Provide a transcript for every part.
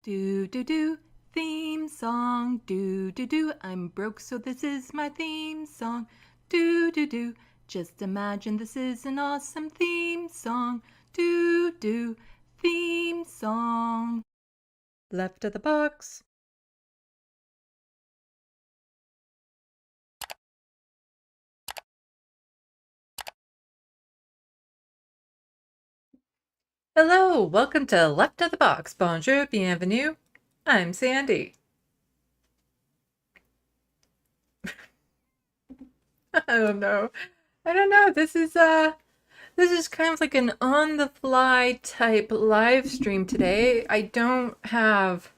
Do do do, theme song. Do do do, I'm broke, so this is my theme song. Do do do, just imagine this is an awesome theme song. Do do, theme song. Left of the box. Hello, welcome to Left of the Box. Bonjour, bienvenue. I'm Sandy. I don't know. This is kind of like an on-the-fly type live stream today. I don't have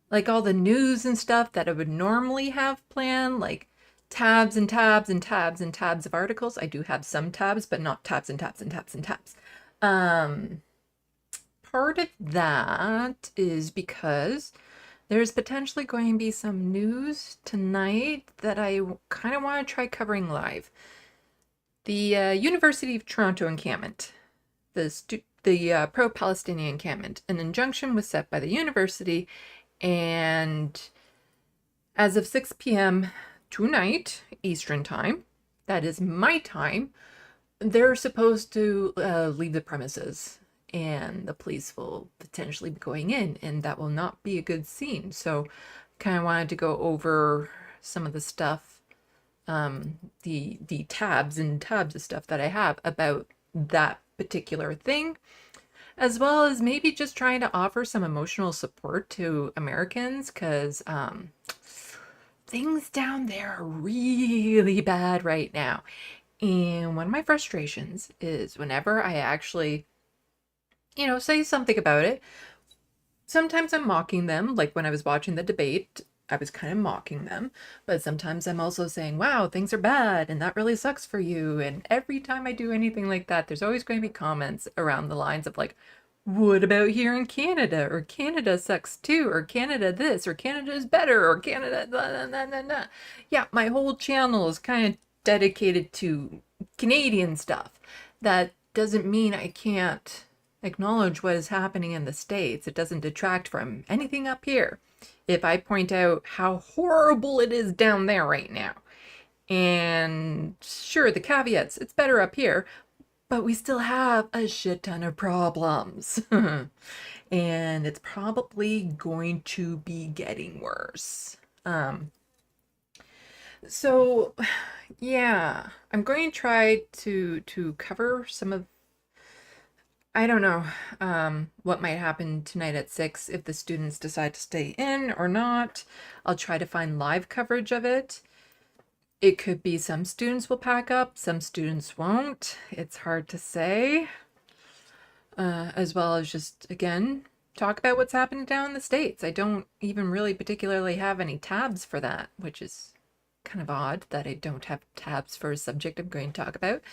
like all the news and stuff that I would normally have planned, like tabs and tabs and tabs and tabs of articles. I do have some tabs, but not tabs and tabs and tabs and tabs. Part of that is because there's potentially going to be some news tonight that I kind of want to try covering live. The University of Toronto encampment, the pro-Palestinian encampment, an injunction was set by the university, and as of 6 p.m. tonight, Eastern time, that is my time, they're supposed to leave the premises, and the police will potentially be going in, and that will not be a good scene. So kind of wanted to go over some of the stuff, the tabs and tabs of stuff that I have about that particular thing, as well as maybe just trying to offer some emotional support to Americans, because things down there are really bad right now. And one of my frustrations is whenever I actually, say something about it, sometimes I'm mocking them. Like when I was watching the debate, I was kind of mocking them, but sometimes I'm also saying, wow, things are bad and that really sucks for you. And every time I do anything like that, there's always going to be comments around the lines of like, what about here in Canada? Or Canada sucks too, or Canada this, or Canada is better, or Canada blah, blah, blah, blah, blah. Yeah, my whole channel is kind of dedicated to Canadian stuff. That doesn't mean I can't acknowledge what is happening in the States. It doesn't detract from anything up here. If I point out how horrible it is down there right now, and sure, the caveats, it's better up here, but we still have a shit ton of problems. And it's probably going to be getting worse. So yeah, I'm going to try to cover some of, I don't know, what might happen tonight at 6 if the students decide to stay in or not. I'll try to find live coverage of it. It could be some students will pack up, some students won't. It's hard to say. As well as just, again, talk about what's happening down in the States. I don't even really particularly have any tabs for that, which is kind of odd that I don't have tabs for a subject I'm going to talk about.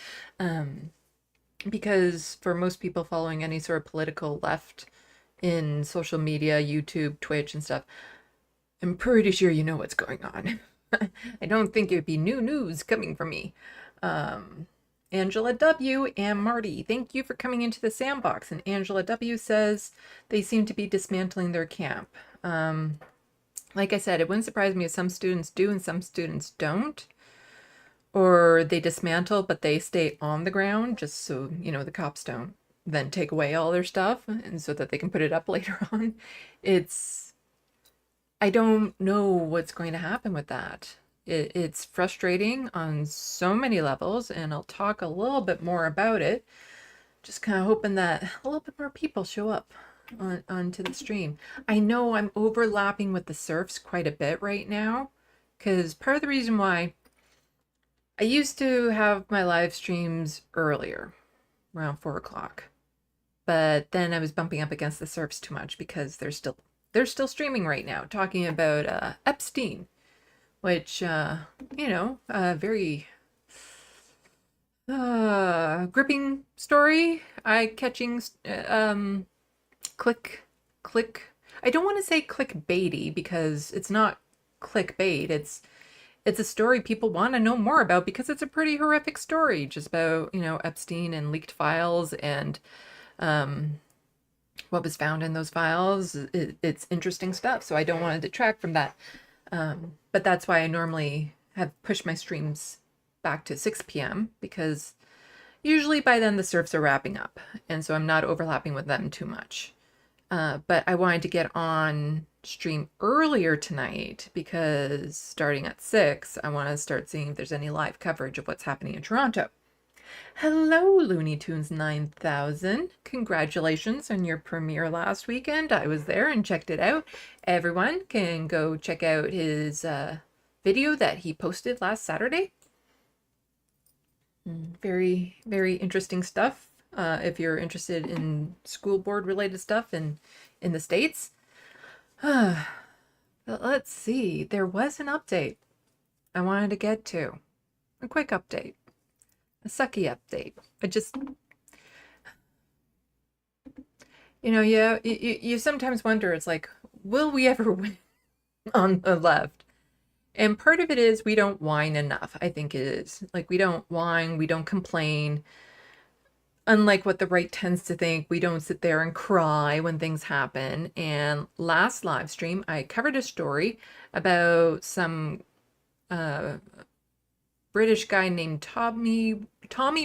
Because for most people following any sort of political left in social media, YouTube, Twitch, and stuff, I'm pretty sure you know what's going on. I don't think it would be new news coming from me. Angela W. and Marty, thank you for coming into the Sandbox. And Angela W. says they seem to be dismantling their camp. Like I said, it wouldn't surprise me if some students do and some students don't. Or they dismantle, but they stay on the ground just so, the cops don't then take away all their stuff and so that they can put it up later on. I don't know what's going to happen with that. It's frustrating on so many levels, and I'll talk a little bit more about it. Just kind of hoping that a little bit more people show up onto the stream. I know I'm overlapping with the serfs quite a bit right now, because part of the reason why I used to have my live streams earlier, around 4 o'clock, but then I was bumping up against the serfs too much because they're still streaming right now, talking about Epstein, which very gripping story, eye-catching, click. I don't want to say clickbaity because it's not clickbait. It's a story people want to know more about because it's a pretty horrific story, just about, Epstein and leaked files and what was found in those files. It's interesting stuff, so I don't want to detract from that. But that's why I normally have pushed my streams back to 6 p.m. because usually by then the surfs are wrapping up, and so I'm not overlapping with them too much. But I wanted to get on stream earlier tonight because starting at 6, I want to start seeing if there's any live coverage of what's happening in Toronto. Hello, Looney Tunes 9000. Congratulations on your premiere last weekend. I was there and checked it out. Everyone can go check out his video that he posted last Saturday. Very, very interesting stuff. If you're interested in school board related stuff in the States. Let's see. There was an update I wanted to get to. A quick update. A sucky update. You sometimes wonder, it's like, will we ever win on the left? And part of it is we don't whine enough. I think it is. Like, we don't whine, we don't complain. Unlike what the right tends to think, we don't sit there and cry when things happen. And last live stream, I covered a story about some British guy named Tommy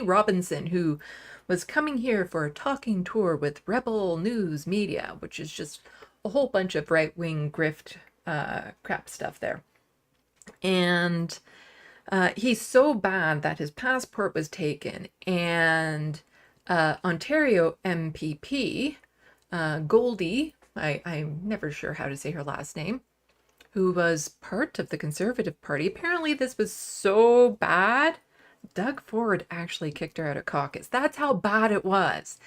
Robinson, who was coming here for a talking tour with Rebel News Media, which is just a whole bunch of right-wing grift crap stuff there. And he's so bad that his passport was taken, and Ontario MPP, Goldie, I'm never sure how to say her last name, who was part of the Conservative Party. Apparently this was so bad, Doug Ford actually kicked her out of caucus. That's how bad it was.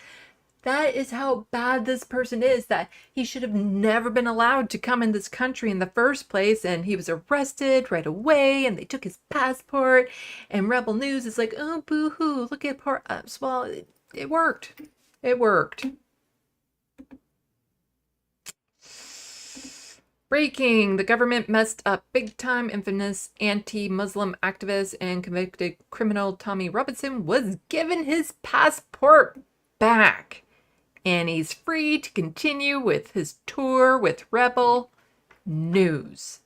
That is how bad this person is, that he should have never been allowed to come in this country in the first place, and he was arrested right away, and they took his passport, and Rebel News is like, oh, boo-hoo, look at poor us. Well, it worked. It worked. Breaking! The government messed up big time. Infamous anti-Muslim activist and convicted criminal Tommy Robinson was given his passport back. And he's free to continue with his tour with Rebel News.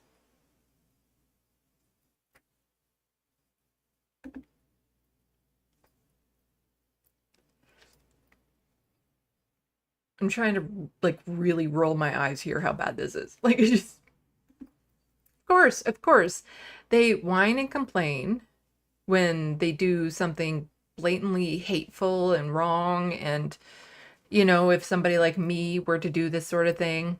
I'm trying to like really roll my eyes here how bad this is. Like, it's just, of course, they whine and complain when they do something blatantly hateful and wrong. And, you know, if somebody like me were to do this sort of thing,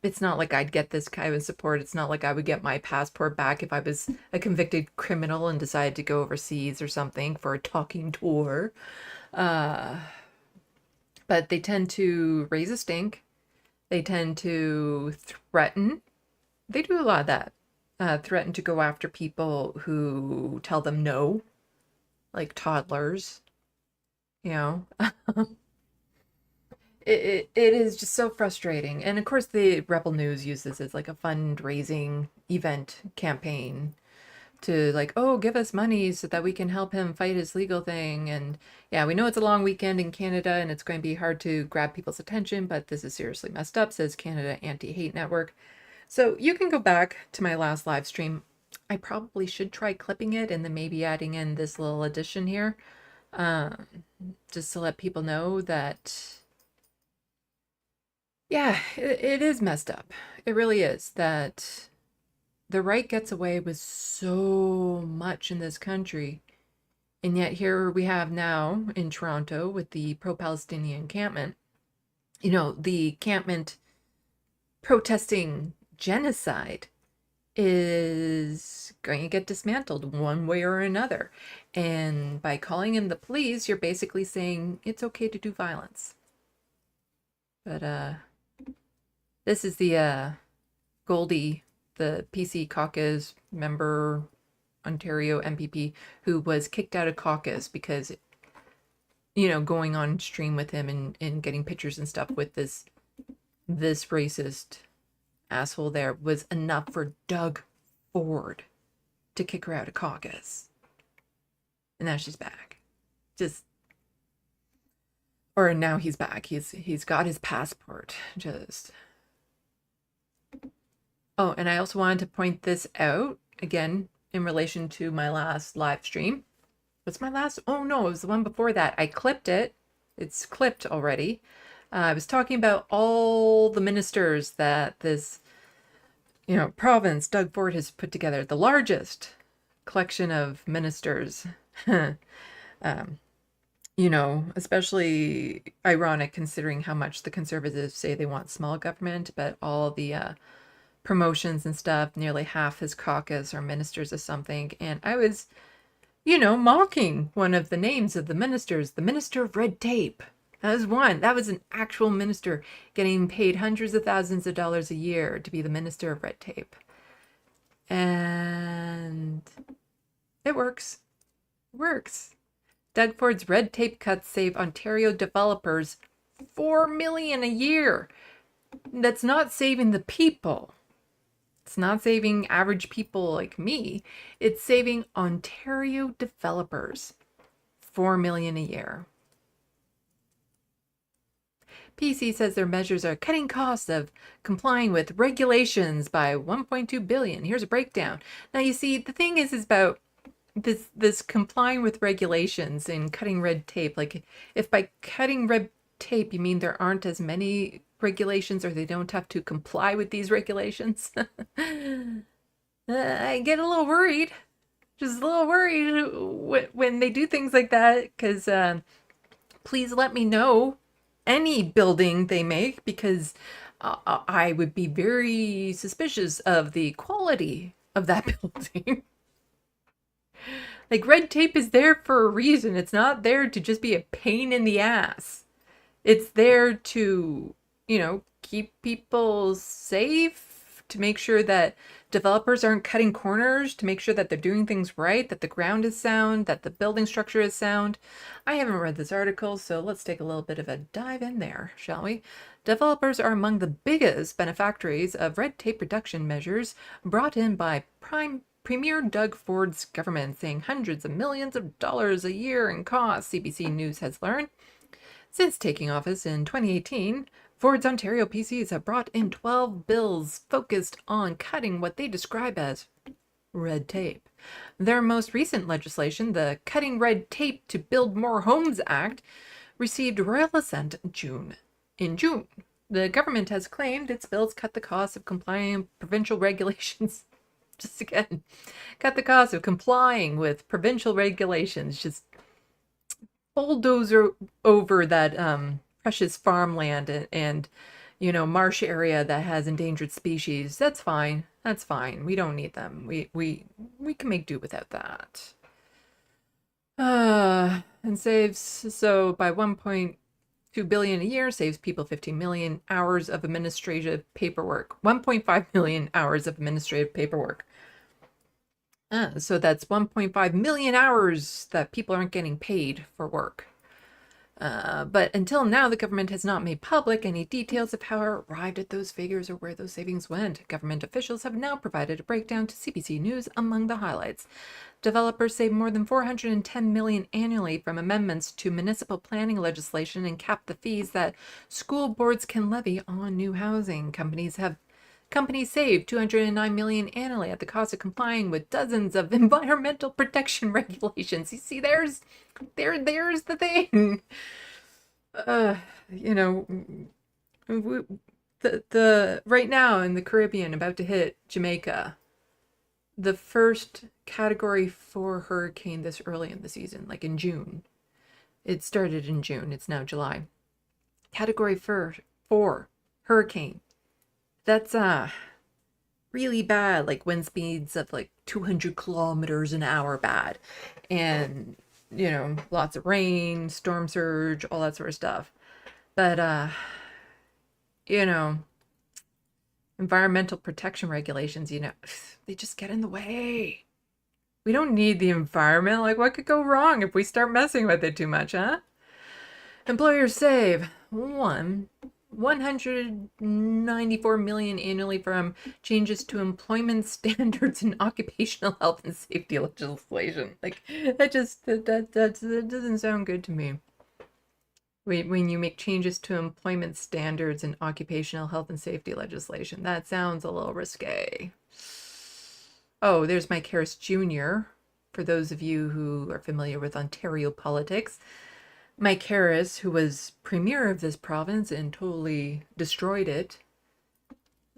it's not like I'd get this kind of support. It's not like I would get my passport back if I was a convicted criminal and decided to go overseas or something for a talking tour. But they tend to raise a stink. They tend to threaten. They do a lot of that. Threaten to go after people who tell them no, like toddlers. You know, it is just so frustrating. And of course, the Rebel News uses this as like a fundraising event campaign to like, oh, give us money so that we can help him fight his legal thing. And yeah, we know it's a long weekend in Canada and it's going to be hard to grab people's attention, but this is seriously messed up, says Canada Anti-Hate Network. So you can go back to my last live stream. I probably should try clipping it and then maybe adding in this little addition here, just to let people know that, yeah, it is messed up. It really is, that the right gets away with so much in this country. And yet here we have now in Toronto with the pro-Palestinian encampment, you know, the encampment protesting genocide is going to get dismantled one way or another. And by calling in the police, you're basically saying it's okay to do violence. But this is the Goldie, the PC caucus member, Ontario MPP, who was kicked out of caucus because, you know, going on stream with him and getting pictures and stuff with this racist asshole there was enough for Doug Ford to kick her out of caucus. And now she's back. Just Or now he's back. He's got his passport. Just. Oh, and I also wanted to point this out again in relation to my last live stream. What's my last? Oh no, it was the one before that. I clipped it. It's clipped already. I was talking about all the ministers that this, province, Doug Ford, has put together. The largest collection of ministers. Especially ironic considering how much the Conservatives say they want small government, but all the promotions and stuff, nearly half his caucus are ministers of something. And I was, mocking one of the names of the ministers, the Minister of Red Tape. That was one. That was an actual minister getting paid hundreds of thousands of dollars a year to be the Minister of Red Tape. And it works. It works. Doug Ford's red tape cuts save Ontario developers $4 million a year. That's not saving the people. It's not saving average people like me. It's saving Ontario developers $4 million a year. PC says their measures are cutting costs of complying with regulations by $1.2 billion. Here's a breakdown. Now you see, the thing is about this complying with regulations and cutting red tape. Like, if by cutting red tape you mean there aren't as many regulations, or they don't have to comply with these regulations, I get a little worried. Just a little worried when they do things like that, because please let me know any building they make, because I would be very suspicious of the quality of that building. Like, red tape is there for a reason. It's not there to just be a pain in the ass. It's there to, keep people safe, to make sure that developers aren't cutting corners, to make sure that they're doing things right, that the ground is sound, that the building structure is sound. I haven't read this article, so let's take a little bit of a dive in there, shall we? Developers are among the biggest beneficiaries of red tape reduction measures brought in by Premier Doug Ford's government, saying hundreds of millions of dollars a year in costs, CBC News has learned. Since taking office in 2018, Ford's Ontario PCs have brought in 12 bills focused on cutting what they describe as red tape. Their most recent legislation, the Cutting Red Tape to Build More Homes Act, received royal assent in June. The government has claimed its bills cut the cost of complying with provincial regulations. Just again, cut the cost of complying with provincial regulations. Just bulldoze over that precious farmland and marsh area that has endangered species. That's fine. That's fine. We don't need them. We can make do without that. And saves, so by 1.2 billion a year, saves people 15 million hours of administrative paperwork. 1.5 million hours of administrative paperwork. So that's 1.5 million hours that people aren't getting paid for work. But until now, the government has not made public any details of how it arrived at those figures or where those savings went. Government officials have now provided a breakdown to CBC News among the highlights. Developers save more than $410 million annually from amendments to municipal planning legislation and cap the fees that school boards can levy on new housing. Companies save $209 million annually at the cost of complying with dozens of environmental protection regulations. You see, there's the thing. The right now in the Caribbean, about to hit Jamaica, the first Category 4 hurricane this early in the season, like in June. It started in June. It's now July. Category 4 hurricane. That's really bad, like wind speeds of like 200 kilometers an hour bad. And, lots of rain, storm surge, all that sort of stuff. But, environmental protection regulations, they just get in the way. We don't need the environment. Like, what could go wrong if we start messing with it too much, huh? Employers save $194 million annually from changes to employment standards and occupational health and safety legislation. Like, that doesn't sound good to me. when you make changes to employment standards and occupational health and safety legislation. That sounds a little risque. Oh, there's Mike Harris Jr. For those of you who are familiar with Ontario politics, Mike Harris, who was premier of this province and totally destroyed it,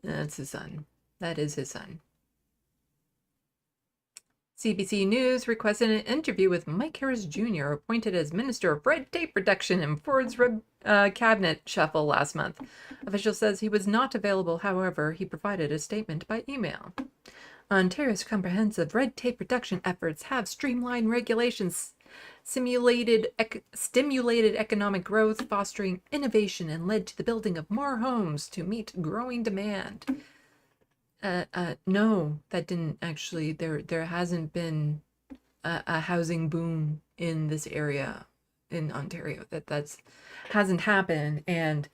that's his son. That is his son. CBC News requested an interview with Mike Harris Jr., appointed as Minister of Red Tape Reduction in Ford's cabinet shuffle last month. Official says he was not available. However, he provided a statement by email. Ontario's comprehensive red tape reduction efforts have streamlined regulations, stimulated economic growth, fostering innovation, and led to the building of more homes to meet growing demand. No, that didn't actually. There hasn't been a housing boom in this area in Ontario. That's hasn't happened. And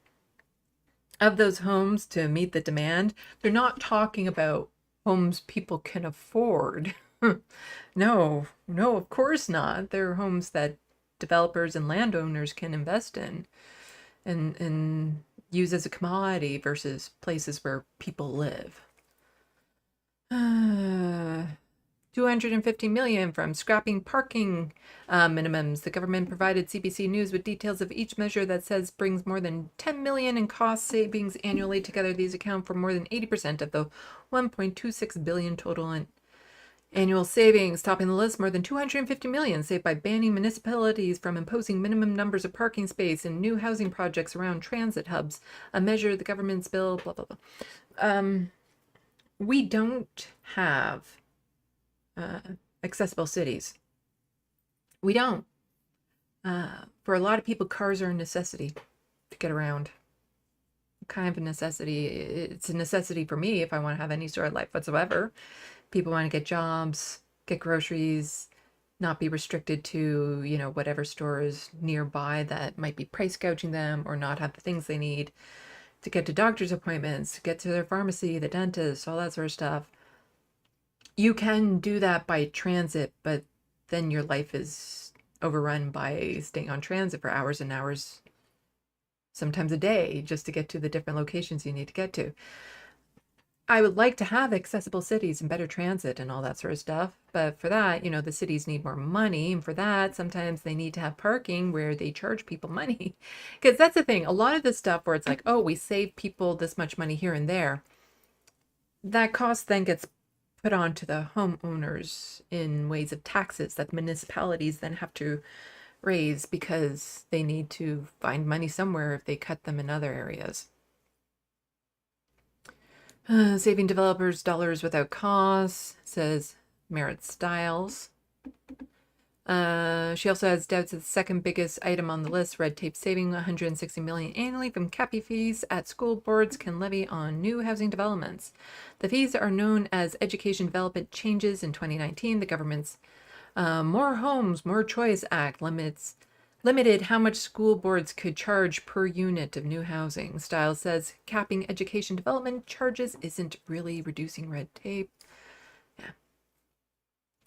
of those homes to meet the demand, they're not talking about homes people can afford. No, of course not. They're homes that developers and landowners can invest in and use as a commodity versus places where people live. 250 million from scrapping parking minimums. The government provided CBC News with details of each measure that says brings more than 10 million in cost savings annually. Together, these account for more than 80% of the 1.26 billion total in annual savings. Topping the list, more than 250 million saved by banning municipalities from imposing minimum numbers of parking space in new housing projects around transit hubs, a measure the government's bill, blah, blah, blah. We don't have accessible cities. We don't. For a lot of people, cars are a necessity to get around. Kind of a necessity. It's a necessity for me if I want to have any sort of life whatsoever. People want to get jobs, get groceries, not be restricted to, whatever stores nearby that might be price gouging them or not have the things they need to get to doctor's appointments, to get to their pharmacy, the dentist, all that sort of stuff. You can do that by transit, but then your life is overrun by staying on transit for hours and hours, sometimes a day, just to get to the different locations you need to get to. I would like to have accessible cities and better transit and all that sort of stuff. But for that, the cities need more money. And for that, sometimes they need to have parking where they charge people money. Because that's the thing. A lot of this stuff where it's like, oh, we save people this much money here and there. That cost then gets put on to the homeowners in ways of taxes that municipalities then have to raise because they need to find money somewhere if they cut them in other areas. Saving developers dollars without cost, says Merritt Stiles. She also has doubts that the second biggest item on the list, red tape saving 160 million annually from CAPI fees at school boards can levy on new housing developments. The fees are known as Education Development Changes. In 2019, the government's More Homes, More Choice Act limited how much school boards could charge per unit of new housing. Stiles says capping education development charges isn't really reducing red tape. Yeah.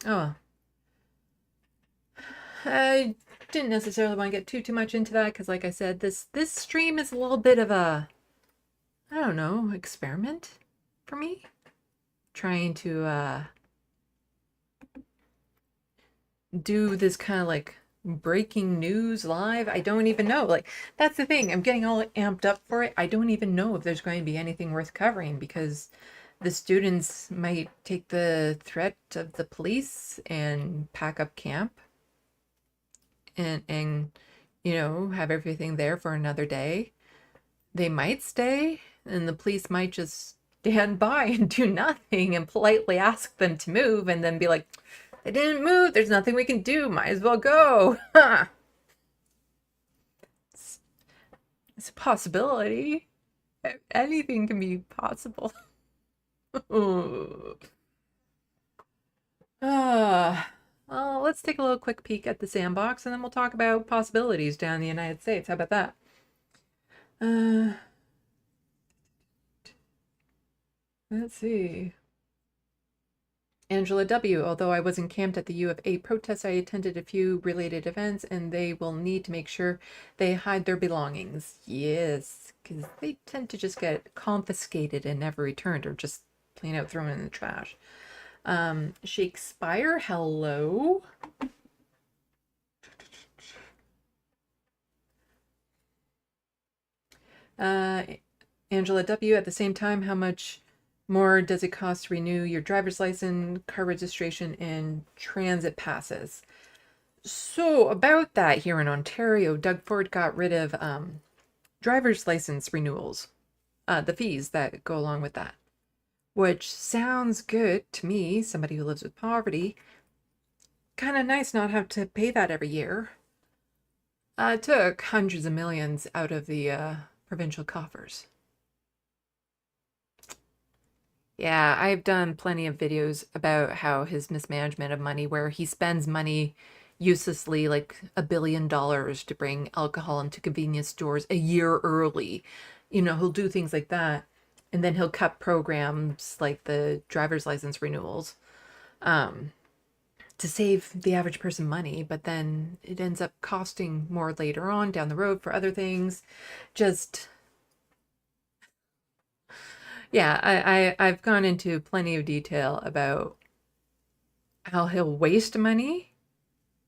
Oh. I didn't necessarily want to get too much into that because, like I said, this stream is a little bit of a, I don't know, experiment for me. Trying to do this kind of like breaking news live. I don't even know. Like, that's the thing. I'm getting all amped up for it. I don't even know if there's going to be anything worth covering because the students might take the threat of the police and pack up camp and have everything there for another day. They might stay and the police might just stand by and do nothing and politely ask them to move and then be like, they didn't move. There's nothing we can do. Might as well go. It's a possibility. Anything can be possible. Well, let's take a little quick peek at the Sandbox and then we'll talk about possibilities down in the United States. How about that? Let's see. Angela W. Although I was encamped at the UofA protests, I attended a few related events, and they will need to make sure they hide their belongings. Yes, because they tend to just get confiscated and never returned, or just plain out thrown in the trash. Shakespeare, hello. Angela W. At the same time, how much more does it cost to renew your driver's license, car registration, and transit passes? So about that, here in Ontario, Doug Ford got rid of driver's license renewals, the fees that go along with that, which sounds good to me, somebody who lives with poverty. Kind of nice not have to pay that every year. It took hundreds of millions out of the provincial coffers. Yeah, I've done plenty of videos about how his mismanagement of money, where he spends money uselessly, like $1 billion to bring alcohol into convenience stores a year early. He'll do things like that. And then he'll cut programs like the driver's license renewals to save the average person money. But then it ends up costing more later on down the road for other things. Just yeah, I've gone into plenty of detail about how he'll waste money,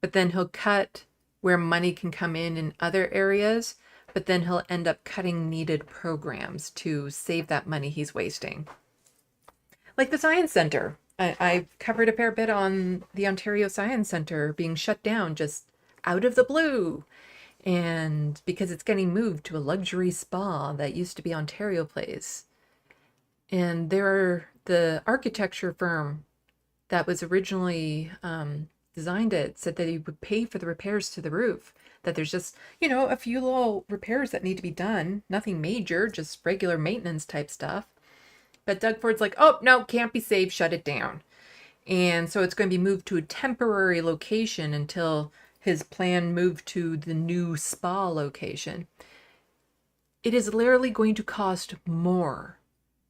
but then he'll cut where money can come in other areas, but then he'll end up cutting needed programs to save that money he's wasting. Like the Science Center. I've covered a fair bit on the Ontario Science Center being shut down just out of the blue. And because it's getting moved to a luxury spa that used to be Ontario Place. And the architecture firm that was originally designed it said that he would pay for the repairs to the roof. That there's just, a few little repairs that need to be done. Nothing major, just regular maintenance type stuff. But Doug Ford's like, oh, no, can't be saved, shut it down. And so it's going to be moved to a temporary location until his plan moved to the new spa location. It is literally going to cost more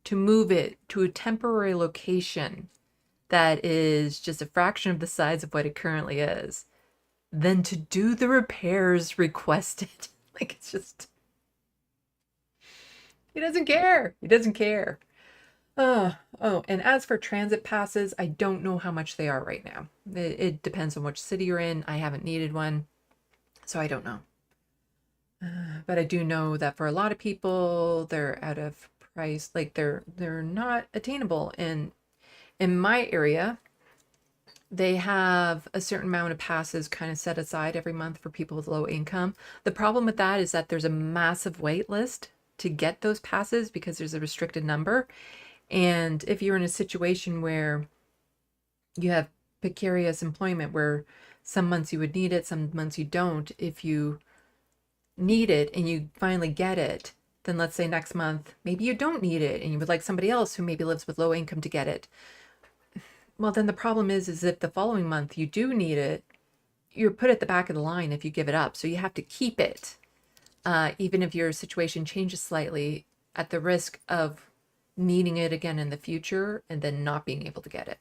to move it to a temporary location that is just a fraction of the size of what it currently is than to do the repairs requested. Like, it's just, he doesn't care. He doesn't care. Oh, and as for transit passes, I don't know how much they are right now. It depends on which city you're in. I haven't needed one, so I don't know. But I do know that for a lot of people, they're out of price. Like they're not attainable. And in my area, they have a certain amount of passes kind of set aside every month for people with low income. The problem with that is that there's a massive wait list to get those passes because there's a restricted number. And if you're in a situation where you have precarious employment, where some months you would need it, some months you don't, if you need it and you finally get it, then let's say next month, maybe you don't need it and you would like somebody else who maybe lives with low income to get it. Well, then the problem is if the following month you do need it, you're put at the back of the line if you give it up. So you have to keep it, even if your situation changes slightly, at the risk of needing it again in the future and then not being able to get it.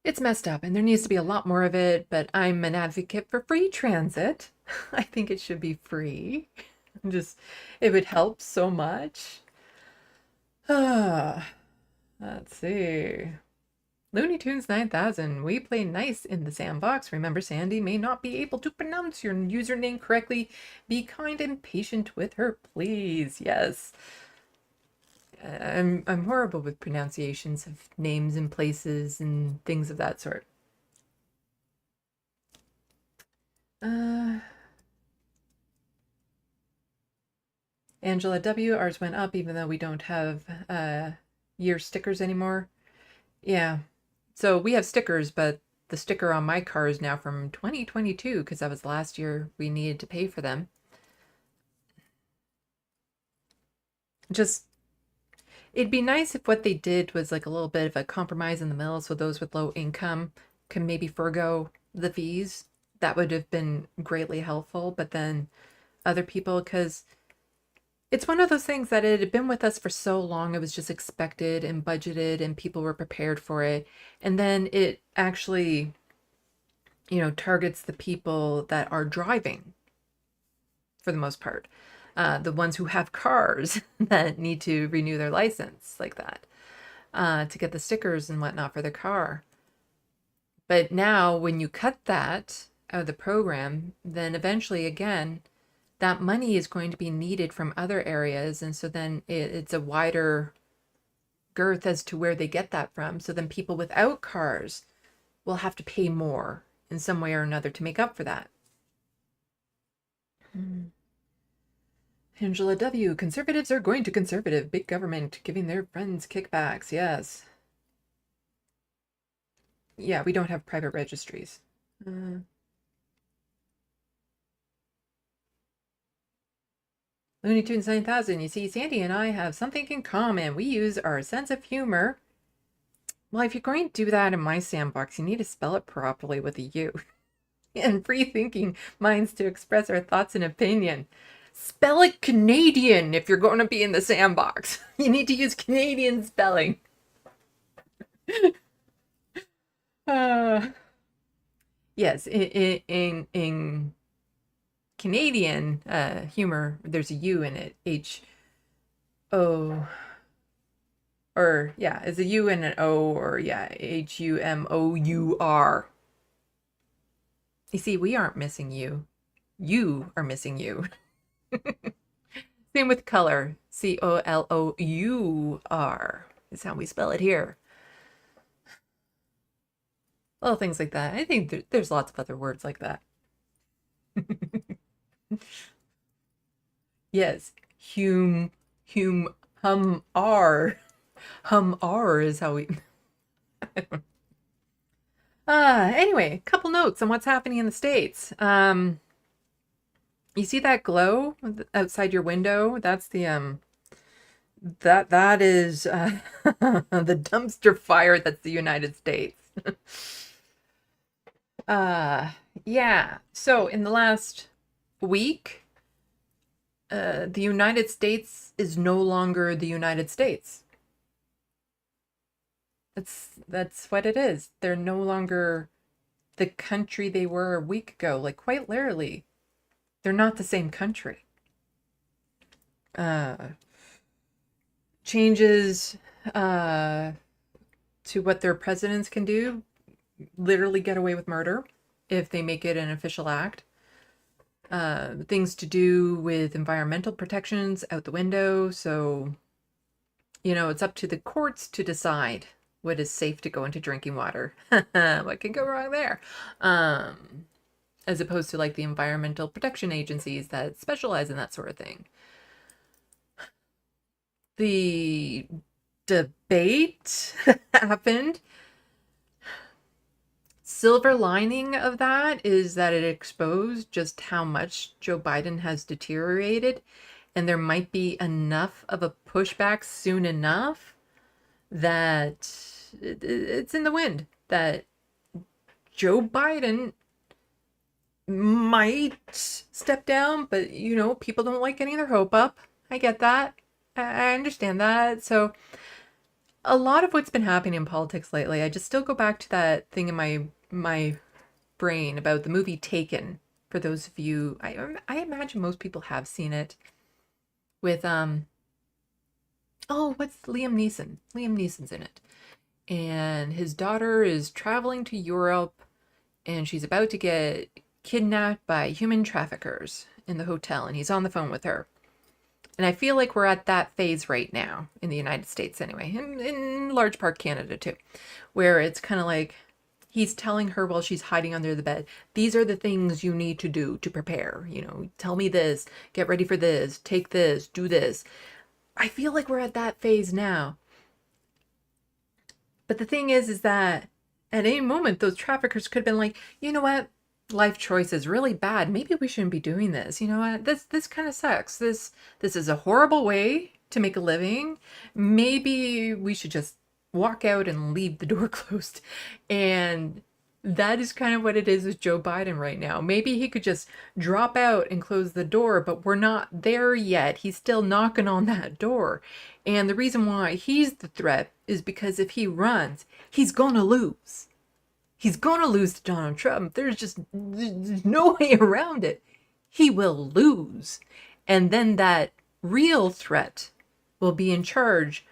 It's messed up and there needs to be a lot more of it, but I'm an advocate for free transit. I think it should be free. It would help so much. Let's see. Looney Tunes 9000. We play nice in the Sandbox. Remember, Sandy may not be able to pronounce your username correctly. Be kind and patient with her, please. Yes. I'm horrible with pronunciations of names and places and things of that sort. Angela W. Ours went up even though we don't have year stickers anymore. Yeah. So we have stickers, but the sticker on my car is now from 2022 because that was the last year we needed to pay for them. It'd be nice if what they did was like a little bit of a compromise in the middle, so those with low income can maybe forego the fees. That would have been greatly helpful. But then other people, because It's one of those things that it had been with us for so long. It was just expected and budgeted, and people were prepared for it. And then it actually, targets the people that are driving for the most part. The ones who have cars that need to renew their license like that, to get the stickers and whatnot for their car. But now, when you cut that out of the program, then eventually, again, that money is going to be needed from other areas. And so then it's a wider girth as to where they get that from. So then people without cars will have to pay more in some way or another to make up for that. Angela W. Conservatives are going to conservative. Big government giving their friends kickbacks. Yes. Yeah, we don't have private registries. Looney Tunes 9000, you see, Sandy and I have something in common. We use our sense of humor. Well, if you're going to do that in my sandbox, you need to spell it properly with a U. And free thinking minds to express our thoughts and opinion. Spell it Canadian if you're going to be in the sandbox. You need to use Canadian spelling. Yes, in Canadian humor, there's a U in it. H-O, or yeah, it's a U and an O, or yeah, H-U-M-O-U-R. You see, we aren't missing you. You are missing you. Same with color. C-O-L-O-U-R is how we spell it here. Little things like that. I think there's lots of other words like that. Yes, hum-r. Hum-r is how we... Anyway, a couple notes on what's happening in the States. You see that glow outside your window? That's the that is the dumpster fire that's the United States. Yeah. So in the last week, the United States is no longer the United States. That's what it is. They're no longer the country they were a week ago. Like, quite literally, they're not the same country. Changes to what their presidents can do, literally get away with murder if they make it an official act. Things to do with environmental protections out the window. So, it's up to the courts to decide what is safe to go into drinking water. What can go wrong there? As opposed to like the environmental protection agencies that specialize in that sort of thing. The debate happened. Silver lining of that is that it exposed just how much Joe Biden has deteriorated, and there might be enough of a pushback soon enough that it's in the wind that Joe Biden might step down, but people don't like getting their hope up. I get that. I understand that. So a lot of what's been happening in politics lately, I just still go back to that thing in my brain about the movie Taken. For those of you, I imagine most people have seen it. With what's Liam Neeson? Liam Neeson's in it. And his daughter is traveling to Europe, and she's about to get kidnapped by human traffickers in the hotel, and he's on the phone with her. And I feel like we're at that phase right now in the United States anyway, and in large part Canada too, where it's kind of like he's telling her while she's hiding under the bed, these are the things you need to do to prepare. Tell me this, get ready for this, take this, do this. I feel like we're at that phase now. But the thing is that at any moment, those traffickers could have been like, you know what? Life choice is really bad. Maybe we shouldn't be doing this. You know what? This kind of sucks. This is a horrible way to make a living. Maybe we should just walk out and leave the door closed. And That is kind of what it is with Joe Biden right now. Maybe he could just drop out and close the door, but we're not there yet. He's still knocking on that door. And the reason why he's the threat is because if he runs, he's going to lose. He's going to lose to Donald Trump. There's no way around it. He will lose. And then that real threat will be in charge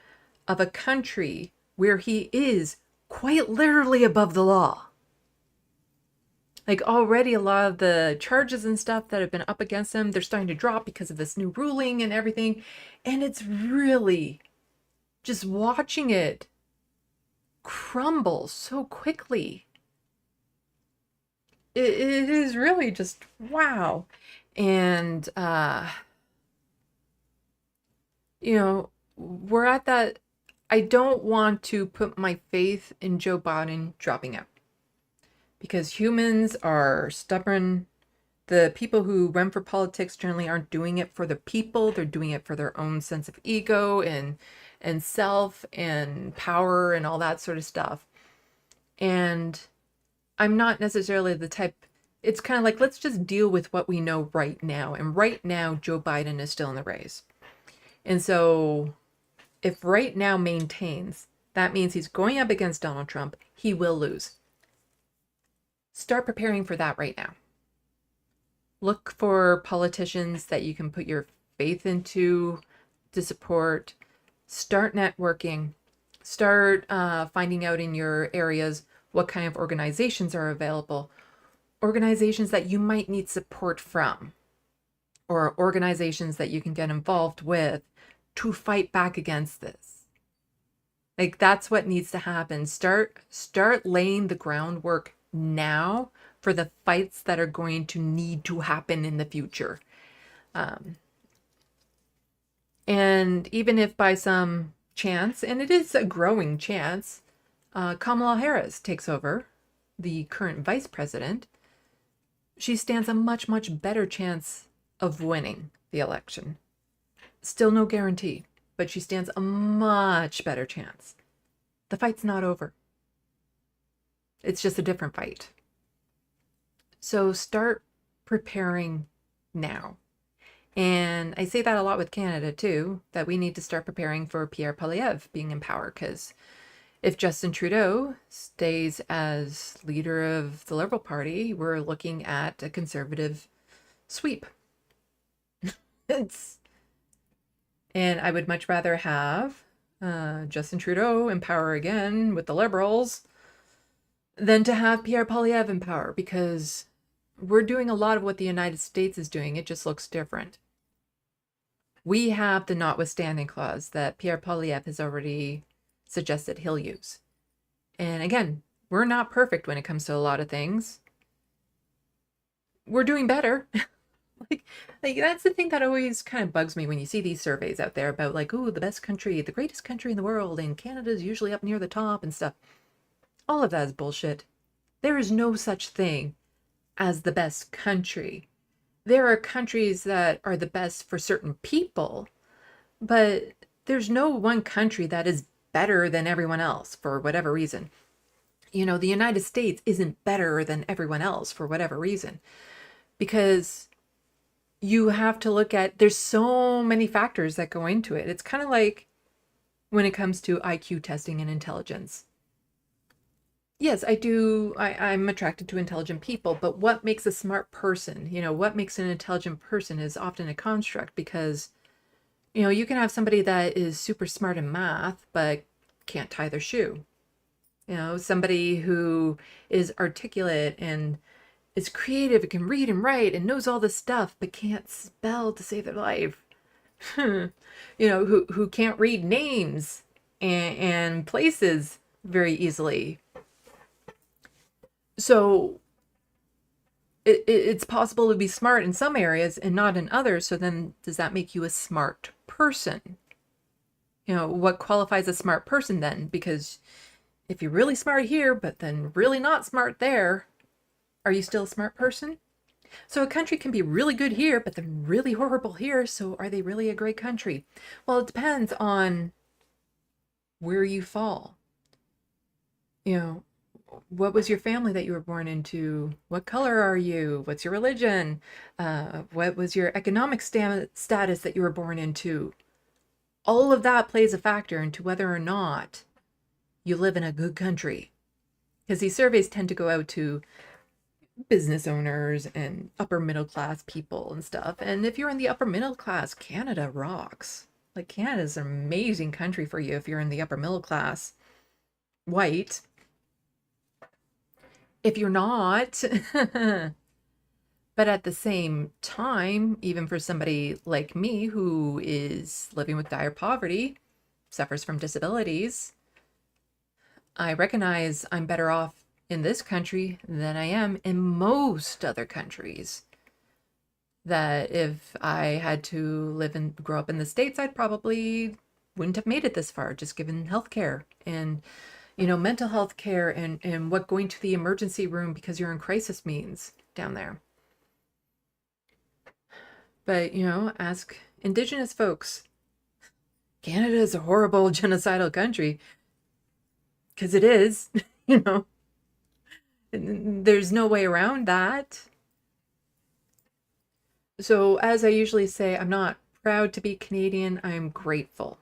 of a country where he is quite literally above the law. Like already a lot of the charges and stuff that have been up against him, they're starting to drop because of this new ruling and everything. And it's really just watching it crumble so quickly. It is really just wow. And, we're at that. I don't want to put my faith in Joe Biden dropping out because humans are stubborn. The people who run for politics generally aren't doing it for the people. They're doing it for their own sense of ego and self and power and all that sort of stuff. And I'm not necessarily the type, it's kind of like, let's just deal with what we know right now. And right now, Joe Biden is still in the race. And so if right now maintains, that means he's going up against Donald Trump. He will lose. Start preparing for that right now. Look for politicians that you can put your faith into to support. Start networking. Start finding out in your areas what kind of organizations are available. Organizations that you might need support from, or organizations that you can get involved with to fight back against this. Like that's what needs to happen. Start laying the groundwork now for the fights that are going to need to happen in the future. And even if by some chance, and it is a growing chance, Kamala Harris takes over, the current vice president, she stands a much, much better chance of winning the election. Still no guarantee, but she stands a much better chance. The fight's not over. It's just a different fight. So start preparing now. And I say that a lot with Canada too, that we need to start preparing for Pierre Poilievre being in power, because if Justin Trudeau stays as leader of the Liberal Party, we're looking at a conservative sweep. And I would much rather have Justin Trudeau in power again with the Liberals than to have Pierre Poilievre in power, because we're doing a lot of what the United States is doing. It just looks different. We have the notwithstanding clause that Pierre Poilievre has already suggested he'll use. And again, we're not perfect when it comes to a lot of things. We're doing better. like that's the thing that always kind of bugs me when you see these surveys out there about like, oh, the best country, the greatest country in the world, and Canada's usually up near the top and stuff. All of that is bullshit. There is no such thing as the best country. There are countries that are the best for certain people, but there's no one country that is better than everyone else for whatever reason. The United States isn't better than everyone else for whatever reason, because you have to look at, there's so many factors that go into it. It's kind of like when it comes to IQ testing and intelligence. Yes, I'm attracted to intelligent people, but what makes a smart person, what makes an intelligent person is often a construct, because you can have somebody that is super smart in math, but can't tie their shoe. Somebody who is articulate and is creative and can read and write and knows all this stuff, but can't spell to save their life. Who can't read names and places very easily. So it's possible to be smart in some areas and not in others. So then does that make you a smart person? What qualifies a smart person then? Because if you're really smart here, but then really not smart there, are you still a smart person? So a country can be really good here, but then really horrible here. So are they really a great country? Well, it depends on where you fall. what was your family that you were born into? What color are you? What's your religion? What was your economic status that you were born into? All of that plays a factor into whether or not you live in a good country. Because these surveys tend to go out to business owners and upper middle class people and stuff. And if you're in the upper middle class, Canada rocks. Like, Canada's an amazing country for you if you're in the upper middle class, white. If you're not, but at the same time, even for somebody like me who is living with dire poverty, suffers from disabilities, I recognize I'm better off in this country than I am in most other countries. That if I had to live and grow up in the States, I'd probably wouldn't have made it this far, just given healthcare and, mental health care and what going to the emergency room because you're in crisis means down there. But, ask Indigenous folks. Canada is a horrible genocidal country. Because it is, there's no way around that. So, as I usually say, I'm not proud to be Canadian. I am grateful.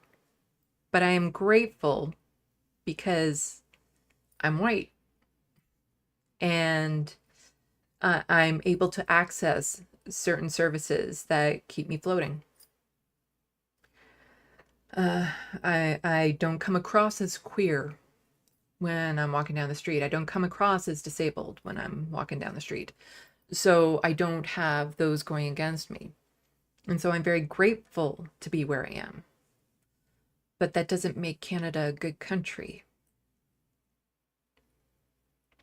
But I am grateful because I'm white. And I'm able to access certain services that keep me floating. I don't come across as queer when I'm walking down the street. I don't come across as disabled when I'm walking down the street. So I don't have those going against me. And so I'm very grateful to be where I am. But that doesn't make Canada a good country.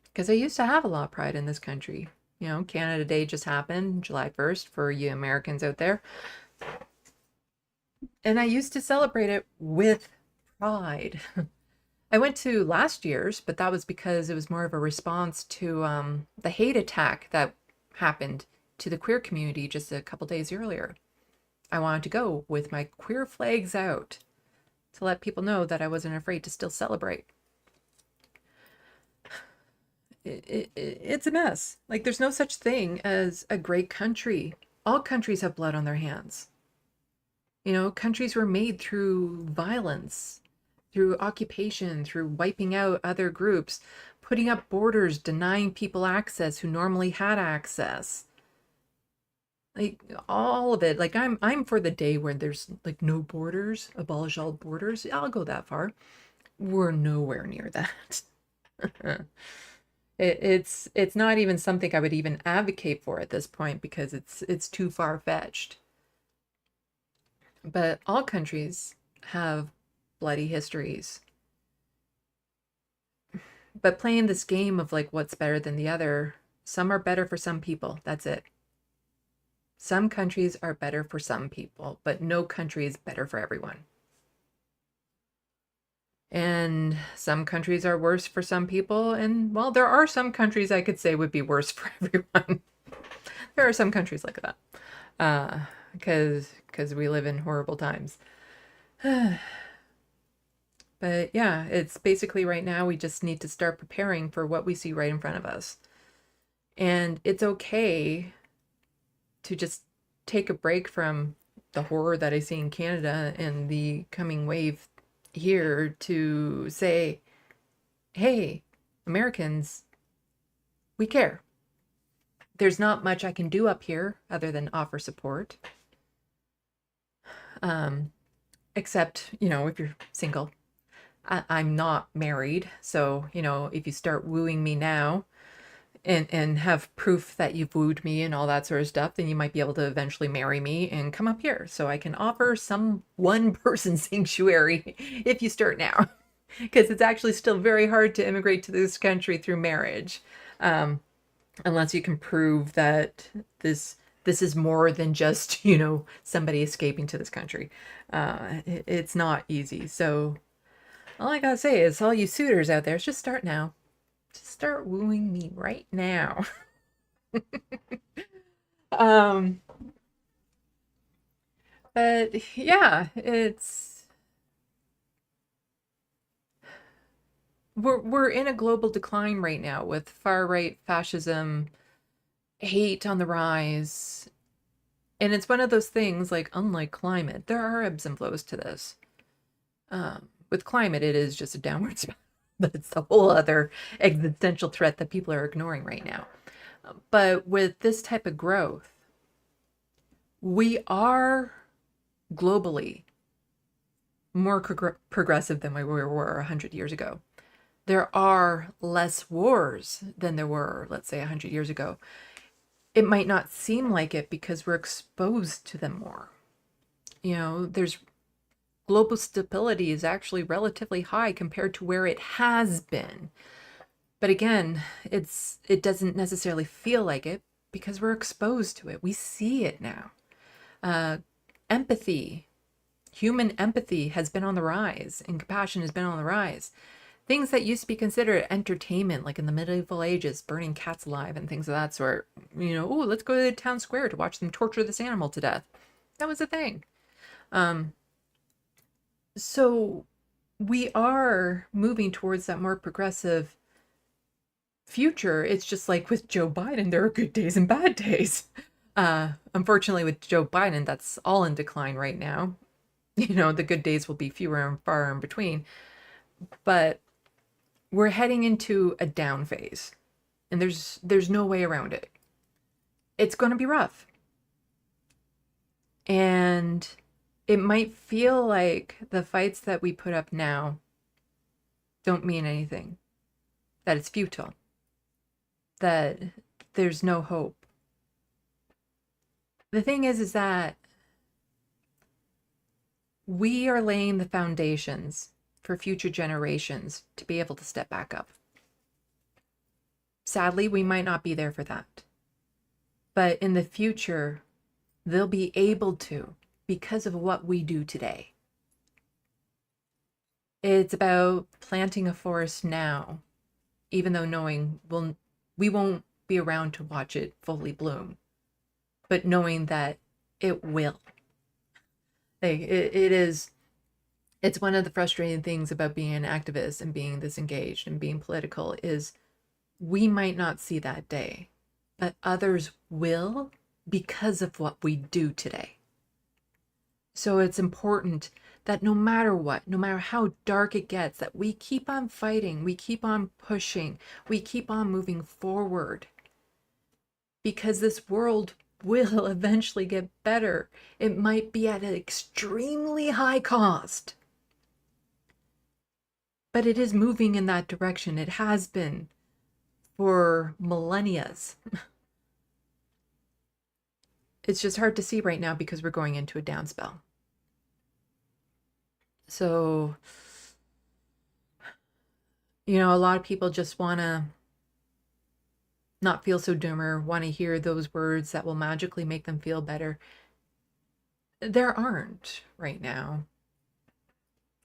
Because I used to have a lot of pride in this country. Canada Day just happened, July 1st, for you Americans out there. And I used to celebrate it with pride. I went to last year's, but that was because it was more of a response to the hate attack that happened to the queer community just a couple days earlier. I wanted to go with my queer flags out to let people know that I wasn't afraid to still celebrate. It's a mess. Like, there's no such thing as a great country. All countries have blood on their hands. Countries were made through violence, through occupation, through wiping out other groups, putting up borders, denying people access who normally had access. Like, all of it. Like, I'm for the day where there's like no borders, abolish all borders. I'll go that far. We're nowhere near that. It's not even something I would even advocate for at this point because it's too far-fetched. But all countries have bloody histories. But playing this game of like what's better than the other, some are better for some people. That's it. Some countries are better for some people, but no country is better for everyone. And some countries are worse for some people. And well, there are some countries I could say would be worse for everyone. There are some countries like that. Because we live in horrible times. But yeah, it's basically right now we just need to start preparing for what we see right in front of us. And it's okay to just take a break from the horror that I see in Canada and the coming wave here to say, hey, Americans, we care. There's not much I can do up here other than offer support. Except, if you're single. I'm not married, so, if you start wooing me now and have proof that you've wooed me and all that sort of stuff, then you might be able to eventually marry me and come up here so I can offer some one person sanctuary if you start now. Because it's actually still very hard to immigrate to this country through marriage, unless you can prove that this is more than just, somebody escaping to this country. It's not easy. So all I gotta say is, all you suitors out there, just start now. Just start wooing me right now. But yeah, we're in a global decline right now with far right fascism, hate on the rise. And it's one of those things, like, unlike climate, there are ebbs and flows to this. With climate, it is just a downward spiral. That's a whole other existential threat that people are ignoring right now. But with this type of growth, we are globally more progressive than we were 100 years ago. There are less wars than there were, let's say, 100 years ago. It might not seem like it because we're exposed to them more. You know, there's global stability is actually relatively high compared to where it has been. But again, it doesn't necessarily feel like it because we're exposed to it. We see it now. Empathy, human empathy has been on the rise, and compassion has been on the rise. Things that used to be considered entertainment, like in the medieval ages, burning cats alive and things of that sort. You know, oh, let's go to the town square to watch them torture this animal to death. That was a thing. So we are moving towards that more progressive future. It's just like with Joe Biden, there are good days and bad days. Unfortunately, with Joe Biden, that's all in decline right now. You know, the good days will be fewer and far in between. But we're heading into a down phase, and there's no way around it. It's going to be rough. And it might feel like the fights that we put up now don't mean anything, that it's futile, that there's no hope. The thing is that we are laying the foundations for future generations to be able to step back up. Sadly, we might not be there for that. But in the future, they'll be able to because of what we do today. It's about planting a forest now, even though knowing we won't be around to watch it fully bloom, but knowing that it will. It's one of the frustrating things about being an activist and being this engaged and being political is we might not see that day, but others will because of what we do today. So it's important that no matter what, no matter how dark it gets, that we keep on fighting, we keep on pushing, we keep on moving forward. Because this world will eventually get better. It might be at an extremely high cost. But it is moving in that direction. It has been for millennia. It's just hard to see right now because we're going into a down spell. So, you know, a lot of people just want to not feel so doomer, want to hear those words that will magically make them feel better. There aren't right now.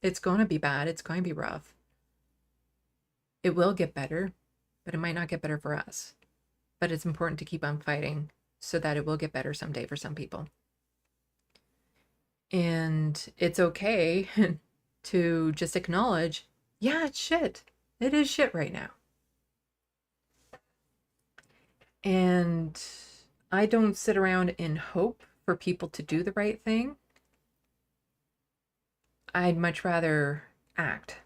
It's going to be bad. It's going to be rough. It will get better, but it might not get better for us. But it's important to keep on fighting so that it will get better someday for some people. And it's okay to just acknowledge, yeah, it's shit. It is shit right now. And I don't sit around in hope for people to do the right thing. I'd much rather act.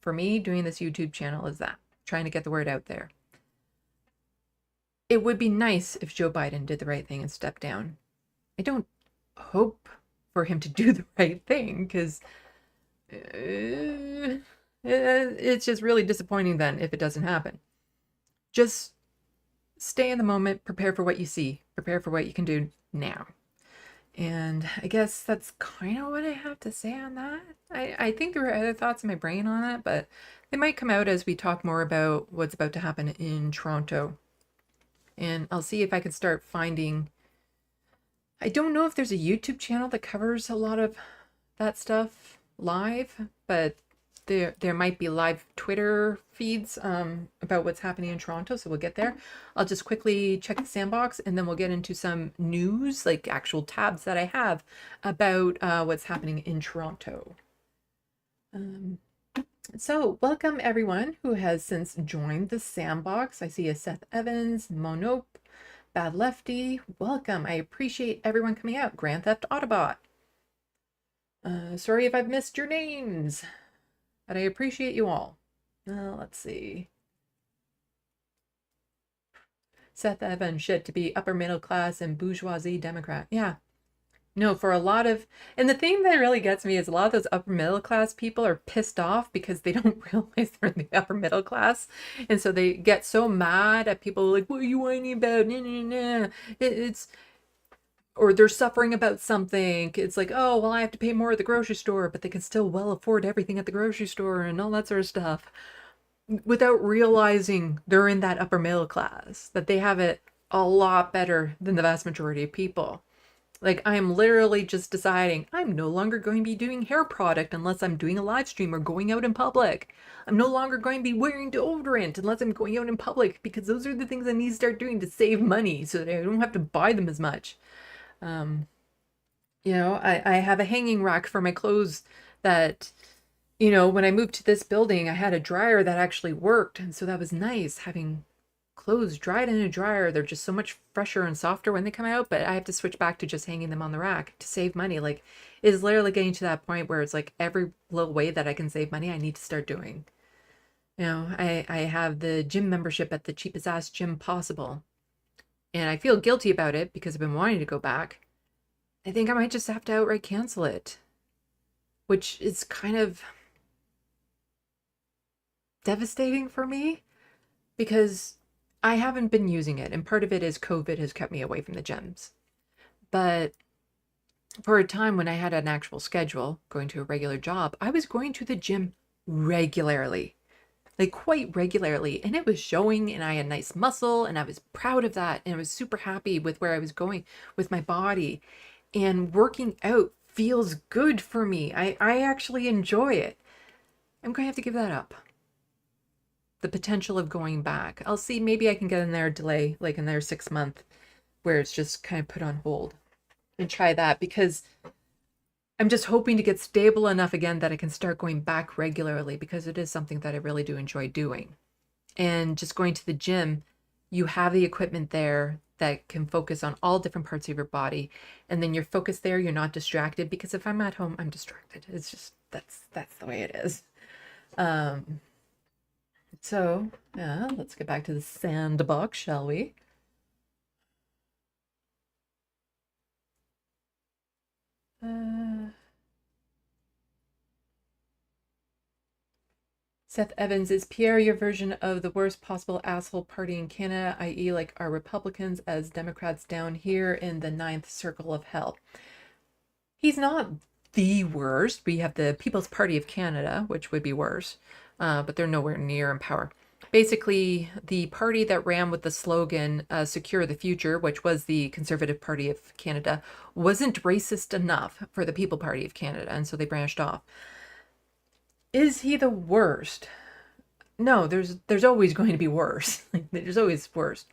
For me, doing this YouTube channel is that, trying to get the word out there. It would be nice if Joe Biden did the right thing and stepped down. I don't hope for him to do the right thing because it's just really disappointing then if it doesn't happen. Just stay in the moment, prepare for what you see, prepare for what you can do now. And I guess that's kind of what I have to say on that. I think there were other thoughts in my brain on it, but they might come out as we talk more about what's about to happen in Toronto. And I'll see if I can start finding... I don't know if there's a YouTube channel that covers a lot of that stuff live, but there might be live Twitter feeds about what's happening in Toronto, so we'll get there. I'll just quickly check the Sandbox, and then we'll get into some news, like actual tabs that I have about what's happening in Toronto. So, welcome everyone who has since joined the Sandbox. I see a Seth Evans, Monope, Bad Lefty. Welcome. I appreciate everyone coming out. Grand Theft Autobot. Sorry if I've missed your names, but I appreciate you all. Let's see. Seth Evans, shit, to be upper middle class and bourgeoisie Democrat. Yeah. No, for a lot of, and the thing that really gets me is a lot of those upper middle class people are pissed off because they don't realize they're in the upper middle class. And so they get so mad at people like, what are you whining about? Nah, nah, nah. It's, or they're suffering about something. It's like, oh, well, I have to pay more at the grocery store, but they can still well afford everything at the grocery store and all that sort of stuff without realizing they're in that upper middle class, that they have it a lot better than the vast majority of people. Like, I am literally just deciding I'm no longer going to be doing hair product unless I'm doing a live stream or going out in public. I'm no longer going to be wearing deodorant unless I'm going out in public, because those are the things I need to start doing to save money so that I don't have to buy them as much. I have a hanging rack for my clothes that, when I moved to this building, I had a dryer that actually worked. And so that was nice having clothes dried in a dryer. They're just so much fresher and softer when they come out, but I have to switch back to just hanging them on the rack to save money. Like, it's literally getting to that point where it's like every little way that I can save money, I need to start doing. I have the gym membership at the cheapest ass gym possible. And I feel guilty about it because I've been wanting to go back. I think I might just have to outright cancel it, which is kind of devastating for me because I haven't been using it. And part of it is COVID has kept me away from the gyms. But for a time when I had an actual schedule, going to a regular job, I was going to the gym regularly, like quite regularly. And it was showing, and I had nice muscle, and I was proud of that. And I was super happy with where I was going with my body. And working out feels good for me. I actually enjoy it. I'm going to have to give that up. The potential of going back. I'll see, maybe I can get in there delay, like in their 6 month, where it's just kind of put on hold and try that, because I'm just hoping to get stable enough again that I can start going back regularly, because it is something that I really do enjoy doing. And just going to the gym, you have the equipment there that can focus on all different parts of your body, and then you're focused there, you're not distracted, because if I'm at home, I'm distracted. It's just, that's the way it is. So yeah, let's get back to the Sandbox, shall we? Seth Evans, is Pierre your version of the worst possible asshole party in Canada, i.e. like our Republicans as Democrats down here in the ninth circle of hell? He's not the worst. We have the People's Party of Canada, which would be worse, but they're nowhere near in power. Basically, the party that ran with the slogan Secure the Future, which was the Conservative Party of Canada, wasn't racist enough for the People Party of Canada, and so they branched off. Is he the worst? No, there's always going to be worse. There's always worse.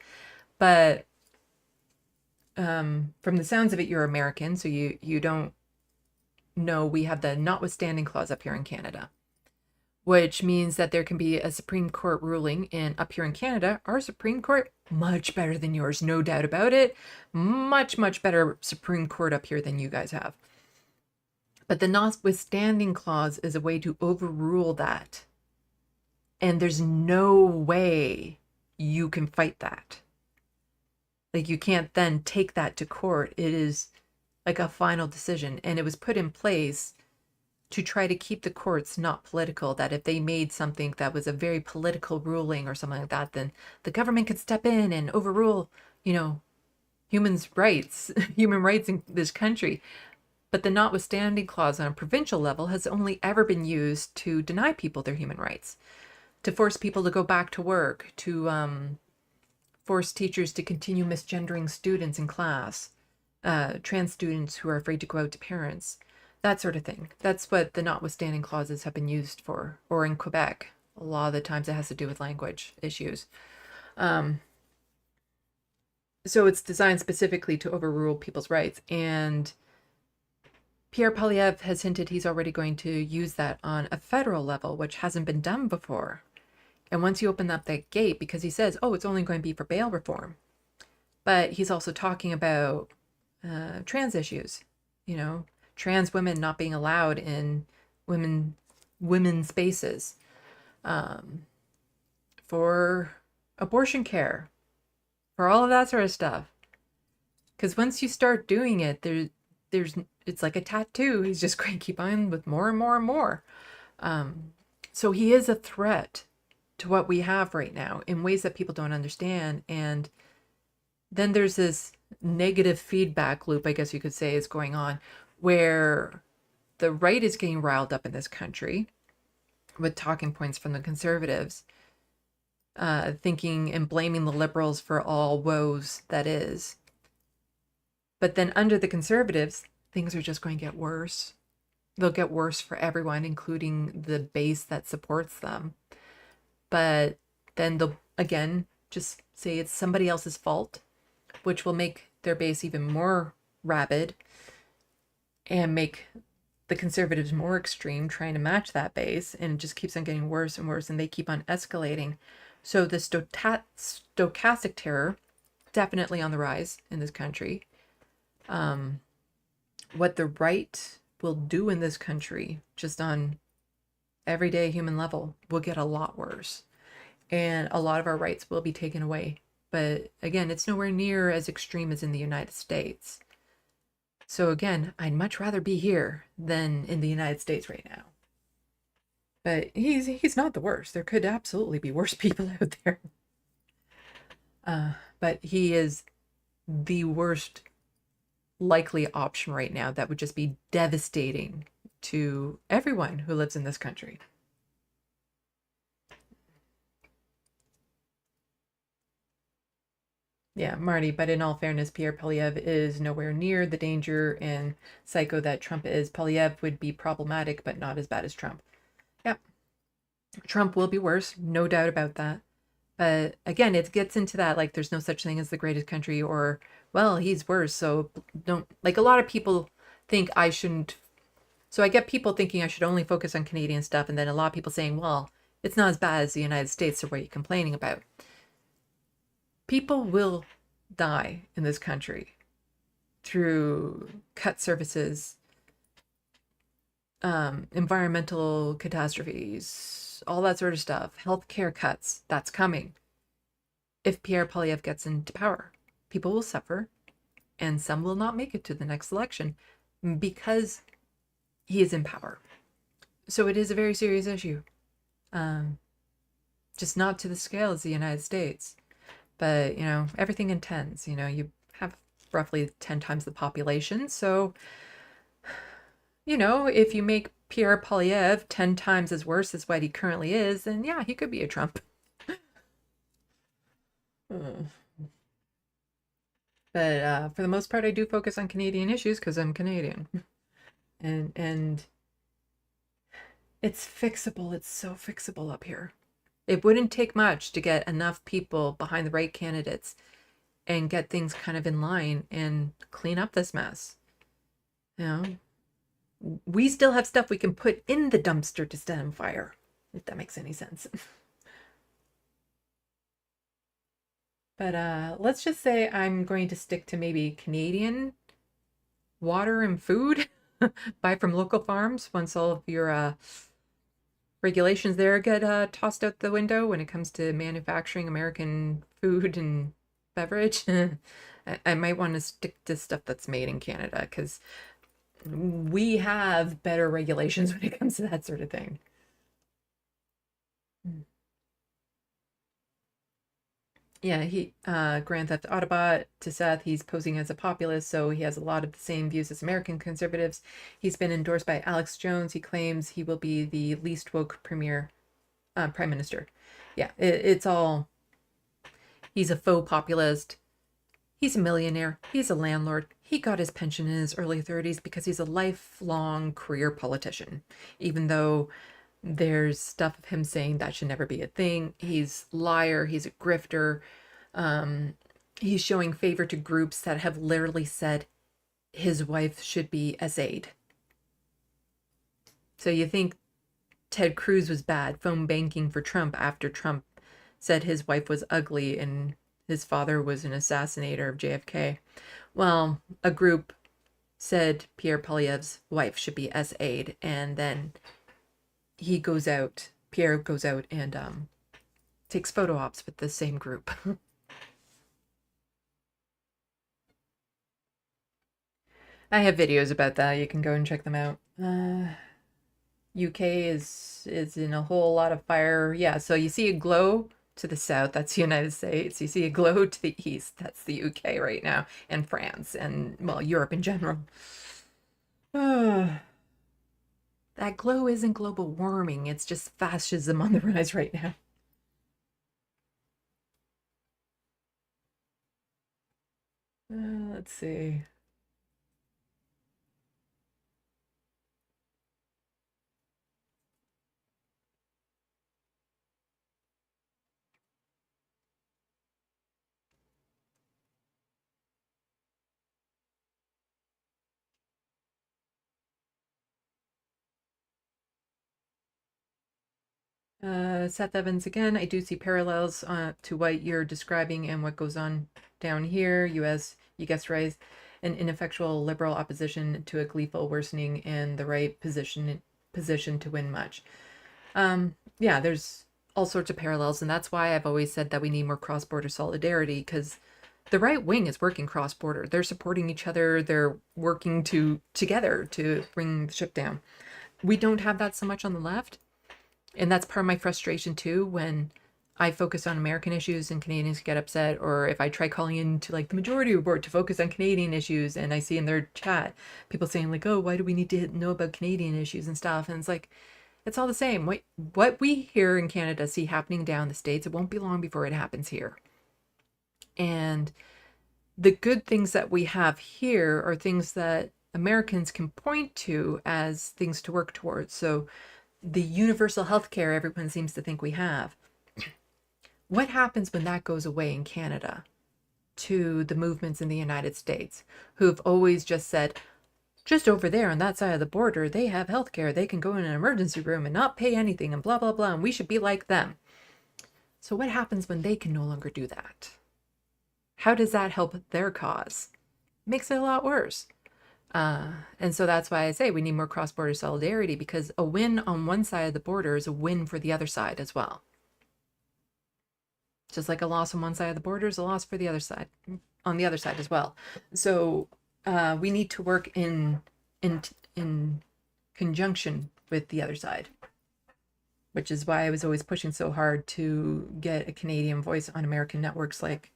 But from the sounds of it, you're American, so you don't know we have the notwithstanding clause up here in Canada, which means that there can be a Supreme Court ruling. And up here in Canada, our Supreme Court, much better than yours, no doubt about it. Much, much better Supreme Court up here than you guys have. But the notwithstanding clause is a way to overrule that. And there's no way you can fight that. Like, you can't then take that to court. It is like a final decision. And it was put in place to try to keep the courts not political, that if they made something that was a very political ruling or something like that, then the government could step in and overrule, human rights in this country. But the notwithstanding clause on a provincial level has only ever been used to deny people their human rights, to force people to go back to work, to force teachers to continue misgendering students in class, trans students who are afraid to go out to parents, that sort of thing. That's what the notwithstanding clauses have been used for. Or in Quebec, a lot of the times it has to do with language issues. So it's designed specifically to overrule people's rights. And Pierre Poilievre has hinted he's already going to use that on a federal level, which hasn't been done before. And once you open up that gate, because he says, oh, it's only going to be for bail reform, but he's also talking about trans issues, you know, trans women not being allowed in women spaces, for abortion care, for all of that sort of stuff. Because once you start doing it, there's it's like a tattoo. He's just going to keep on with more and more and more. So he is a threat to what we have right now in ways that people don't understand. And then there's this negative feedback loop, I guess you could say, is going on, where the right is getting riled up in this country with talking points from the conservatives, thinking and blaming the liberals for all woes that is. But then under the conservatives, things are just going to get worse. They'll get worse for everyone, including the base that supports them. But then they'll, again, just say it's somebody else's fault, which will make their base even more rabid and make the conservatives more extreme, trying to match that base. And it just keeps on getting worse and worse, and they keep on escalating. So the stochastic terror, definitely on the rise in this country. What the right will do in this country, just on everyday human level, will get a lot worse. And a lot of our rights will be taken away. But again, it's nowhere near as extreme as in the United States. So again, I'd much rather be here than in the United States right now. But he's not the worst. There could absolutely be worse people out there. But he is the worst likely option right now that would just be devastating to everyone who lives in this country. Yeah, Marty, but in all fairness, Pierre Poilievre is nowhere near the danger and psycho that Trump is. Poilievre would be problematic, but not as bad as Trump. Yep. Trump will be worse, no doubt about that. But again, it gets into that, like, there's no such thing as the greatest country, or, well, he's worse, so don't, like, a lot of people think I shouldn't. So I get people thinking I should only focus on Canadian stuff, and then a lot of people saying, well, it's not as bad as the United States, so what are you complaining about? People will die in this country through cut services, environmental catastrophes, all that sort of stuff, healthcare cuts. That's coming. If Pierre Poilievre gets into power, people will suffer, and some will not make it to the next election because he is in power. So it is a very serious issue. Just not to the scale as the United States. But, you know, everything in tens. You know, you have roughly 10 times the population. So, you know, if you make Pierre Poilievre 10 times as worse as what he currently is, then yeah, he could be a Trump. But for the most part, I do focus on Canadian issues because I'm Canadian. And it's fixable. It's so fixable up here. It wouldn't take much to get enough people behind the right candidates and get things kind of in line and clean up this mess. You know, we still have stuff we can put in the dumpster to set on fire, if that makes any sense. But let's just say I'm going to stick to maybe Canadian water and food. Buy from local farms once all of your regulations there get tossed out the window when it comes to manufacturing American food and beverage. I might want to stick to stuff that's made in Canada because we have better regulations when it comes to that sort of thing. Yeah, he Grand Theft Autobot to Seth, he's posing as a populist, so he has a lot of the same views as American conservatives. He's been endorsed by Alex Jones. He claims he will be the least woke prime minister. Yeah, it's all, he's a faux populist. He's a millionaire. He's a landlord. He got his pension in his early 30s because he's a lifelong career politician, even though there's stuff of him saying that should never be a thing. He's a liar. He's a grifter. He's showing favor to groups that have literally said his wife should be SA'd. So you think Ted Cruz was bad, phone banking for Trump after Trump said his wife was ugly and his father was an assassinator of JFK. Well, a group said Pierre Poilievre's wife should be SA'd, and then Pierre goes out and takes photo ops with the same group. I have videos about that. You can go and check them out. UK is in a whole lot of fire. Yeah, so you see a glow to the south, that's the United States. You see a glow to the east, that's the UK right now, and France, and, well, Europe in general. That glow isn't global warming, it's just fascism on the rise right now. Let's see. Seth Evans again. I do see parallels to what you're describing and what goes on down here. You guessed right, an ineffectual liberal opposition to a gleeful worsening in the right position to win much. Yeah, there's all sorts of parallels, and that's why I've always said that we need more cross-border solidarity, because the right wing is working cross-border. They're supporting each other. They're working together to bring the ship down. We don't have that so much on the left. And that's part of my frustration too, when I focus on American issues and Canadians get upset, or if I try calling into like the majority report to focus on Canadian issues and I see in their chat people saying like, oh, why do we need to know about Canadian issues and stuff? And it's like, it's all the same. What we here in Canada see happening down the States, it won't be long before it happens here. And the good things that we have here are things that Americans can point to as things to work towards. So the universal health care everyone seems to think we have. What happens when that goes away in Canada to the movements in the United States who have always just said, just over there on that side of the border, they have health care. They can go in an emergency room and not pay anything and blah, blah, blah. And we should be like them. So what happens when they can no longer do that? How does that help their cause? Makes it a lot worse. And so that's why I say we need more cross-border solidarity, because a win on one side of the border is a win for the other side as well. Just like a loss on one side of the border is a loss for the other side, on the other side as well. So we need to work in conjunction with the other side, which is why I was always pushing so hard to get a Canadian voice on American networks, like,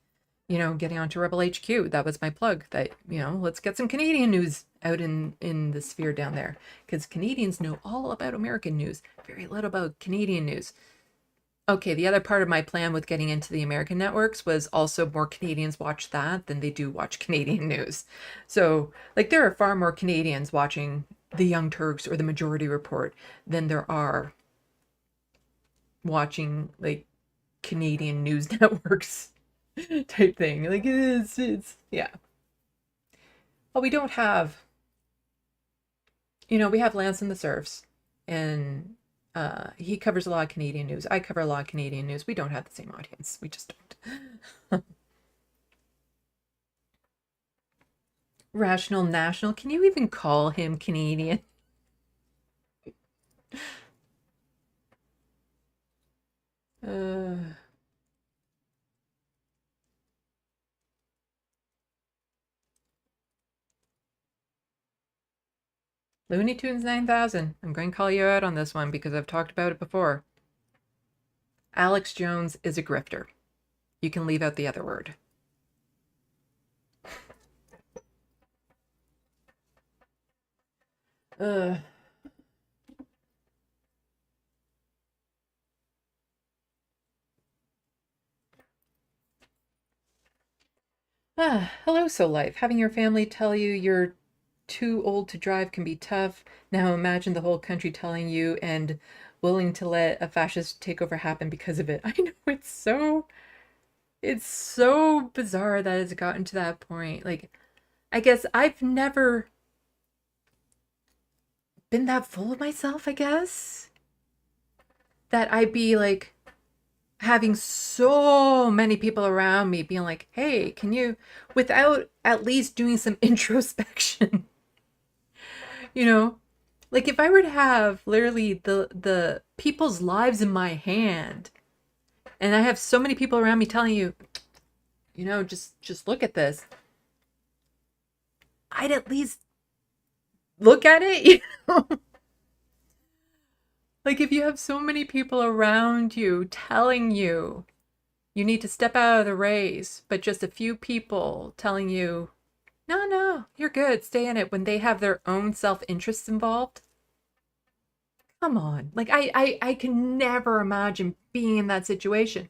you know, getting onto Rebel HQ. That was my plug, that, you know, let's get some Canadian news out in the sphere down there, because Canadians know all about American news, very little about Canadian news. Okay, the other part of my plan with getting into the American networks was also more Canadians watch that than they do watch Canadian news. So, like, there are far more Canadians watching the Young Turks or the Majority Report than there are watching, like, Canadian news networks type thing. Like, it's yeah. Well, we don't have, you know, we have Lance and the Surfs, and he covers a lot of Canadian news. I cover a lot of Canadian news. We don't have the same audience. We just don't. Rational National. Can you even call him Canadian? Uh, Looney Tunes 9000. I'm going to call you out on this one because I've talked about it before. Alex Jones is a grifter. You can leave out the other word. Hello, So Life. Having your family tell you you're too old to drive can be tough. Now imagine the whole country telling you and willing to let a fascist takeover happen because of it. I know, it's so bizarre that it's gotten to that point. Like, I guess I've never been that full of myself, I guess, that I'd be like having so many people around me being like, hey, can you, without at least doing some introspection, you know? Like if I were to have literally the people's lives in my hand, and I have so many people around me telling you, just look at this, I'd at least look at it, you know? Like if you have so many people around you telling you you need to step out of the race, but just a few people telling you, no, no, you're good, stay in it, when they have their own self-interests involved. Come on. Like I can never imagine being in that situation.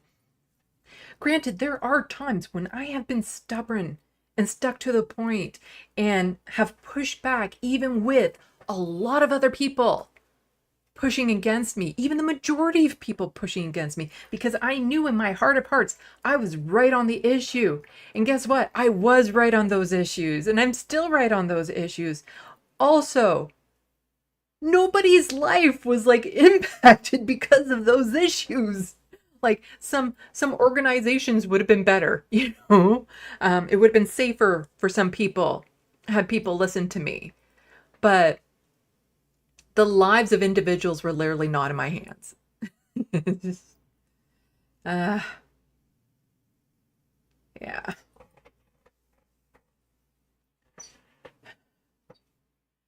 Granted, there are times when I have been stubborn and stuck to the point and have pushed back even with a lot of other people pushing against me, even the majority of people pushing against me, because I knew in my heart of hearts I was right on the issue. And guess what? I was right on those issues, and I'm still right on those issues. Also, nobody's life was like impacted because of those issues. Like some organizations would have been better, you know. It would have been safer for some people had people listen to me, but the lives of individuals were literally not in my hands. Just, uh, yeah.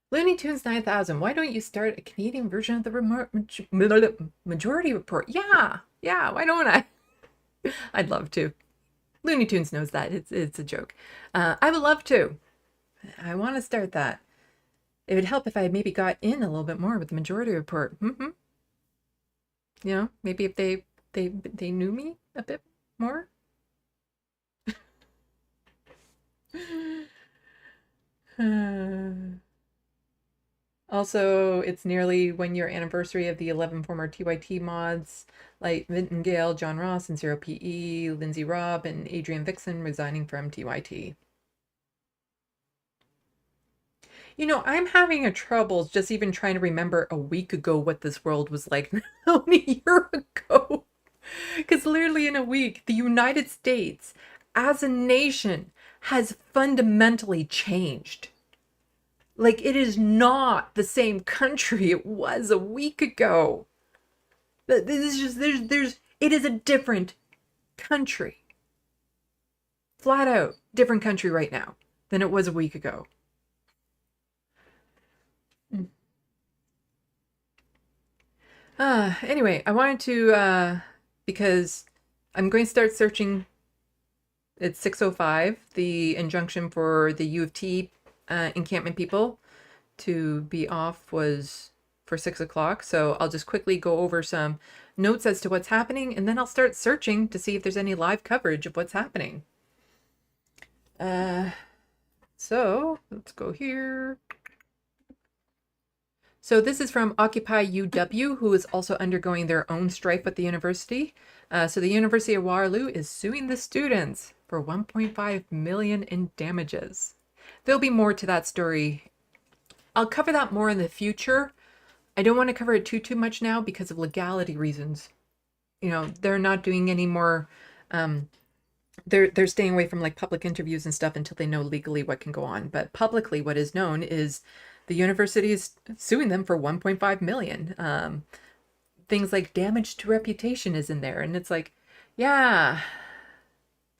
Looney Tunes 9000, why don't you start a Canadian version of the Majority Report? Yeah, why don't I? I'd love to. Looney Tunes knows that. It's a joke. I would love to. I want to start that. It would help if I maybe got in a little bit more with the Majority Report. You know, maybe if they knew me a bit more. Also, it's nearly 1 year anniversary of the 11 former TYT mods like Vinton Gale, John Ross, and Zero PE, Lindsay Robb, and Adrian Vixen resigning from TYT. You know, I'm having a trouble just even trying to remember a week ago what this world was like, not a year ago. Because literally in a week, the United States as a nation has fundamentally changed. Like it is not the same country it was a week ago. This is just it is a different country. Flat out different country right now than it was a week ago. Anyway, I wanted to because I'm going to start searching. It's 6:05, the injunction for the UofT encampment people to be off was for 6 o'clock. So I'll just quickly go over some notes as to what's happening, and then I'll start searching to see if there's any live coverage of what's happening. So let's go here. So this is from Occupy UW, who is also undergoing their own strife at the university. So the University of Waterloo is suing the students for 1.5 million in damages. There'll be more to that story. I'll cover that more in the future. I don't want to cover it too much now because of legality reasons. You know, they're not doing any more. They're staying away from like public interviews and stuff until they know legally what can go on. But publicly, what is known is the university is suing them for 1.5 million. Things like damage to reputation is in there, and it's like, yeah,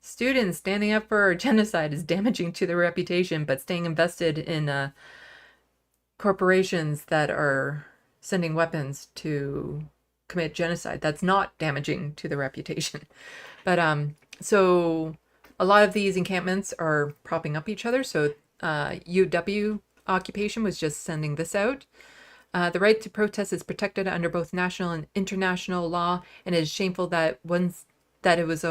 students standing up for genocide is damaging to their reputation, but staying invested in corporations that are sending weapons to commit genocide, that's not damaging to the reputation. But so a lot of these encampments are propping up each other. So UW occupation was just sending this out. The right to protest is protected under both national and international law, and it is shameful that it was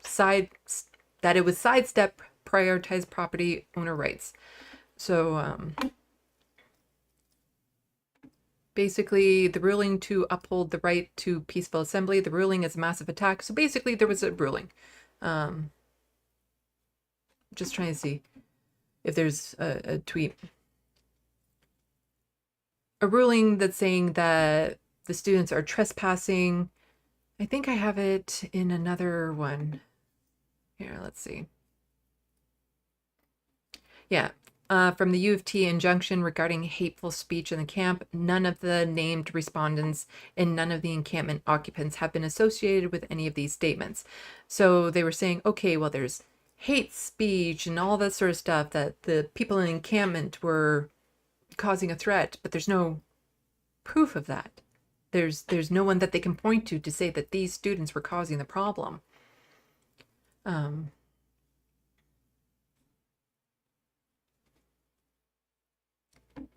sidestep prioritized property owner rights. So basically, the ruling to uphold the right to peaceful assembly, the ruling is a massive attack. So basically, there was a ruling. Just trying to see if there's a tweet. a ruling that's saying that the students are trespassing. I think I have it in another one. Here, let's see. Yeah, from the UofT injunction regarding hateful speech in the camp, none of the named respondents and none of the encampment occupants have been associated with any of these statements. So they were saying, okay, well, there's hate speech and all that sort of stuff, that the people in the encampment were causing a threat, but there's no proof of that. There's no one that they can point to say that these students were causing the problem.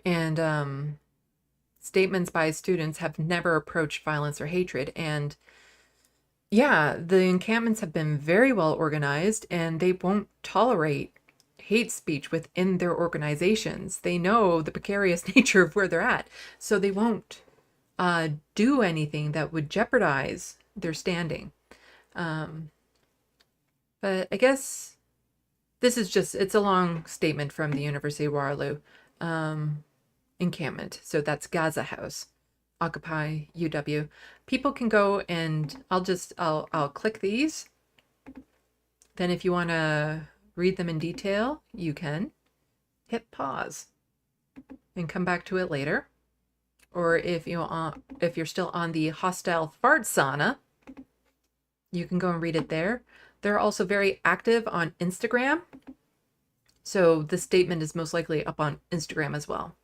And statements by students have never approached violence or hatred. And yeah, the encampments have been very well organized, and they won't tolerate hate speech within their organizations. They know the precarious nature of where they're at, so they won't do anything that would jeopardize their standing. But I guess this is just, it's a long statement from the University of Waterloo encampment. So that's Gaza House, Occupy UW. People can go and I'll click these. Then if you want to read them in detail, you can hit pause and come back to it later. Or if you're still on the hostile fart sauna, you can go and read it there. They're also very active on Instagram. So this statement is most likely up on Instagram as well.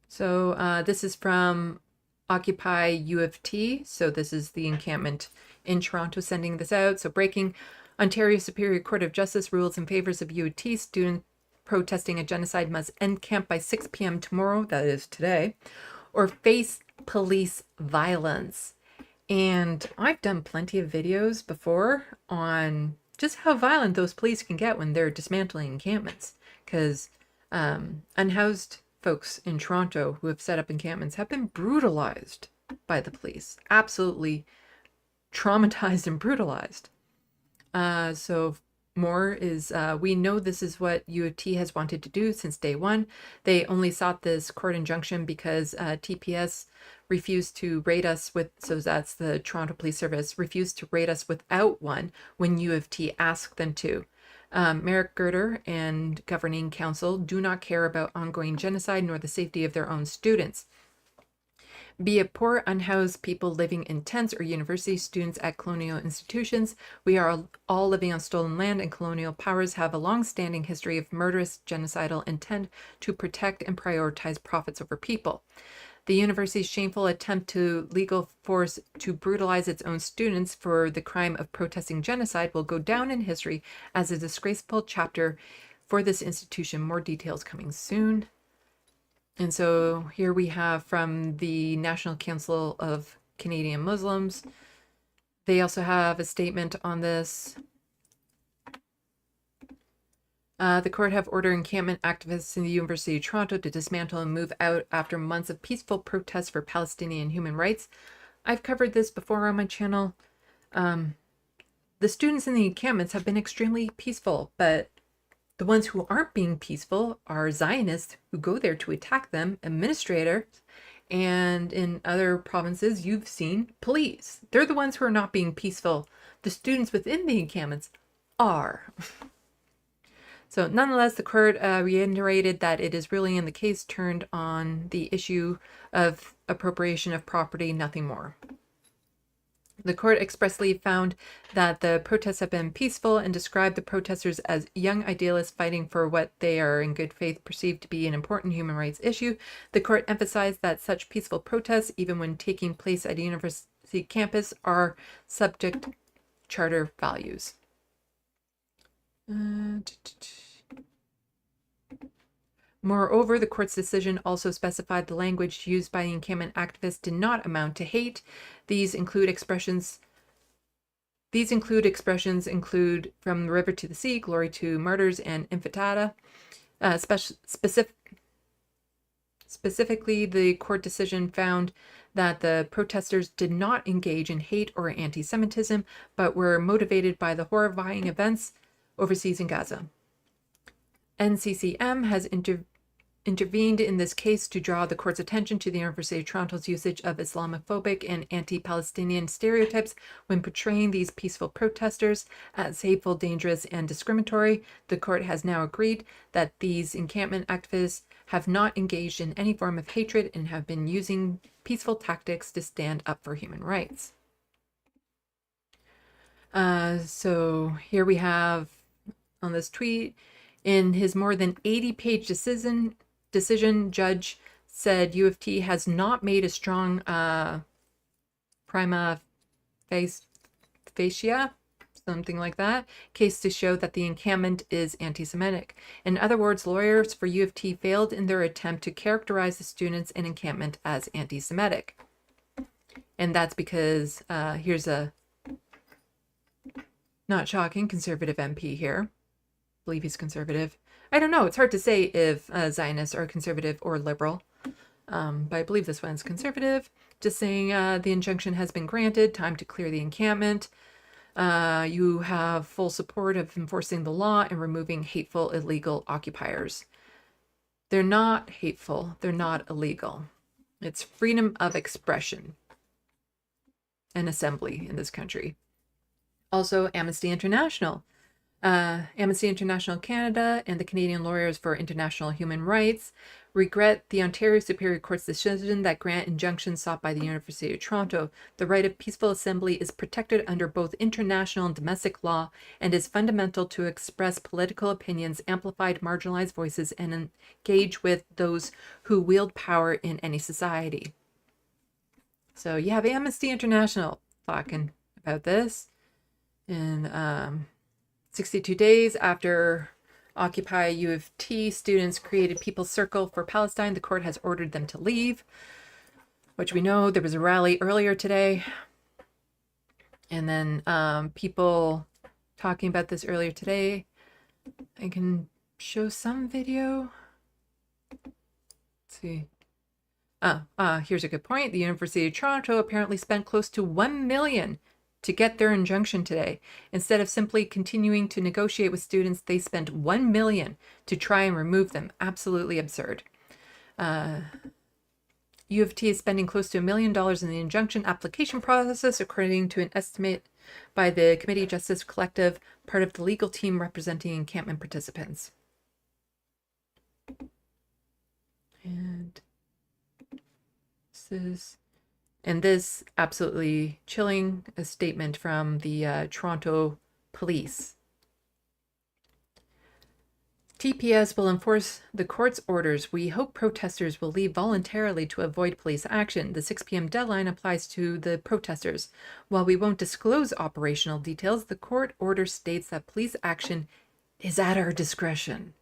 So this is from Occupy UofT. So this is the encampment in Toronto sending this out. So breaking, Ontario Superior Court of Justice rules in favors of UofT. Student protesting a genocide must end camp by 6 p.m. tomorrow, that is today, or face police violence. And I've done plenty of videos before on just how violent those police can get when they're dismantling encampments. Because unhoused folks in Toronto who have set up encampments have been brutalized by the police. Absolutely traumatized and brutalized. So more is, we know this is what UofT has wanted to do since day one. They only sought this court injunction because TPS refused to raid us with, so that's the Toronto Police Service, refused to raid us without one when UofT asked them to. Merrick Girder and Governing Council do not care about ongoing genocide nor the safety of their own students. Be it poor, unhoused people living in tents or university students at colonial institutions, we are all living on stolen land, and colonial powers have a long-standing history of murderous genocidal intent to protect and prioritize profits over people. The university's shameful attempt to legal force to brutalize its own students for the crime of protesting genocide will go down in history as a disgraceful chapter for this institution. More details coming soon. And so here we have from the National Council of Canadian Muslims. They also have a statement on this. The court have ordered encampment activists in the University of Toronto to dismantle and move out after months of peaceful protests for Palestinian human rights. I've covered this before on my channel. The students in the encampments have been extremely peaceful, but the ones who aren't being peaceful are Zionists who go there to attack them, administrators, and in other provinces you've seen police. They're the ones who are not being peaceful. The students within the encampments are. So nonetheless, the court reiterated that it is ruling in the case turned on the issue of appropriation of property, nothing more. The court expressly found that the protests have been peaceful and described the protesters as young idealists fighting for what they are in good faith perceived to be an important human rights issue. The court emphasized that such peaceful protests, even when taking place at a university campus, are subject charter values. Moreover, the court's decision also specified the language used by the encampment activists did not amount to hate. These include expressions include from the river to the sea, glory to martyrs, and intifada. Specifically, the court decision found that the protesters did not engage in hate or anti-Semitism, but were motivated by the horrifying events overseas in Gaza. NCCM has intervened in this case to draw the court's attention to the University of Toronto's usage of Islamophobic and anti-Palestinian stereotypes when portraying these peaceful protesters as hateful, dangerous, and discriminatory. The court has now agreed that these encampment activists have not engaged in any form of hatred and have been using peaceful tactics to stand up for human rights. So here we have on this tweet, in his more than 80-page decision, judge said UofT has not made a strong prima facie, something like that, case to show that the encampment is anti-Semitic. In other words, lawyers for UofT failed in their attempt to characterize the students in encampment as anti-Semitic. And that's because here's a not shocking conservative MP here. I believe he's conservative. I don't know. It's hard to say if Zionists are conservative or liberal. But I believe this one's conservative. Just saying the injunction has been granted. Time to clear the encampment. You have full support of enforcing the law and removing hateful, illegal occupiers. They're not hateful. They're not illegal. It's freedom of expression and assembly in this country. Also, Amnesty International. Amnesty International Canada and the Canadian Lawyers for International Human Rights regret the Ontario Superior Court's decision that grant injunctions sought by the University of Toronto. The right of peaceful assembly is protected under both international and domestic law and is fundamental to express political opinions, amplify marginalized voices, and engage with those who wield power in any society. So you have Amnesty International talking about this. And 62 days after Occupy UofT students created People's Circle for Palestine, the court has ordered them to leave, which we know there was a rally earlier today. And then people talking about this earlier today. I can show some video. Let's see. Here's a good point. The University of Toronto apparently spent close to $1 million to get their injunction today. Instead of simply continuing to negotiate with students, they spent $1 million to try and remove them. Absolutely absurd. UofT is spending close to $1 million in the injunction application process, according to an estimate by the Committee Justice Collective, part of the legal team representing encampment participants. And this absolutely chilling, a statement from the Toronto police. TPS will enforce the court's orders. We hope protesters will leave voluntarily to avoid police action. The 6 p.m. deadline applies to the protesters. While we won't disclose operational details, the court order states that police action is at our discretion.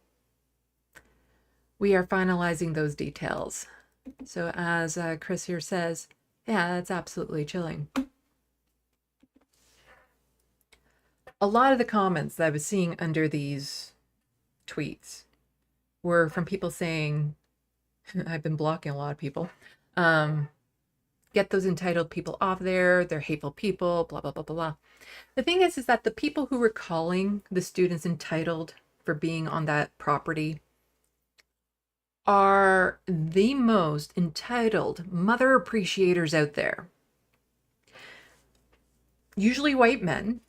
We are finalizing those details. So as Chris here says, yeah, that's absolutely chilling. A lot of the comments that I was seeing under these tweets were from people saying, I've been blocking a lot of people, get those entitled people off there, they're hateful people, blah, blah, blah, blah, blah. The thing is that the people who were calling the students entitled for being on that property are the most entitled mother appreciators out there. Usually white men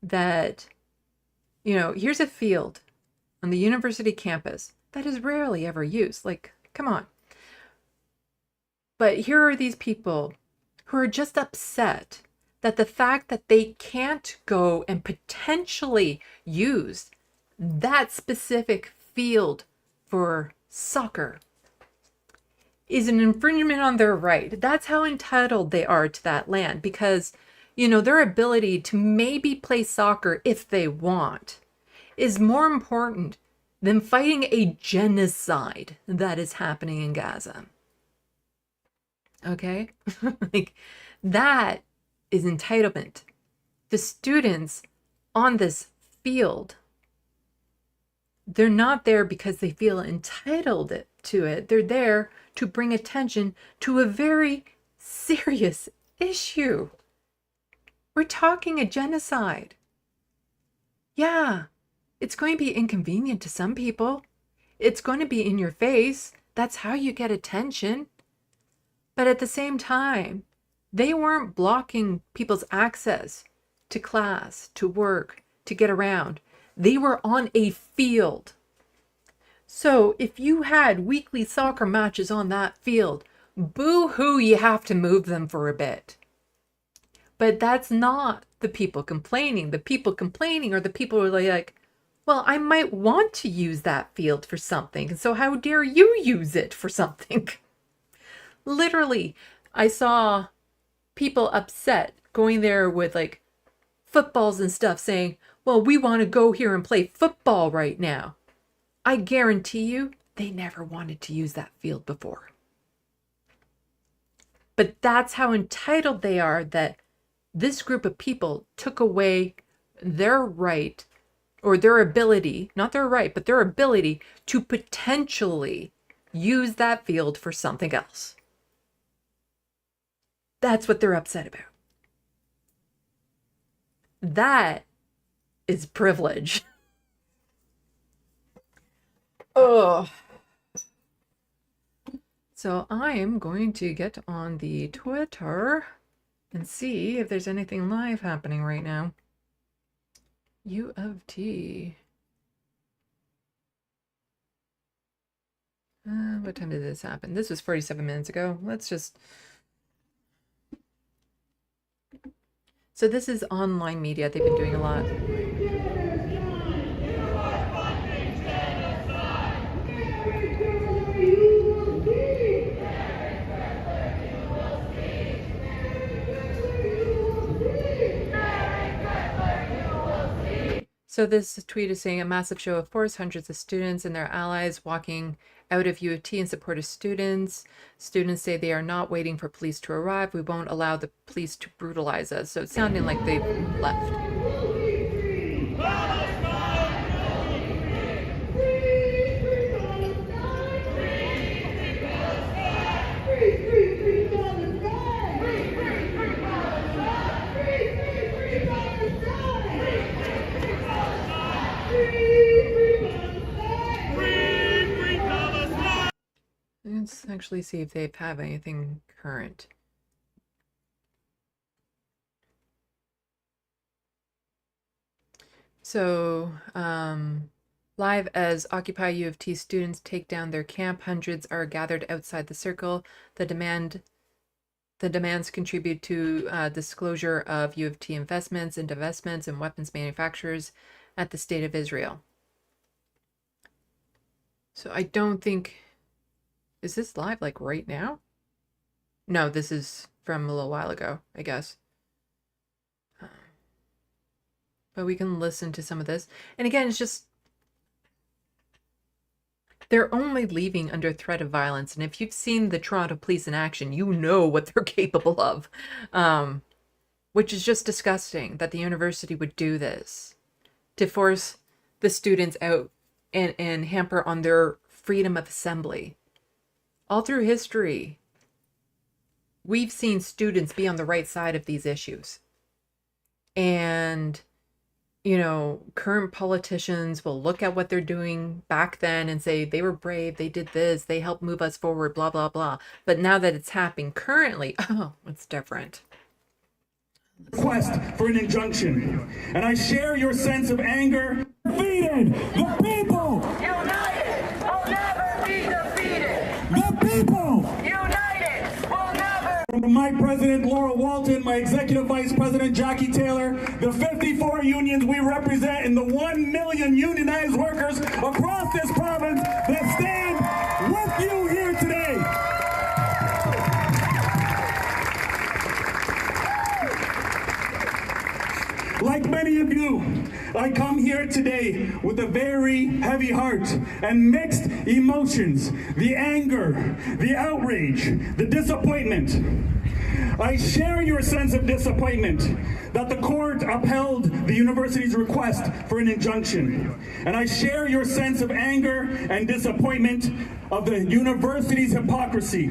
that, you know, here's a field on the university campus that is rarely ever used. Like, come on. But here are these people who are just upset that the fact that they can't go and potentially use that specific field for soccer is an infringement on their right. That's how entitled they are to that land, because, you know, their ability to maybe play soccer if they want is more important than fighting a genocide that is happening in Gaza. Okay? Like, that is entitlement. The students on this field, they're not there because they feel entitled to it. They're there to bring attention to a very serious issue. We're talking a genocide. Yeah, it's going to be inconvenient to some people. It's going to be in your face. That's how you get attention. But at the same time, they weren't blocking people's access to class, to work, to get around. They were on a field. So if you had weekly soccer matches on that field, boo-hoo, you have to move them for a bit. But that's not the people complaining. The people complaining are the people who are like, well, I might want to use that field for something, so how dare you use it for something? Literally, I saw people upset going there with like footballs and stuff saying, well, we want to go here and play football right now. I guarantee you they never wanted to use that field before. But that's how entitled they are, that this group of people took away their right, or their ability, not their right, but their ability to potentially use that field for something else. That's what they're upset about. That is privilege. Oh. So I am going to get on the Twitter and see if there's anything live happening right now. UofT. What time did this happen? This was 47 minutes ago. Let's just... So this is online media. They've been doing a lot. So this tweet is saying a massive show of force, hundreds of students and their allies walking out of UofT in support of students. Students say they are not waiting for police to arrive. We won't allow the police to brutalize us. So it's sounding like they've left. Let's actually see if they have anything current. So, live as Occupy UofT students take down their camp, hundreds are gathered outside the circle. The demands contribute to disclosure of UofT investments and divestments and weapons manufacturers at the State of Israel. So I don't think... Is this live like right now? No, this is from a little while ago, I guess. But we can listen to some of this. And again, it's just... They're only leaving under threat of violence. And if you've seen the Toronto police in action, you know what they're capable of. Which is just disgusting that the university would do this. To force the students out and hamper on their freedom of assembly. All through history, we've seen students be on the right side of these issues. And, you know, current politicians will look at what they're doing back then and say, they were brave, they did this, they helped move us forward, blah, blah, blah. But now that it's happening currently, oh, it's different. Request for an injunction. And I share your sense of anger. Defeated! The people! United will never be defeated! The people! United will never... From my president, Laura Walton, my executive vice president, Jackie Taylor, the 54 unions we represent, and the 1 million unionized workers across this province that stand with you here today. Like many of you, I come here today with a very heavy heart and mixed emotions. The anger, the outrage, the disappointment. I share your sense of disappointment that the court upheld the university's request for an injunction. And I share your sense of anger and disappointment of the university's hypocrisy.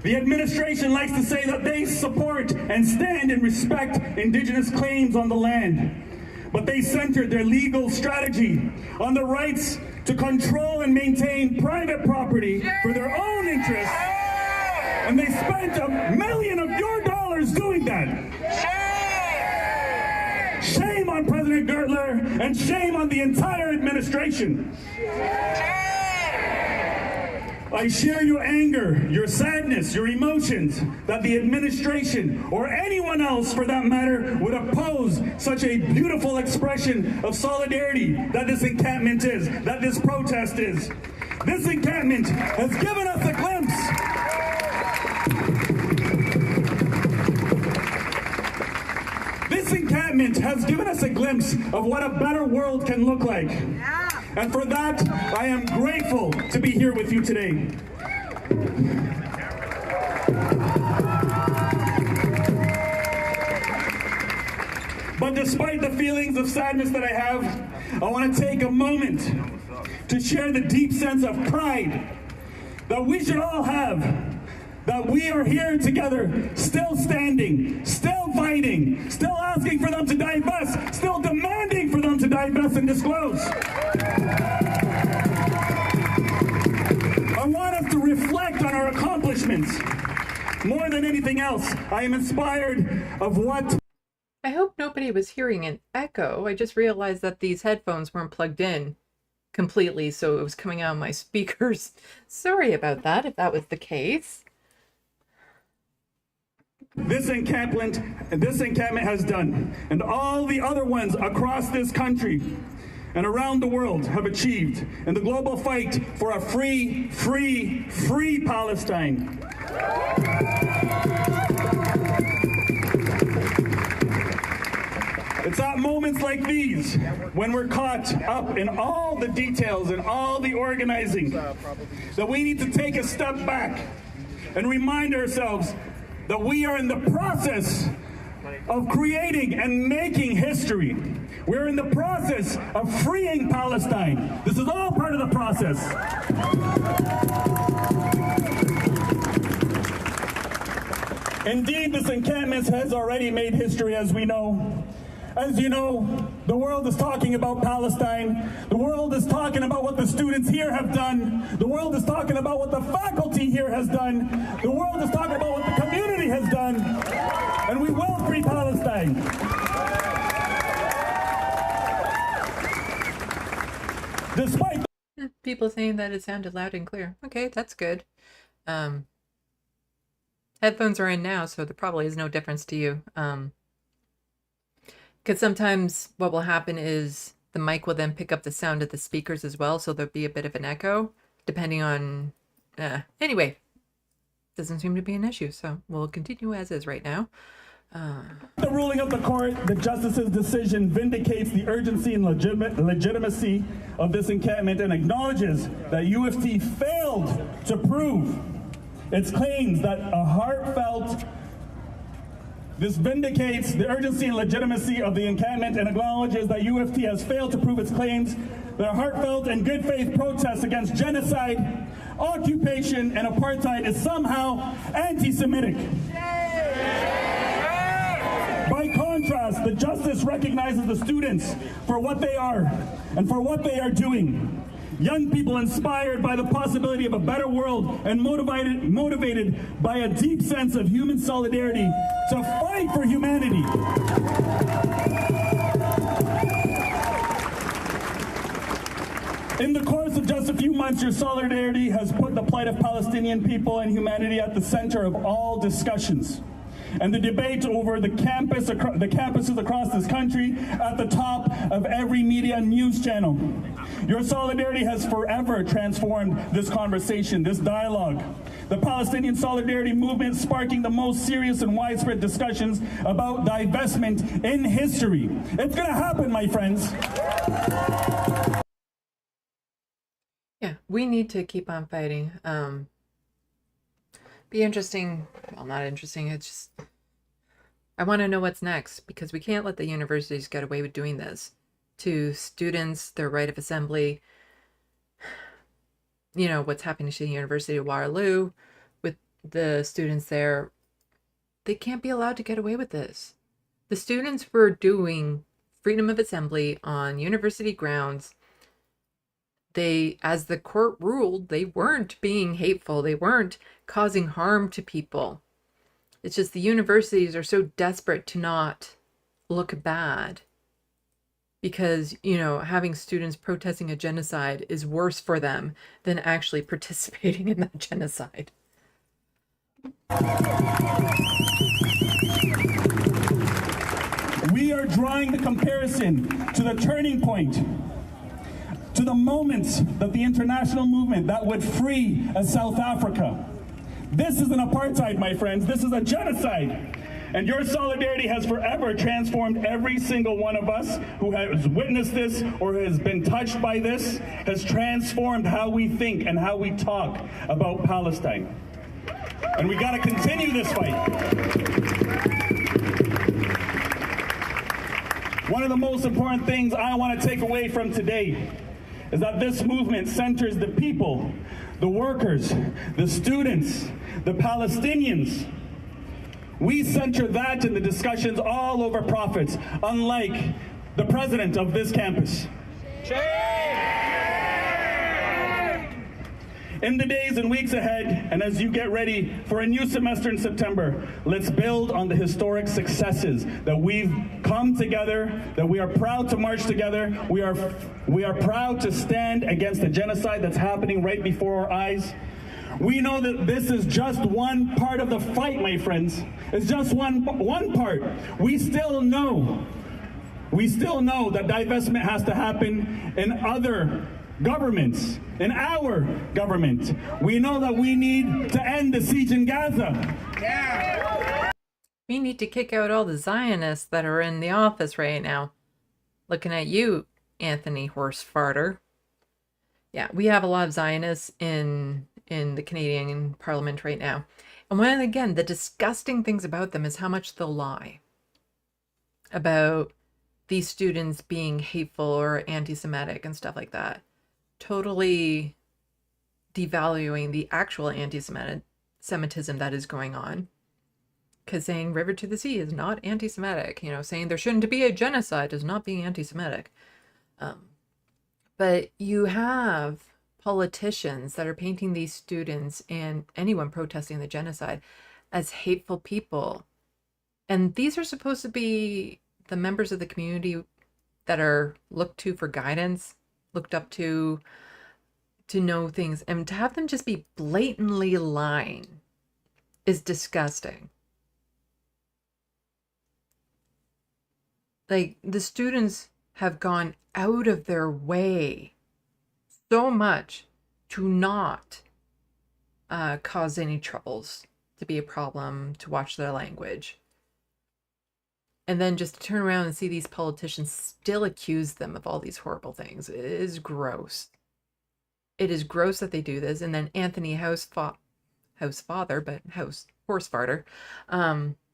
The administration likes to say that they support and stand and respect Indigenous claims on the land. But they centered their legal strategy on the rights to control and maintain private property for their own interests. And they spent $1 million of your dollars doing that. Shame on President Gertler and shame on the entire administration. I share your anger, your sadness, your emotions that the administration, or anyone else for that matter, would oppose such a beautiful expression of solidarity that this encampment is, that this protest is. This encampment has given us a glimpse. This encampment has given us a glimpse of what a better world can look like. And for that, I am grateful to be here with you today. But despite the feelings of sadness that I have, I want to take a moment to share the deep sense of pride that we should all have, that we are here together, still standing, still fighting, still asking for them to divest, still demanding for them to divest and disclose. I want us to reflect on our accomplishments. More than anything else, I am inspired of what... I hope nobody was hearing an echo. I just realized that these headphones weren't plugged in completely, so it was coming out of my speakers. Sorry about that, if that was the case. This encampment has done, and all the other ones across this country and around the world have achieved in the global fight for a free Palestine. It's at moments like these when we're caught up in all the details and all the organizing that we need to take a step back and remind ourselves that we are in the process of creating and making history. We're in the process of freeing Palestine. This is all part of the process. Indeed, this encampment has already made history, as we know. As you know, the world is talking about Palestine. The world is talking about what the students here have done. The world is talking about what the faculty here has done. The world is talking about what the community has done. And we will free Palestine. Despite people saying that it sounded loud and clear. Okay, that's good. Headphones are in now, so there probably is no difference to you. Because sometimes what will happen is the mic will then pick up the sound of the speakers as well, so there'll be a bit of an echo, depending on... Anyway, doesn't seem to be an issue, so we'll continue as is right now. The ruling of the court, the justice's decision vindicates the urgency and legitimacy of this encampment and acknowledges that UofT failed to prove its claims that a heartfelt... This vindicates the urgency and legitimacy of the encampment and acknowledges that UofT has failed to prove its claims that a heartfelt and good faith protest against genocide, occupation, and apartheid is somehow anti-Semitic. By contrast, the justice recognizes the students for what they are and for what they are doing. Young people inspired by the possibility of a better world and motivated by a deep sense of human solidarity to fight for humanity. In the course of just a few months, your solidarity has put the plight of Palestinian people and humanity at the center of all discussions. And the debate over the campuses across this country at the top of every media and news channel. Your solidarity has forever transformed this conversation, this dialogue. The Palestinian Solidarity Movement sparking the most serious and widespread discussions about divestment in history. It's going to happen, my friends. Yeah, we need to keep on fighting. Be interesting. Well, not interesting. It's just, I want to know what's next, because we can't let the universities get away with doing this to students, their right of assembly. You know, what's happening to the University of Waterloo with the students there, they can't be allowed to get away with this. The students were doing freedom of assembly on university grounds. They, as the court ruled, they weren't being hateful. They weren't causing harm to people. It's just the universities are so desperate to not look bad because, having students protesting a genocide is worse for them than actually participating in that genocide. We are drawing the comparison to the turning point, to the moments that the international movement that would free South Africa. This is an apartheid, my friends. This is a genocide. And your solidarity has forever transformed every single one of us who has witnessed this or has been touched by this, has transformed how we think and how we talk about Palestine. And we got to continue this fight. One of the most important things I want to take away from today is that this movement centers the people, the workers, the students, the Palestinians. We center that in the discussions all over profits, unlike the president of this campus. In the days and weeks ahead, and as you get ready for a new semester in September, let's build on the historic successes that we've come together, that we are proud to march together. We are proud to stand against the genocide that's happening right before our eyes. We know that this is just one part of the fight, my friends. It's just one part. We still know that divestment has to happen in other governments, in our government. We know that we need to end the siege in Gaza. Yeah. We need to kick out all the Zionists that are in the office right now. Looking at you, Anthony Horse Farter. Yeah, we have a lot of Zionists in the Canadian Parliament right now. And again, the disgusting things about them is how much they'll lie about these students being hateful or anti-Semitic and stuff like that. Totally devaluing the actual anti-Semitism that is going on. Because saying river to the sea is not anti-Semitic. Saying there shouldn't be a genocide is not being anti-Semitic. But you have politicians that are painting these students and anyone protesting the genocide as hateful people. And these are supposed to be the members of the community that are looked to for guidance, looked up to know things. And to have them just be blatantly lying is disgusting. Like, the students have gone out of their way so much to not cause any troubles, to be a problem, to watch their language. And then just to turn around and see these politicians still accuse them of all these horrible things. It is gross. It is gross that they do this. And then Anthony Horse Farter,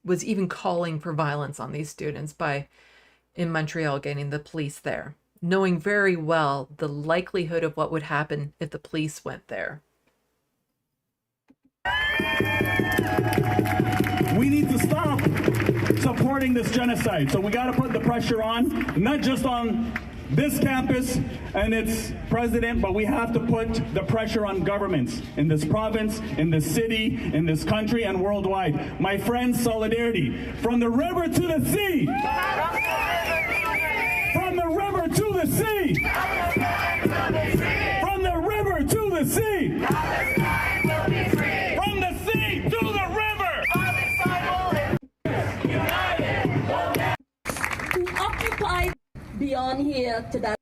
was even calling for violence on these students in Montreal, getting the police there, knowing very well the likelihood of what would happen if the police went there. We need to stop supporting this genocide. So we got to put the pressure on, not just on this campus and its president, but we have to put the pressure on governments in this province, in this city, in this country, and worldwide. My friends, solidarity. From the river to the sea. From the river to the sea. From the river to the sea. From the sea to the river. To occupy beyond here to that.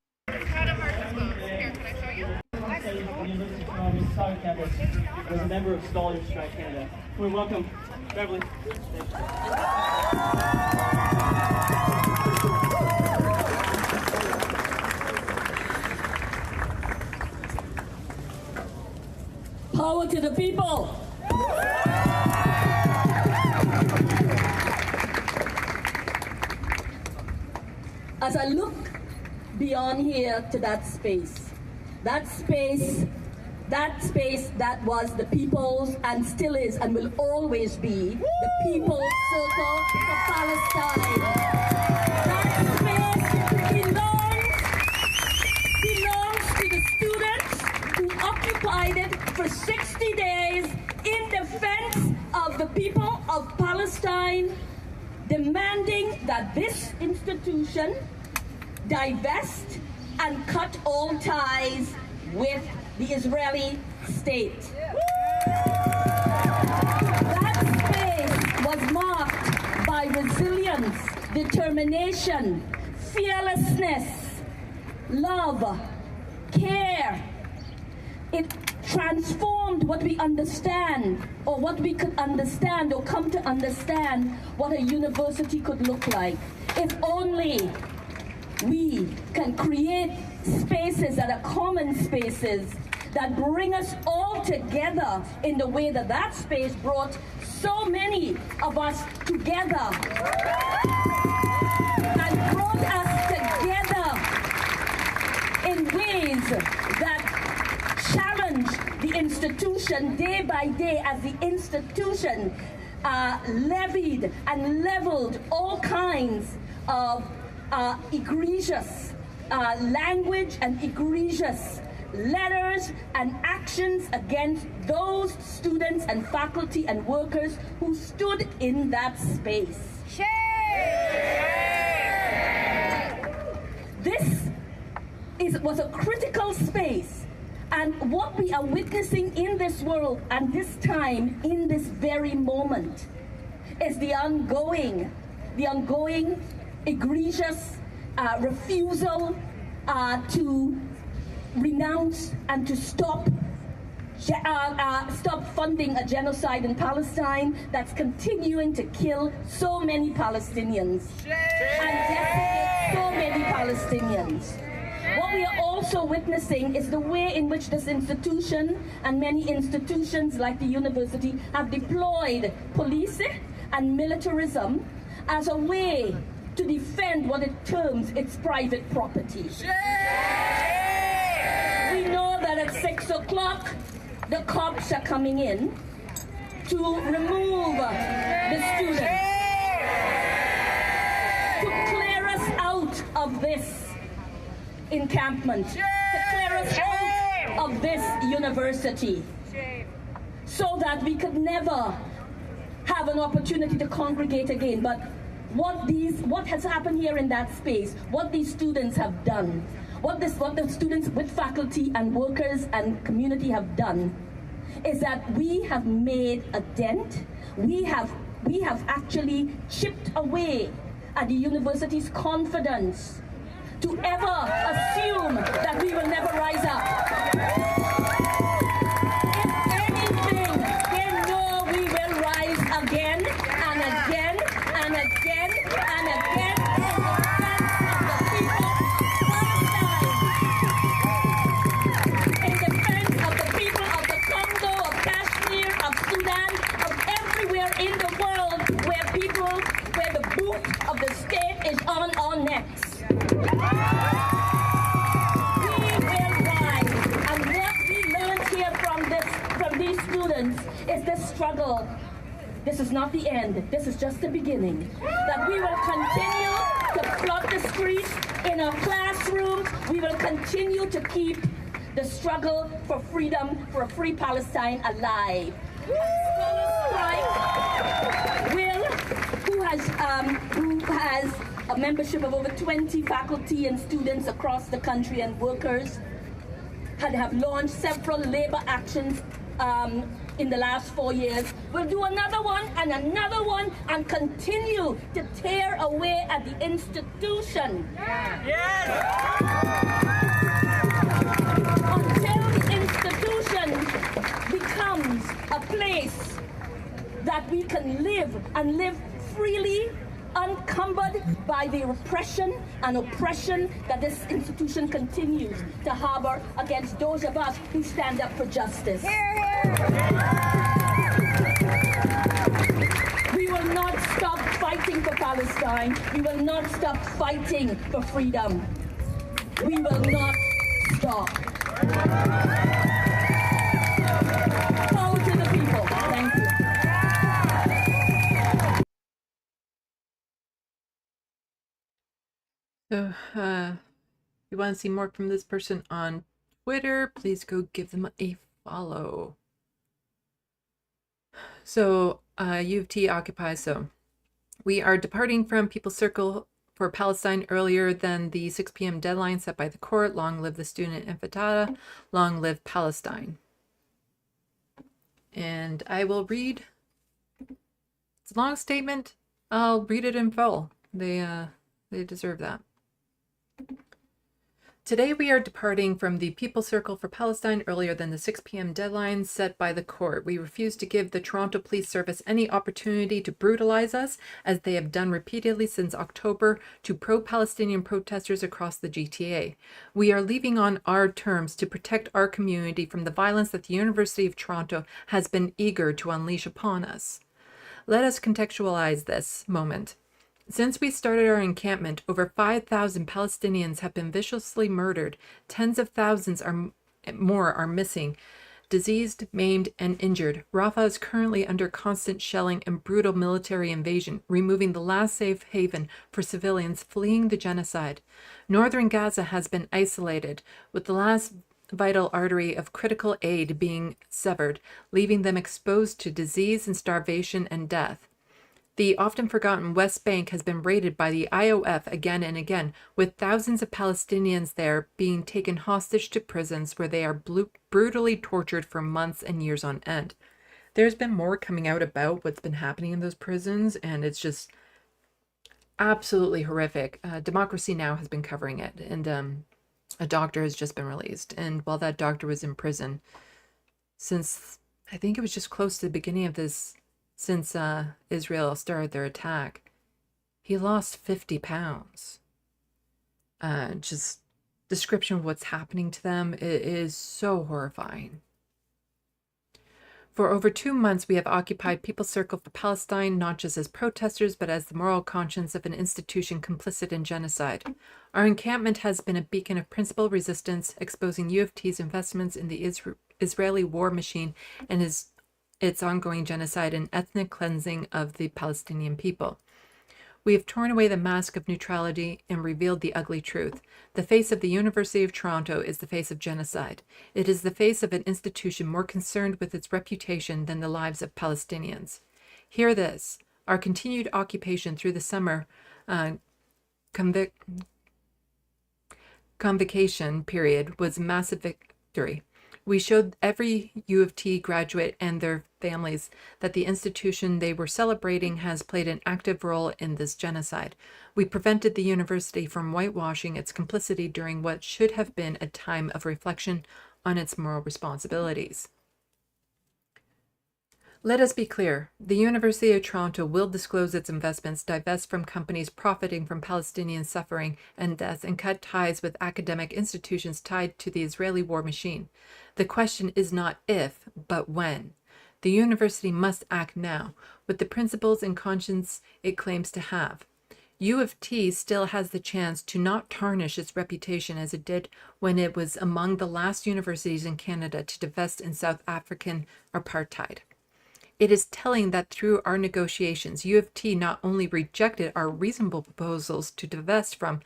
Was a member of Scholars Strike Canada. We welcome Beverly. Power to the people. As I look beyond here to that space that space that was the people's and still is and will always be the people's circle for Palestine. That space belongs to the students who occupied it for 60 days in defense of the people of Palestine, demanding that this institution divest and cut all ties with the Israeli state. That space was marked by resilience, determination, fearlessness, love, care. It transformed what we understand, or what we could understand, or come to understand what a university could look like. If only we can create spaces that are common spaces that bring us all together in the way that that space brought so many of us together and brought us together in ways that challenge the institution day by day, as the institution levied and leveled all kinds of egregious language and egregious letters and actions against those students and faculty and workers who stood in that space. This was a critical space, and what we are witnessing in this world and this time, in this very moment, is the ongoing egregious refusal to renounce and to stop funding a genocide in Palestine that's continuing to kill so many Palestinians and decimate so many Palestinians. What we are also witnessing is the way in which this institution and many institutions like the university have deployed police and militarism as a way to defend what it terms its private property. We know that at 6 o'clock, the cops are coming in to remove the students, to clear us out of this encampment, to clear us out of this university, so that we could never have an opportunity to congregate again. But what has happened here in that space, what these students have done, what the students with faculty and workers and community have done, is that we have made a dent. We have actually chipped away at the university's confidence to ever assume that we will never rise up. If anything, they know we will rise again and again and again and again in defense of the people of the Congo, of Kashmir, of Sudan, of everywhere in the world where the boot of the state is on our necks. Is this struggle? This is not the end. This is just the beginning. That we will continue to flood the streets in our classrooms. We will continue to keep the struggle for freedom, for a free Palestine alive. Who has a membership of over 20 faculty and students across the country and workers, have launched several labor actions in the last 4 years. We'll do another one and continue to tear away at the institution. Yes. Until the institution becomes a place that we can live and live freely, uncumbered by the repression and oppression that this institution continues to harbor against those of us who stand up for justice. We will not stop fighting for Palestine. We will not stop fighting for freedom. We will not stop. So, if you want to see more from this person on Twitter, please go give them a follow. So, UofT occupies. So, we are departing from People's Circle for Palestine earlier than the 6 p.m. deadline set by the court. Long live the student intifada. Long live Palestine. And I will read. It's a long statement. I'll read it in full. They deserve that. Today we are departing from the People's Circle for Palestine earlier than the 6 p.m. deadline set by the court. We refuse to give the Toronto Police Service any opportunity to brutalize us, as they have done repeatedly since October to pro-Palestinian protesters across the GTA. We are leaving on our terms to protect our community from the violence that the University of Toronto has been eager to unleash upon us. Let us contextualize this moment. Since we started our encampment, over 5,000 Palestinians have been viciously murdered. Tens of thousands more are missing, diseased, maimed, and injured. Rafah is currently under constant shelling and brutal military invasion, removing the last safe haven for civilians fleeing the genocide. Northern Gaza has been isolated, with the last vital artery of critical aid being severed, leaving them exposed to disease and starvation and death. The often forgotten West Bank has been raided by the IOF again and again, with thousands of Palestinians there being taken hostage to prisons where they are brutally tortured for months and years on end. There's been more coming out about what's been happening in those prisons, and it's just absolutely horrific. Democracy Now! Has been covering it, and a doctor has just been released. And while that doctor was in prison, since I think it was just close to the beginning of this, since Israel started their attack, he lost 50 pounds. Just description of what's happening to them, it is so horrifying. For over 2 months, we have occupied People's Circle for Palestine, not just as protesters, but as the moral conscience of an institution complicit in genocide. Our encampment has been a beacon of principled resistance, exposing UofT's investments in the Israeli war machine and its ongoing genocide and ethnic cleansing of the Palestinian people. We have torn away the mask of neutrality and revealed the ugly truth. The face of the University of Toronto is the face of genocide. It is the face of an institution more concerned with its reputation than the lives of Palestinians. Hear this. Our continued occupation through the summer convocation period was a massive victory. We showed every UofT graduate and their families that the institution they were celebrating has played an active role in this genocide. We prevented the university from whitewashing its complicity during what should have been a time of reflection on its moral responsibilities. Let us be clear. The University of Toronto will disclose its investments, divest from companies profiting from Palestinian suffering and death, and cut ties with academic institutions tied to the Israeli war machine. The question is not if, but when. The university must act now, with the principles and conscience it claims to have. UofT still has the chance to not tarnish its reputation as it did when it was among the last universities in Canada to divest in South African apartheid. It is telling that through our negotiations, UofT not only rejected our reasonable proposals to divest from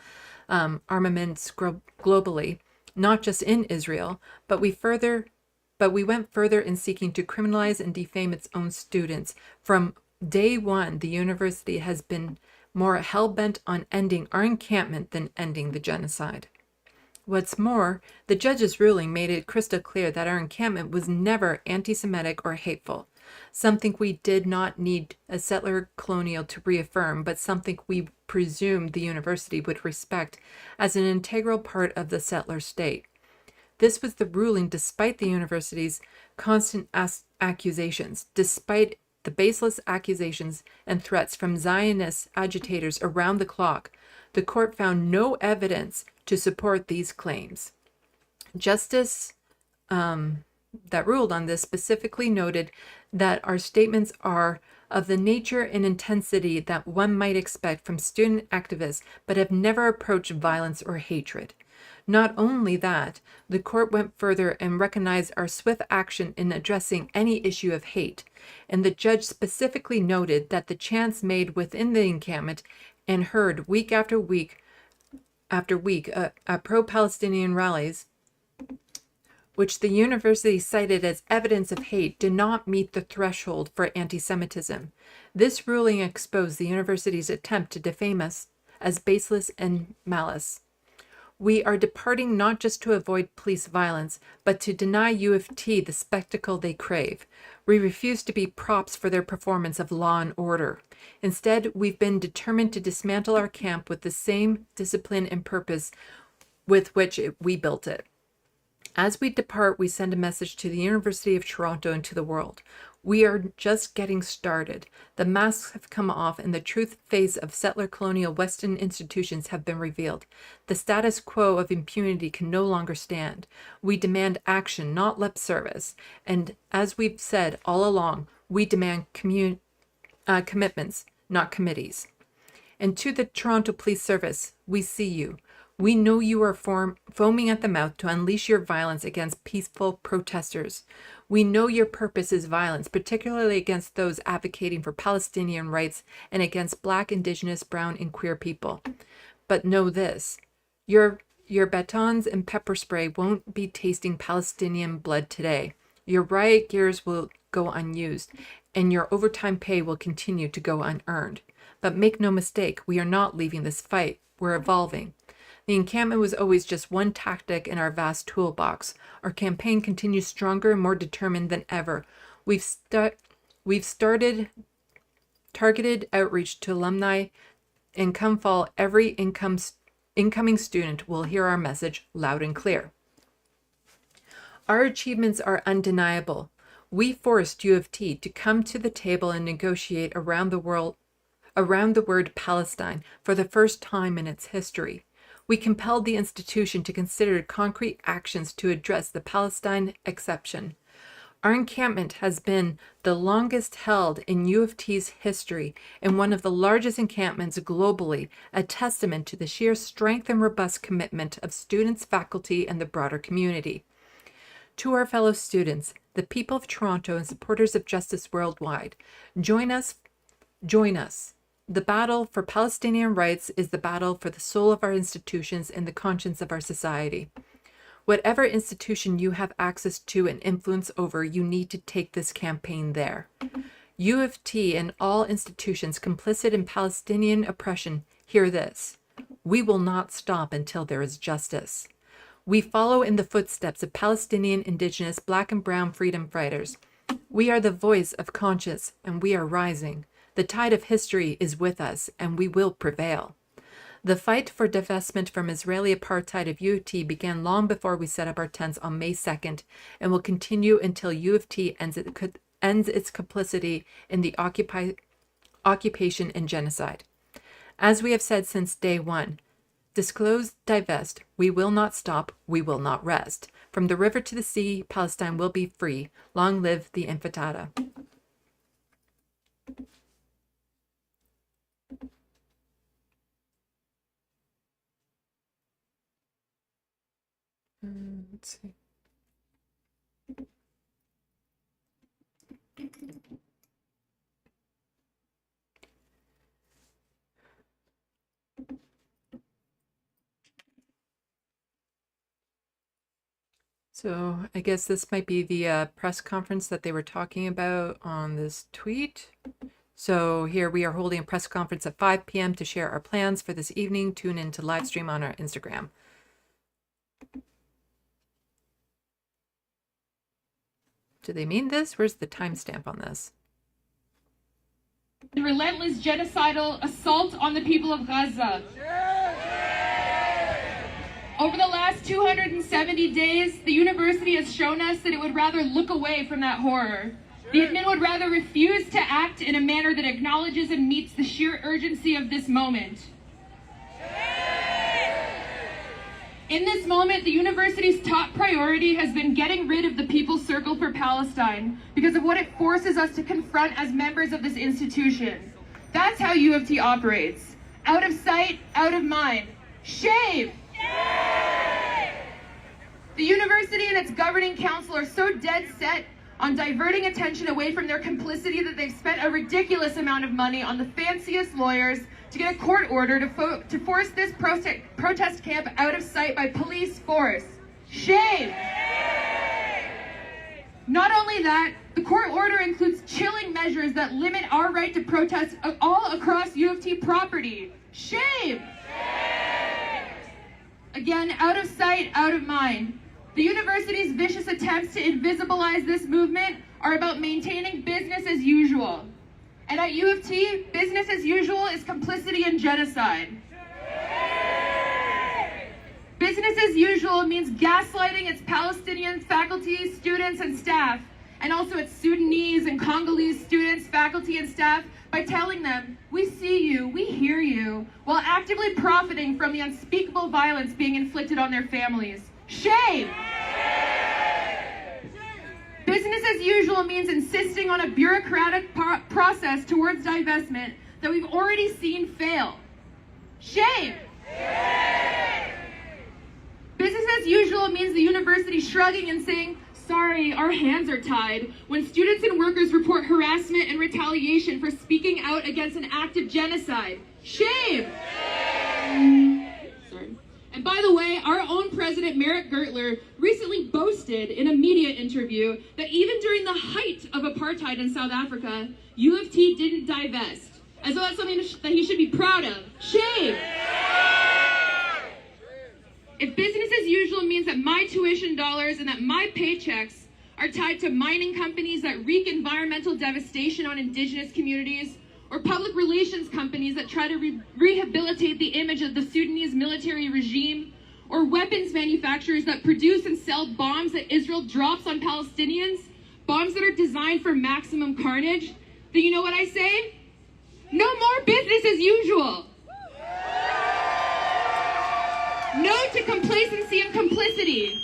armaments globally, not just in Israel, but we went further in seeking to criminalize and defame its own students. From day one, the university has been more hell-bent on ending our encampment than ending the genocide. What's more, the judge's ruling made it crystal clear that our encampment was never anti-Semitic or hateful, something we did not need a settler colonial to reaffirm, but something we presumed the university would respect as an integral part of the settler state. This was the ruling despite the university's constant accusations, despite the baseless accusations and threats from Zionist agitators around the clock. The court found no evidence to support these claims. Justice that ruled on this specifically noted that our statements are of the nature and intensity that one might expect from student activists, but have never approached violence or hatred. Not only that, the court went further and recognized our swift action in addressing any issue of hate, and the judge specifically noted that the chants made within the encampment and heard week after week after week at pro-Palestinian rallies, which the university cited as evidence of hate, did not meet the threshold for anti-Semitism. This ruling exposed the university's attempt to defame us as baseless and malice. We are departing not just to avoid police violence, but to deny UofT the spectacle they crave. We refuse to be props for their performance of law and order. Instead, we've been determined to dismantle our camp with the same discipline and purpose with which we built it. As we depart, we send a message to the University of Toronto and to the world. We are just getting started. The masks have come off and the truth face of settler colonial Western institutions have been revealed. The status quo of impunity can no longer stand. We demand action, not lip service. And as we've said all along, we demand commitments, not committees. And to the Toronto Police Service, we see you. We know you are foaming at the mouth to unleash your violence against peaceful protesters. We know your purpose is violence, particularly against those advocating for Palestinian rights and against Black, Indigenous, Brown, and queer people. But know this, your batons and pepper spray won't be tasting Palestinian blood today. Your riot gears will go unused, and your overtime pay will continue to go unearned. But make no mistake, we are not leaving this fight. We're evolving. The encampment was always just one tactic in our vast toolbox. Our campaign continues stronger and more determined than ever. We've started targeted outreach to alumni, and come fall, every incoming student will hear our message loud and clear. Our achievements are undeniable. We forced UofT to come to the table and negotiate around the word Palestine for the first time in its history. We compelled the institution to consider concrete actions to address the Palestine exception. Our encampment has been the longest held in UofT's history and one of the largest encampments globally, a testament to the sheer strength and robust commitment of students, faculty, and the broader community. To our fellow students, the people of Toronto, and supporters of justice worldwide, join us. The battle for Palestinian rights is the battle for the soul of our institutions and the conscience of our society. Whatever institution you have access to and influence over, you need to take this campaign there. UofT and all institutions complicit in Palestinian oppression, hear this. We will not stop until there is justice. We follow in the footsteps of Palestinian, Indigenous, Black and Brown freedom fighters. We are the voice of conscience, and we are rising. The tide of history is with us, and we will prevail. The fight for divestment from Israeli apartheid of UofT began long before we set up our tents on May 2nd, and will continue until UofT ends its complicity in the occupation and genocide. As we have said since day one, disclose, divest, we will not stop, we will not rest. From the river to the sea, Palestine will be free. Long live the Intifada. Let's see. So I guess this might be the press conference that they were talking about on this tweet. So here we are holding a press conference at 5 p.m. to share our plans for this evening. Tune in to Livestream on our Instagram. Do they mean this? Where's the timestamp on this? The relentless genocidal assault on the people of Gaza. Over the last 270 days, the university has shown us that it would rather look away from that horror. The admin would rather refuse to act in a manner that acknowledges and meets the sheer urgency of this moment. In this moment, the university's top priority has been getting rid of the People's Circle for Palestine because of what it forces us to confront as members of this institution. That's how UofT operates. Out of sight, out of mind. Shame! The university and its governing council are so dead set on diverting attention away from their complicity that they've spent a ridiculous amount of money on the fanciest lawyers, to get a court order to force this protest camp out of sight by police force. Shame! Not only that, the court order includes chilling measures that limit our right to protest all across UofT property. Shame! Again, out of sight, out of mind. The university's vicious attempts to invisibilize this movement are about maintaining business as usual. And at UofT, business as usual is complicity in genocide. Business as usual means gaslighting its Palestinian faculty, students, and staff, and also its Sudanese and Congolese students, faculty, and staff by telling them, we see you, we hear you, while actively profiting from the unspeakable violence being inflicted on their families. Shame! Business as usual means insisting on a bureaucratic process towards divestment that we've already seen fail. Shame! Business as usual means the university shrugging and saying, sorry, our hands are tied, when students and workers report harassment and retaliation for speaking out against an act of genocide. Shame! Sorry. And by the way, our own president, Merrick Gertler, recently boasted in a media interview that even during the height of apartheid in South Africa, UofT didn't divest, as though that's something that he should be proud of. Shame! If business as usual means that my tuition dollars and that my paychecks are tied to mining companies that wreak environmental devastation on indigenous communities, or public relations companies that try to rehabilitate the image of the Sudanese military regime, or weapons manufacturers that produce and sell bombs that Israel drops on Palestinians, bombs that are designed for maximum carnage, then you know what I say? No more business as usual. No to complacency and complicity.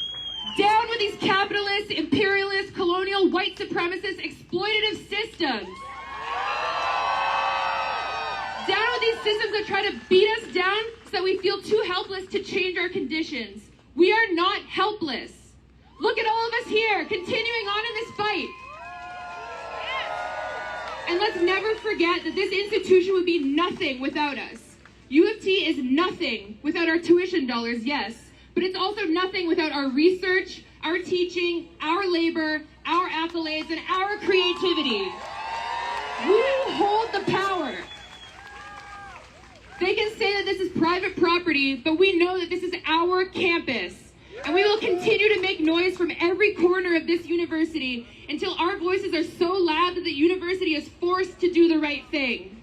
Down with these capitalist, imperialist, colonial, white supremacist, exploitative systems. Down with these systems that try to beat us down so that we feel too helpless to change our conditions. We are not helpless. Look at all of us here, continuing on in this fight. And let's never forget that this institution would be nothing without us. UofT is nothing without our tuition dollars, yes, but it's also nothing without our research, our teaching, our labor, our accolades, and our creativity. We hold the power. They can say that this is private property, but we know that this is our campus. And we will continue to make noise from every corner of this university until our voices are so loud that the university is forced to do the right thing.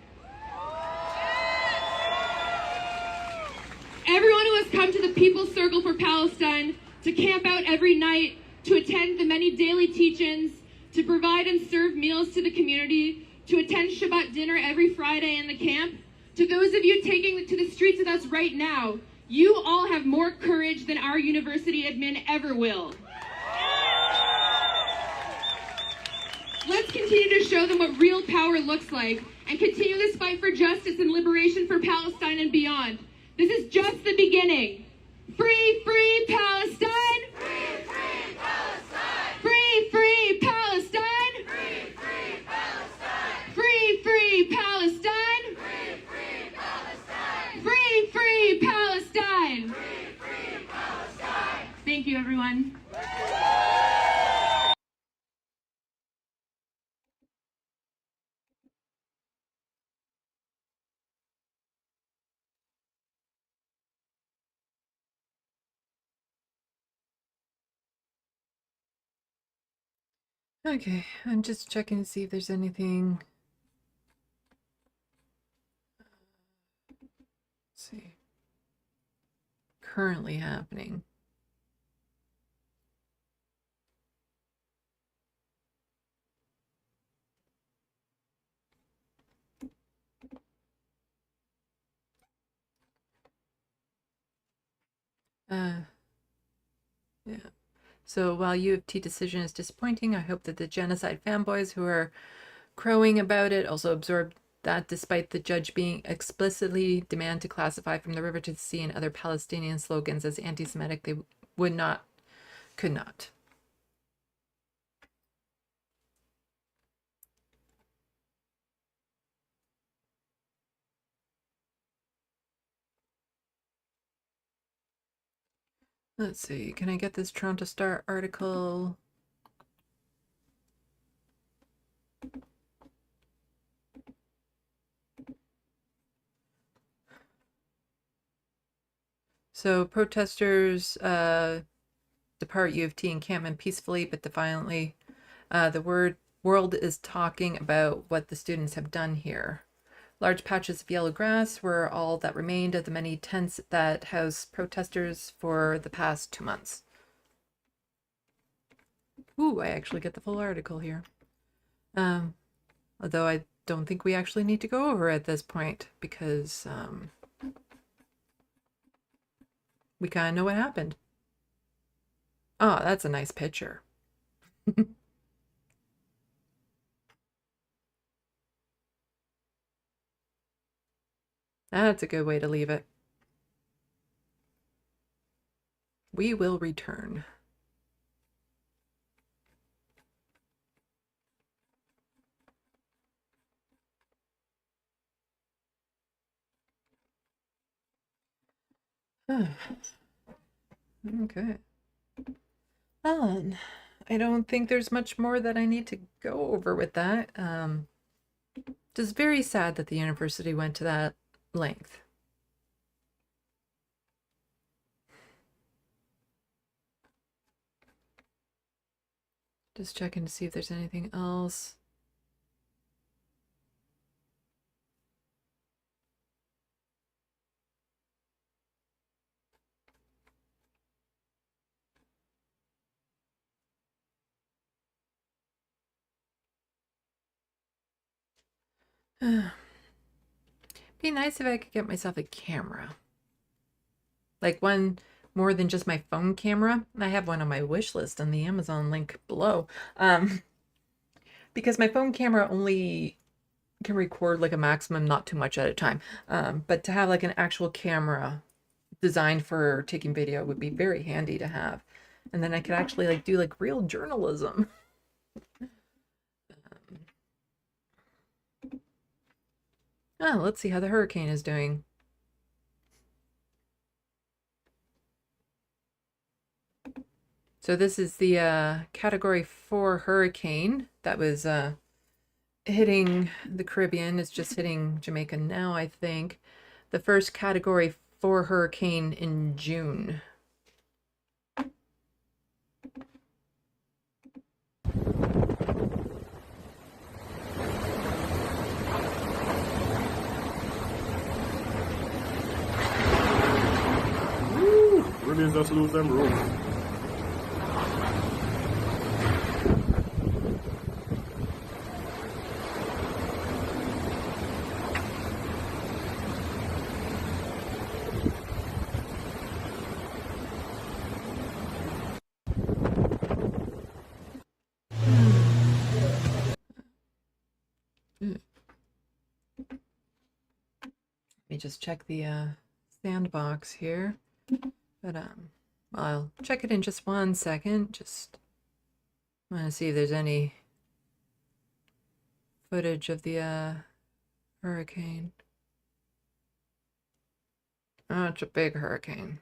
Everyone who has come to the People's Circle for Palestine, to camp out every night, to attend the many daily teach-ins, to provide and serve meals to the community, to attend Shabbat dinner every Friday in the camp, to those of you taking to the streets with us right now, you all have more courage than our university admin ever will. Let's continue to show them what real power looks like and continue this fight for justice and liberation for Palestine and beyond. This is just the beginning. Free, free Palestine! Free, free Palestine! Free, free Palestine! Free, free Palestine! Free, free Palestine! Free, free Palestine! Free, free Palestine! Free, free Palestine! Thank you, everyone. Okay, I'm just checking to see if there's anything. Let's see. Currently happening. Yeah. So while UofT decision is disappointing, I hope that the genocide fanboys who are crowing about it also absorb that despite the judge being explicitly demand to classify from the river to the sea and other Palestinian slogans as anti-Semitic, they could not. Let's see, can I get this Toronto Star article? So protesters depart UofT encampment peacefully but defiantly. The world is talking about what the students have done here. Large patches of yellow grass were all that remained of the many tents that housed protesters for the past 2 months. Ooh, I actually get the full article here. Although I don't think we actually need to go over it at this point because we kind of know what happened. Oh, that's a nice picture. That's a good way to leave it. We will return. Okay. I don't think there's much more that I need to go over with that. Just very sad that the university went to that length. Just checking to see if there's anything else. Be nice if I could get myself a camera. Like one more than just my phone camera. I have one on my wish list on the Amazon link below. Because my phone camera only can record like a maximum, not too much at a time. But to have like an actual camera designed for taking video would be very handy to have. And then I could actually like do like real journalism. Oh, let's see how the hurricane is doing. So this is the Category 4 hurricane that was hitting the Caribbean. It's just hitting Jamaica now, I think. The first Category 4 hurricane in June. Really just lose them room. Let me just check the Sandbox here. But I'll check it in just 1 second. Just want to see if there's any footage of the hurricane. Oh, it's a big hurricane.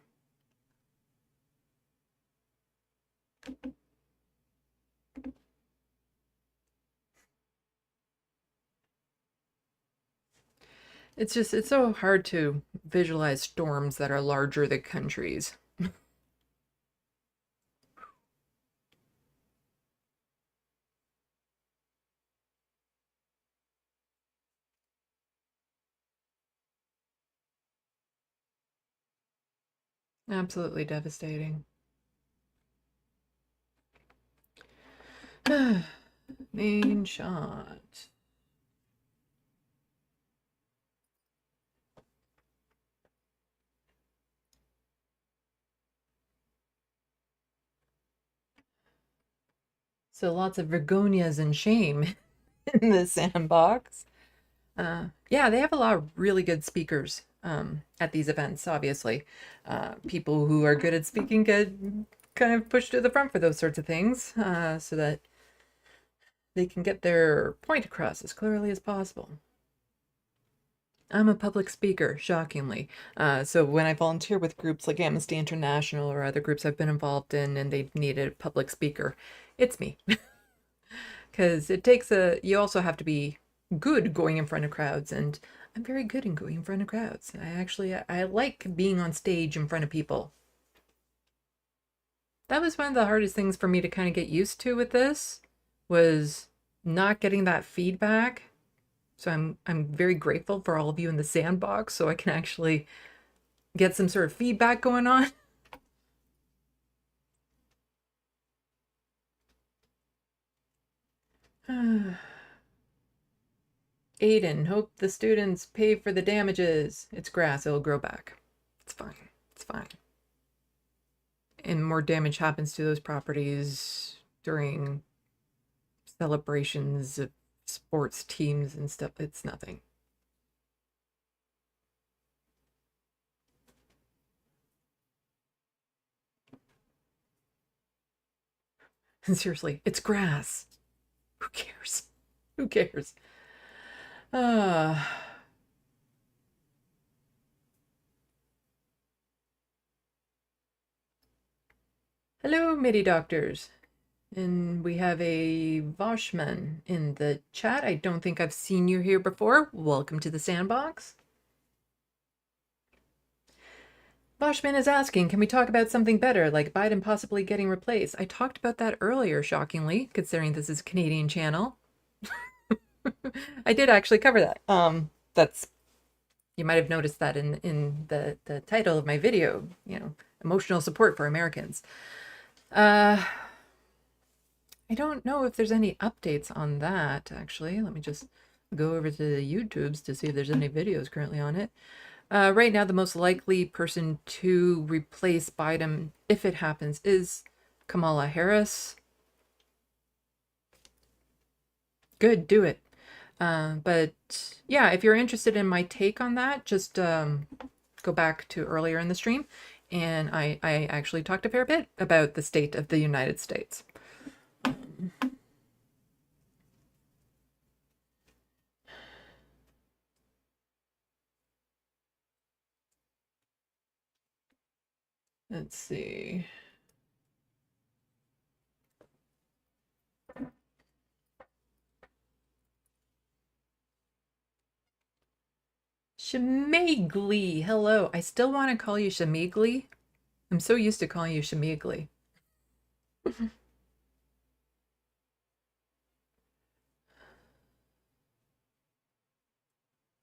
It's so hard to visualize storms that are larger than countries. Absolutely devastating. Main shot. So lots of Vergonias and shame in the Sandbox. Yeah, they have a lot of really good speakers at these events, obviously. People who are good at speaking get kind of pushed to the front for those sorts of things so that they can get their point across as clearly as possible. I'm a public speaker, shockingly. So when I volunteer with groups like Amnesty International or other groups I've been involved in and they needed a public speaker, it's me. Because it takes you also have to be good going in front of crowds, and I'm very good in going in front of crowds. I like being on stage in front of people. That was one of the hardest things for me to kind of get used to with this, was not getting that feedback. So I'm very grateful for all of you in the Sandbox, so I can actually get some sort of feedback going on. Aiden, hope the students pay for the damages. It's grass, it'll grow back. It's fine. It's fine. And more damage happens to those properties during celebrations of sports teams and stuff. It's nothing. And seriously, it's grass. Who cares? Who cares? Hello, MIDI doctors. And we have a Voshman in the chat. I don't think I've seen you here before. Welcome to the Sandbox. Voshman is asking, can we talk about something better, like Biden possibly getting replaced? I talked about that earlier, shockingly, considering this is a Canadian channel. I did actually cover that. You might have noticed that in the title of my video, emotional support for Americans. I don't know if there's any updates on that, actually. Let me just go over to the YouTubes to see if there's any videos currently on it. Right now, the most likely person to replace Biden, if it happens, is Kamala Harris. Good, do it. But yeah, if you're interested in my take on that, just go back to earlier in the stream. And I actually talked a fair bit about the state of the United States. Let's see. Shamigli, hello. I still want to call you Shamigli. I'm so used to calling you Shamigli.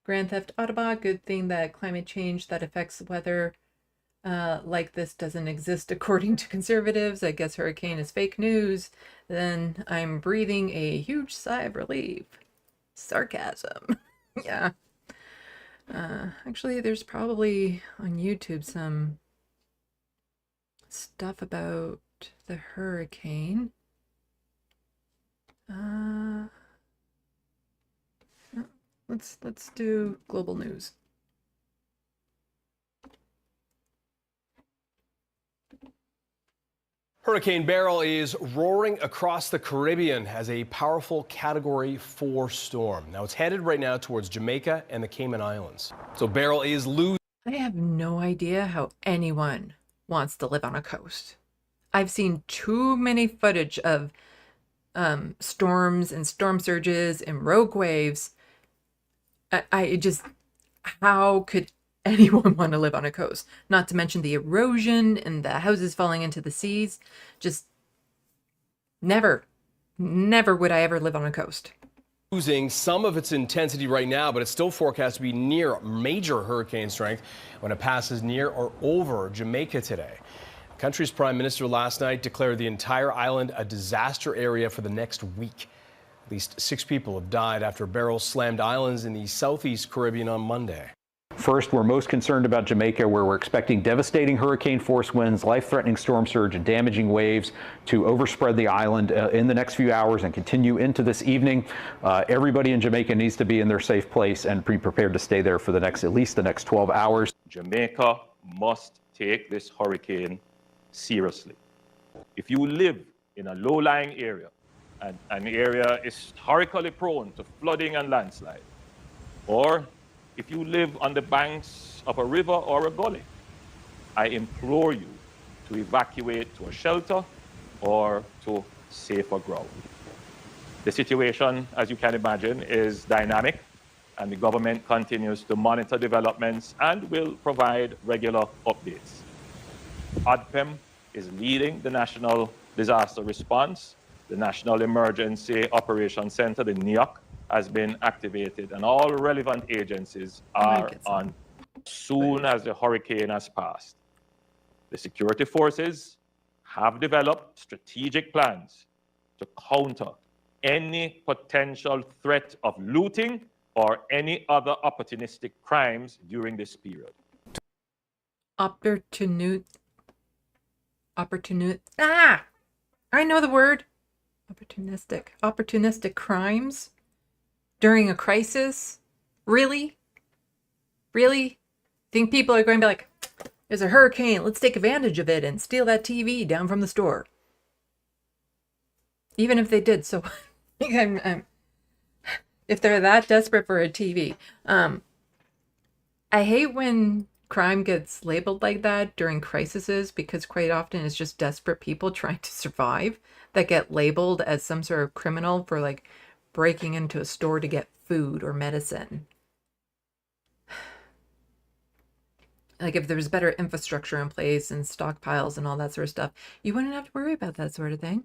Grand Theft Autobot, good thing that climate change that affects weather like this doesn't exist according to conservatives. I guess hurricane is fake news. Then I'm breathing a huge sigh of relief. Sarcasm. Yeah. Actually, there's probably on YouTube some stuff about the hurricane. Let's do global news. Hurricane Beryl is roaring across the Caribbean as a powerful Category 4 storm. Now, it's headed right now towards Jamaica and the Cayman Islands. So Beryl is losing. I have no idea how anyone wants to live on a coast. I've seen too many footage of storms and storm surges and rogue waves. How could anyone want to live on a coast? Not to mention the erosion and the houses falling into the seas. Just never would I ever live on a coast. Losing some of its intensity right now, but it's still forecast to be near major hurricane strength when it passes near or over Jamaica today. The country's prime minister last night declared the entire island a disaster area for the next week. At least 6 people have died after Beryl slammed islands in the southeast Caribbean on Monday. First, we're most concerned about Jamaica, where we're expecting devastating hurricane force winds, life-threatening storm surge, and damaging waves to overspread the island in the next few hours and continue into this evening. Everybody in Jamaica needs to be in their safe place and be prepared to stay there for at least the next 12 hours. Jamaica must take this hurricane seriously. If you live in a low-lying area, and an area is historically prone to flooding and landslide, or If you live on the banks of a river or a gully, I implore you to evacuate to a shelter or to safer ground. The situation, as you can imagine, is dynamic, and the government continues to monitor developments and will provide regular updates. ODPEM is leading the National Disaster Response. The National Emergency Operations Center, the NEOC, has been activated, and all relevant agencies are on as soon as the hurricane has passed. The security forces have developed strategic plans to counter any potential threat of looting or any other opportunistic crimes during this period. I know the word. Opportunistic crimes during a crisis? Really? Really? Think people are going to be like, there's a hurricane, let's take advantage of it and steal that TV down from the store? Even if they did, so if they're that desperate for a TV. I hate when crime gets labeled like that during crises, because quite often it's just desperate people trying to survive that get labeled as some sort of criminal for like breaking into a store to get food or medicine. Like if there was better infrastructure in place and stockpiles and all that sort of stuff, you wouldn't have to worry about that sort of thing.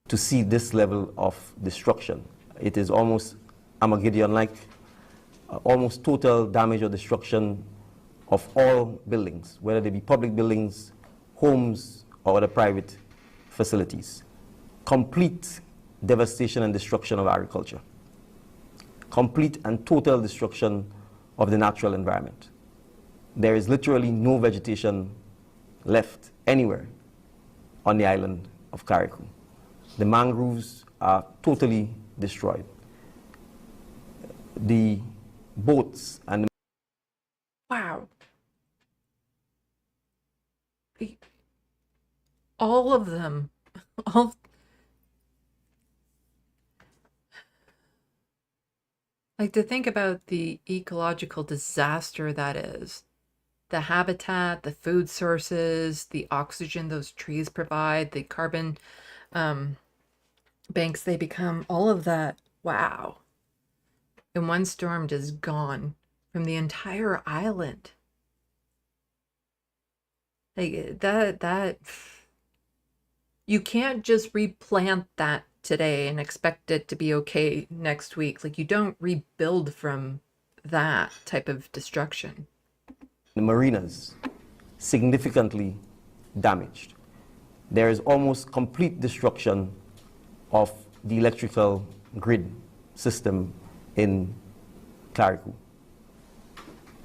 To see this level of destruction, it is almost Armageddon-like, almost total damage or destruction of all buildings, whether they be public buildings, homes, or other private facilities. Complete devastation and destruction of agriculture. Complete and total destruction of the natural environment. There is literally no vegetation left anywhere on the island of Carriacou. The mangroves are totally destroyed. The boats and the Wow. All of them. All. Like, to think about the ecological disaster that is. The habitat, the food sources, the oxygen those trees provide, the carbon banks they become, all of that. Wow. In one storm, just gone from the entire island. Like that you can't just replant that today and expect it to be okay next week. Like, you don't rebuild from that type of destruction. The marinas significantly damaged. There is almost complete destruction of the electrical grid system in Carriacou.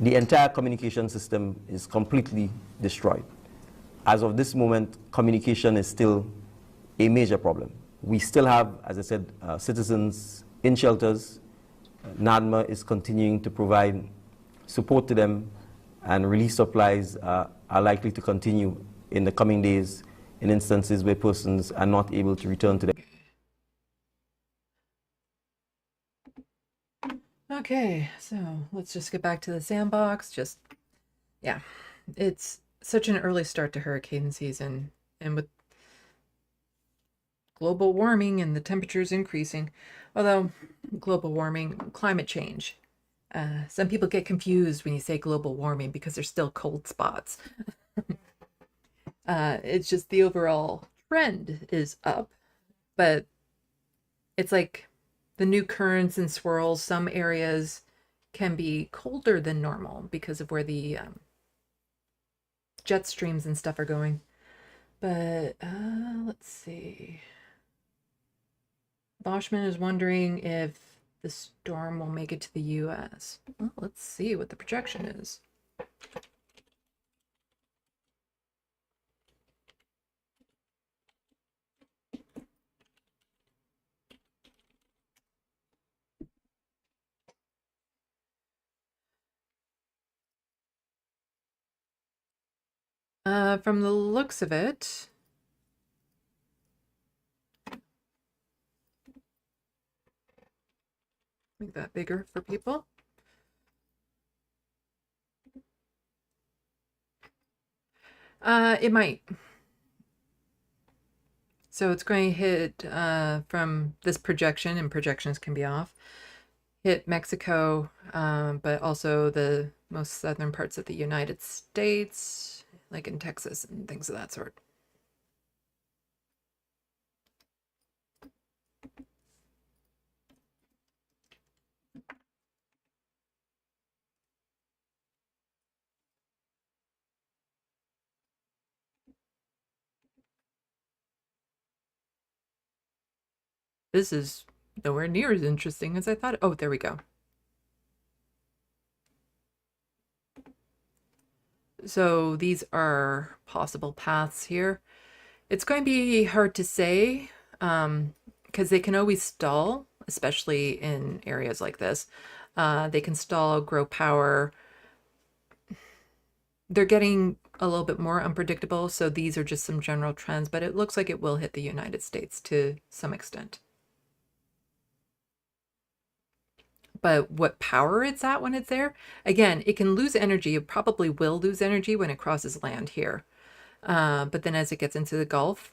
The entire communication system is completely destroyed. As of this moment, communication is still a major problem. We still have, as I said, citizens in shelters. NADMA is continuing to provide support to them, and relief supplies are likely to continue in the coming days in instances where persons are not able to return to their... Okay, so let's just get back to the Sandbox. Yeah, it's such an early start to hurricane season, and with global warming and the temperatures increasing, although global warming, climate change. Some people get confused when you say global warming because there's still cold spots. It's just the overall trend is up, but it's like the new currents and swirls. Some areas can be colder than normal because of where the jet streams and stuff are going. But let's see. Boschman is wondering if the storm will make it to the U.S. Well, let's see what the projection is. From the looks of it, make that bigger for people. It might. So it's going to hit from this projection, and projections can be off, hit Mexico, but also the most southern parts of the United States, like in Texas and things of that sort. This is nowhere near as interesting as I thought. Oh, there we go. So these are possible paths here. It's going to be hard to say because they can always stall, especially in areas like this. They can stall, grow power. They're getting a little bit more unpredictable, so these are just some general trends, but it looks like it will hit the United States to some extent. But what power it's at when it's there, again, it can lose energy. It probably will lose energy when it crosses land here. But then as it gets into the Gulf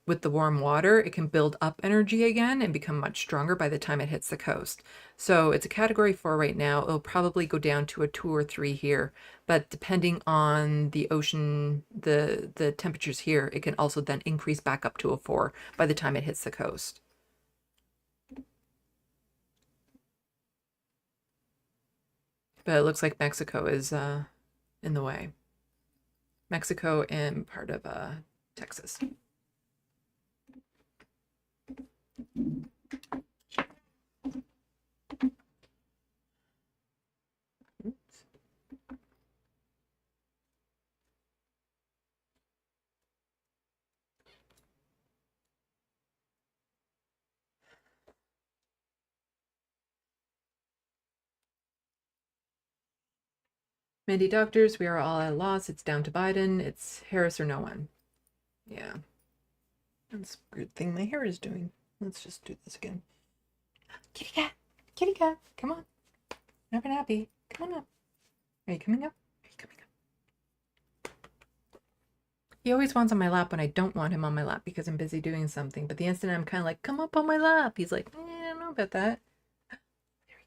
with the warm water, it can build up energy again and become much stronger by the time it hits the coast. So it's a category 4 right now. It'll probably go down to a 2 or 3 here, but depending on the ocean, the temperatures here, it can also then increase back up to a 4 by the time it hits the coast. But it looks like Mexico is in the way. Mexico and part of Texas. Oops. Many doctors, we are all at a loss. It's down to Biden. It's Harris or no one. Yeah. That's a weird thing my hair is doing. Let's just do this again. Kitty cat! Kitty cat! Come on. Never happy. Come on up. Are you coming up? Are you coming up? He always wants on my lap when I don't want him on my lap because I'm busy doing something. But the instant I'm kind of like, come up on my lap, he's like, I don't know about that. There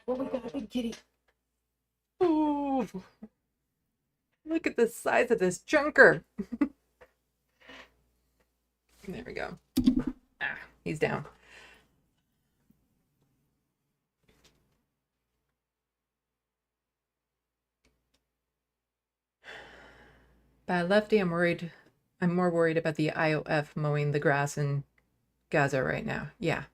we go. Oh my god, big kitty. Ooh. Look at the size of this chunker. There we go. Ah, he's down. Bad lefty, I'm more worried about the IOF mowing the grass in Gaza right now. Yeah.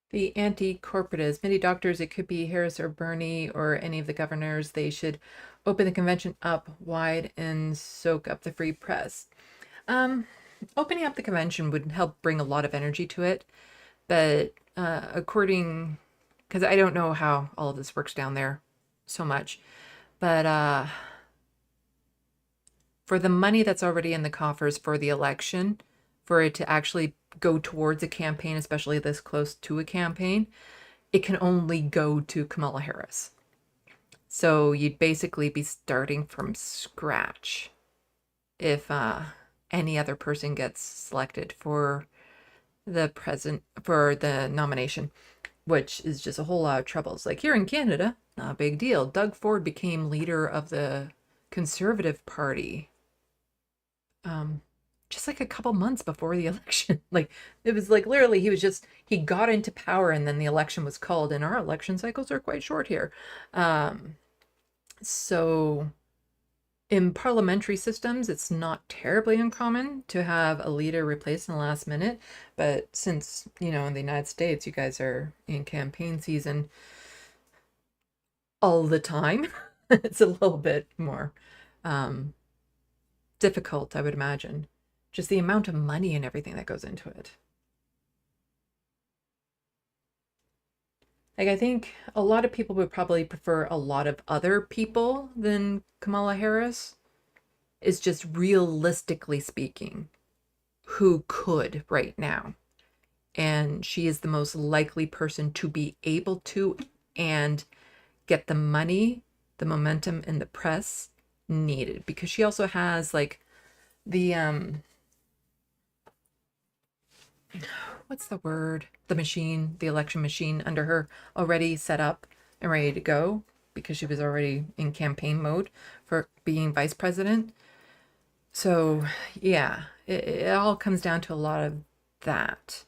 The anti-corporatists, many doctors, it could be Harris or Bernie or any of the governors, they should open the convention up wide and soak up the free press. Opening up the convention would help bring a lot of energy to it, but because I don't know how all of this works down there so much, but for the money that's already in the coffers for the election, for it to actually go towards a campaign, especially this close to a campaign, it can only go to Kamala Harris. So you'd basically be starting from scratch if any other person gets selected for the nomination, which is just a whole lot of troubles. Like here in Canada, not a big deal. Doug Ford became leader of the Conservative Party just like a couple months before the election. Like it was like literally he got into power and then the election was called, and our election cycles are quite short here. So in parliamentary systems, it's not terribly uncommon to have a leader replaced in the last minute. But since, in the United States, you guys are in campaign season all the time, it's a little bit more difficult, I would imagine. Just the amount of money and everything that goes into it. Like, I think a lot of people would probably prefer a lot of other people than Kamala Harris. Is just realistically speaking, who could right now. And she is the most likely person to be able to and get the money, the momentum, and the press needed, because she also has like the what's the word? The machine, the election machine under her already set up and ready to go, because she was already in campaign mode for being vice president. So yeah, it all comes down to a lot of that.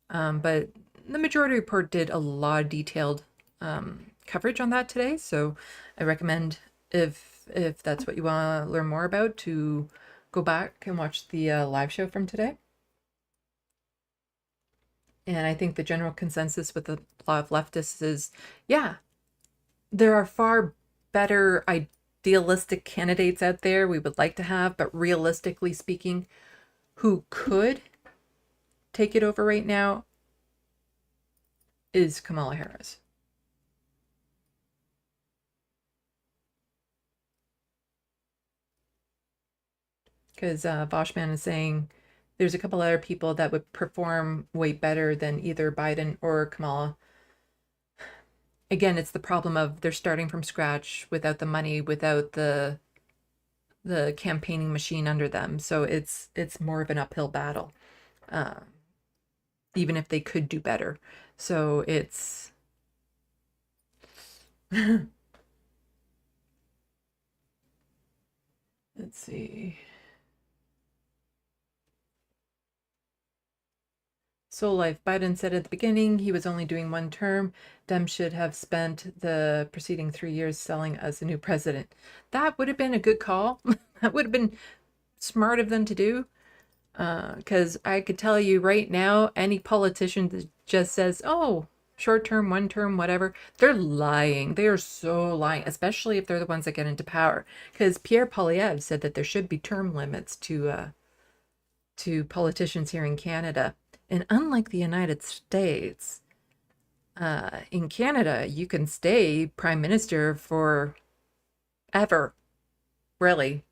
But the majority report did a lot of detailed coverage on that today. So I recommend, if that's what you want to learn more about, to go back and watch the live show from today. And I think the general consensus with a lot of leftists is, yeah, there are far better idealistic candidates out there we would like to have, but realistically speaking, who could take it over right now is Kamala Harris. Because Voshman is saying there's a couple other people that would perform way better than either Biden or Kamala. Again, it's the problem of they're starting from scratch without the money, without the campaigning machine under them. So it's more of an uphill battle, even if they could do better. So it's let's see. Soul Life. Biden said at the beginning he was only doing one term. Dem should have spent the preceding 3 years selling us a new president. That would have been a good call. That would have been smart of them to do. Because I could tell you right now, any politician that just says, oh, short term, one term, whatever, they're lying. They are so lying, especially if they're the ones that get into power. Because Pierre Poilievre said that there should be term limits to politicians here in Canada. And unlike the United States, in Canada, you can stay prime minister for ever, really,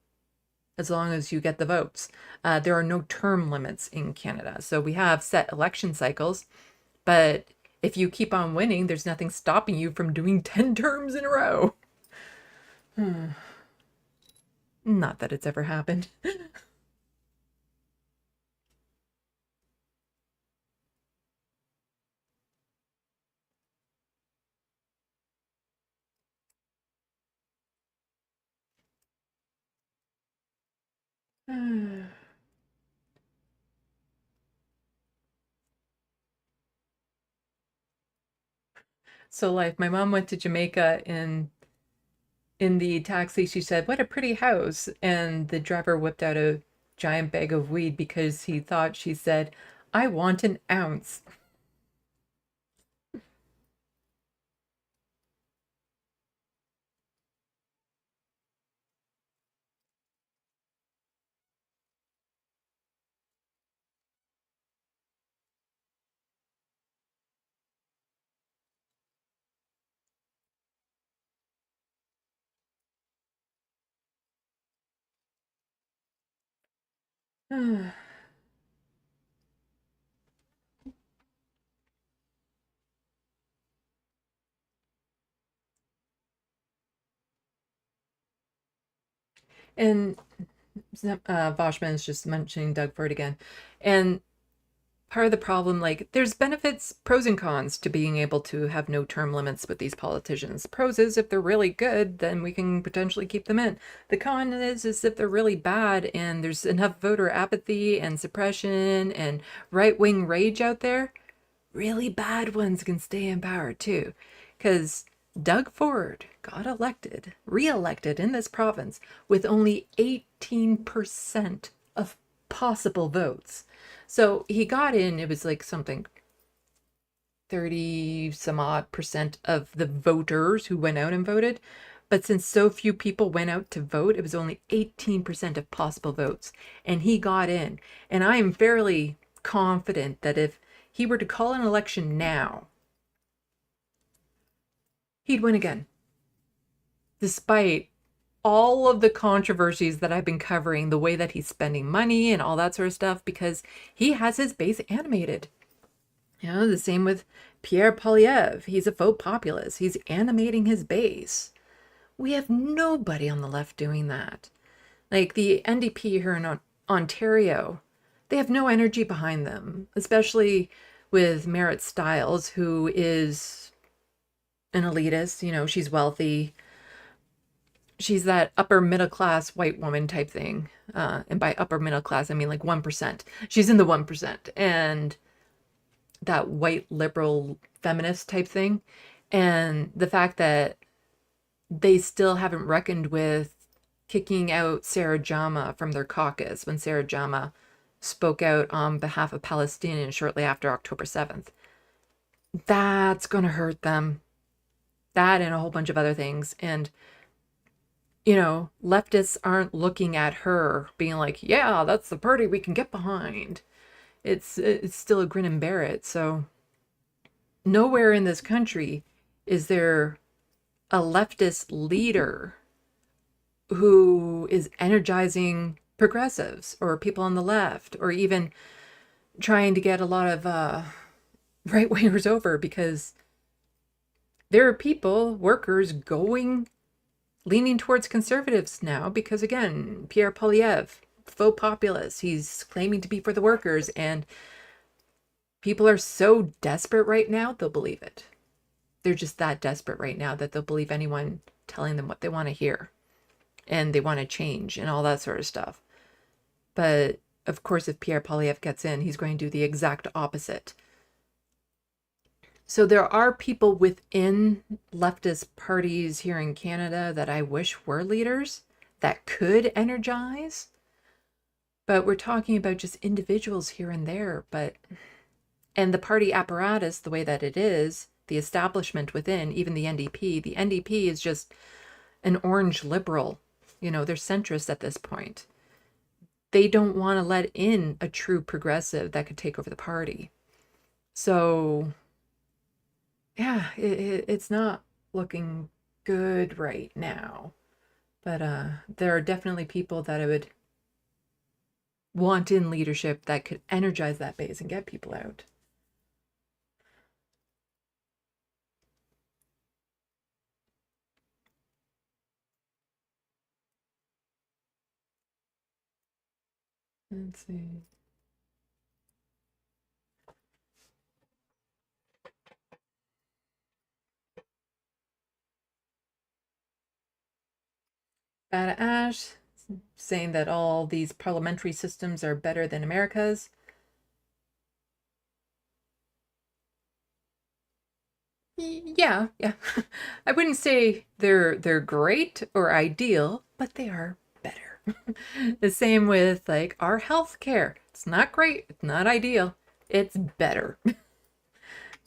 as long as you get the votes. There are no term limits in Canada. So we have set election cycles, but if you keep on winning, there's nothing stopping you from doing 10 terms in a row. Not that it's ever happened. So like my mom went to Jamaica, and in the taxi she said, "What a pretty house." And the driver whipped out a giant bag of weed because he thought she said, "I want an ounce." And Voshman is just mentioning Doug Ford again. And part of the problem, like, there's benefits, pros and cons to being able to have no term limits with these politicians. Pros is if they're really good, then we can potentially keep them in. The con is if they're really bad and there's enough voter apathy and suppression and right-wing rage out there, really bad ones can stay in power too. Because Doug Ford got re-elected in this province with only 18% of possible votes. So he got in, it was like something 30 some odd percent of the voters who went out and voted. But since so few people went out to vote, it was only 18% of possible votes. And he got in. And I am fairly confident that if he were to call an election now, he'd win again. Despite all of the controversies that I've been covering, the way that he's spending money and all that sort of stuff, because he has his base animated. You know, the same with Pierre Poilievre. He's a faux populist. He's animating his base. We have nobody on the left doing that. Like the NDP here in Ontario, they have no energy behind them, especially with Merritt Stiles, who is an elitist. You know, she's wealthy. She's that upper middle class white woman type thing. And by upper middle class, I mean like 1%. She's in the 1%. And that white liberal feminist type thing. And the fact that they still haven't reckoned with kicking out Sarah Jama from their caucus when Sarah Jama spoke out on behalf of Palestinians shortly after October 7th. That's going to hurt them. That and a whole bunch of other things. And, you know, leftists aren't looking at her being like, yeah, that's the party we can get behind. It's still a grin and bear it. So nowhere in this country is there a leftist leader who is energizing progressives or people on the left, or even trying to get a lot of right-wingers over, because there are people, workers, leaning towards conservatives now because, again, Pierre Poilievre, faux populist, he's claiming to be for the workers, and people are so desperate right now, they'll believe it. They're just that desperate right now that they'll believe anyone telling them what they want to hear, and they want to change and all that sort of stuff. But of course, if Pierre Poilievre gets in, he's going to do the exact opposite. So there are people within leftist parties here in Canada that I wish were leaders that could energize. But we're talking about just individuals here and there. And the party apparatus, the way that it is, the establishment within, even the NDP is just an orange liberal. You know, they're centrist at this point. They don't want to let in a true progressive that could take over the party. So, yeah, it's not looking good right now. But there are definitely people that I would want in leadership that could energize that base and get people out. Let's see. Bada Ash saying that all these parliamentary systems are better than America's. Yeah. I wouldn't say they're great or ideal, but they are better. The same with like our healthcare. It's not great, it's not ideal, it's better.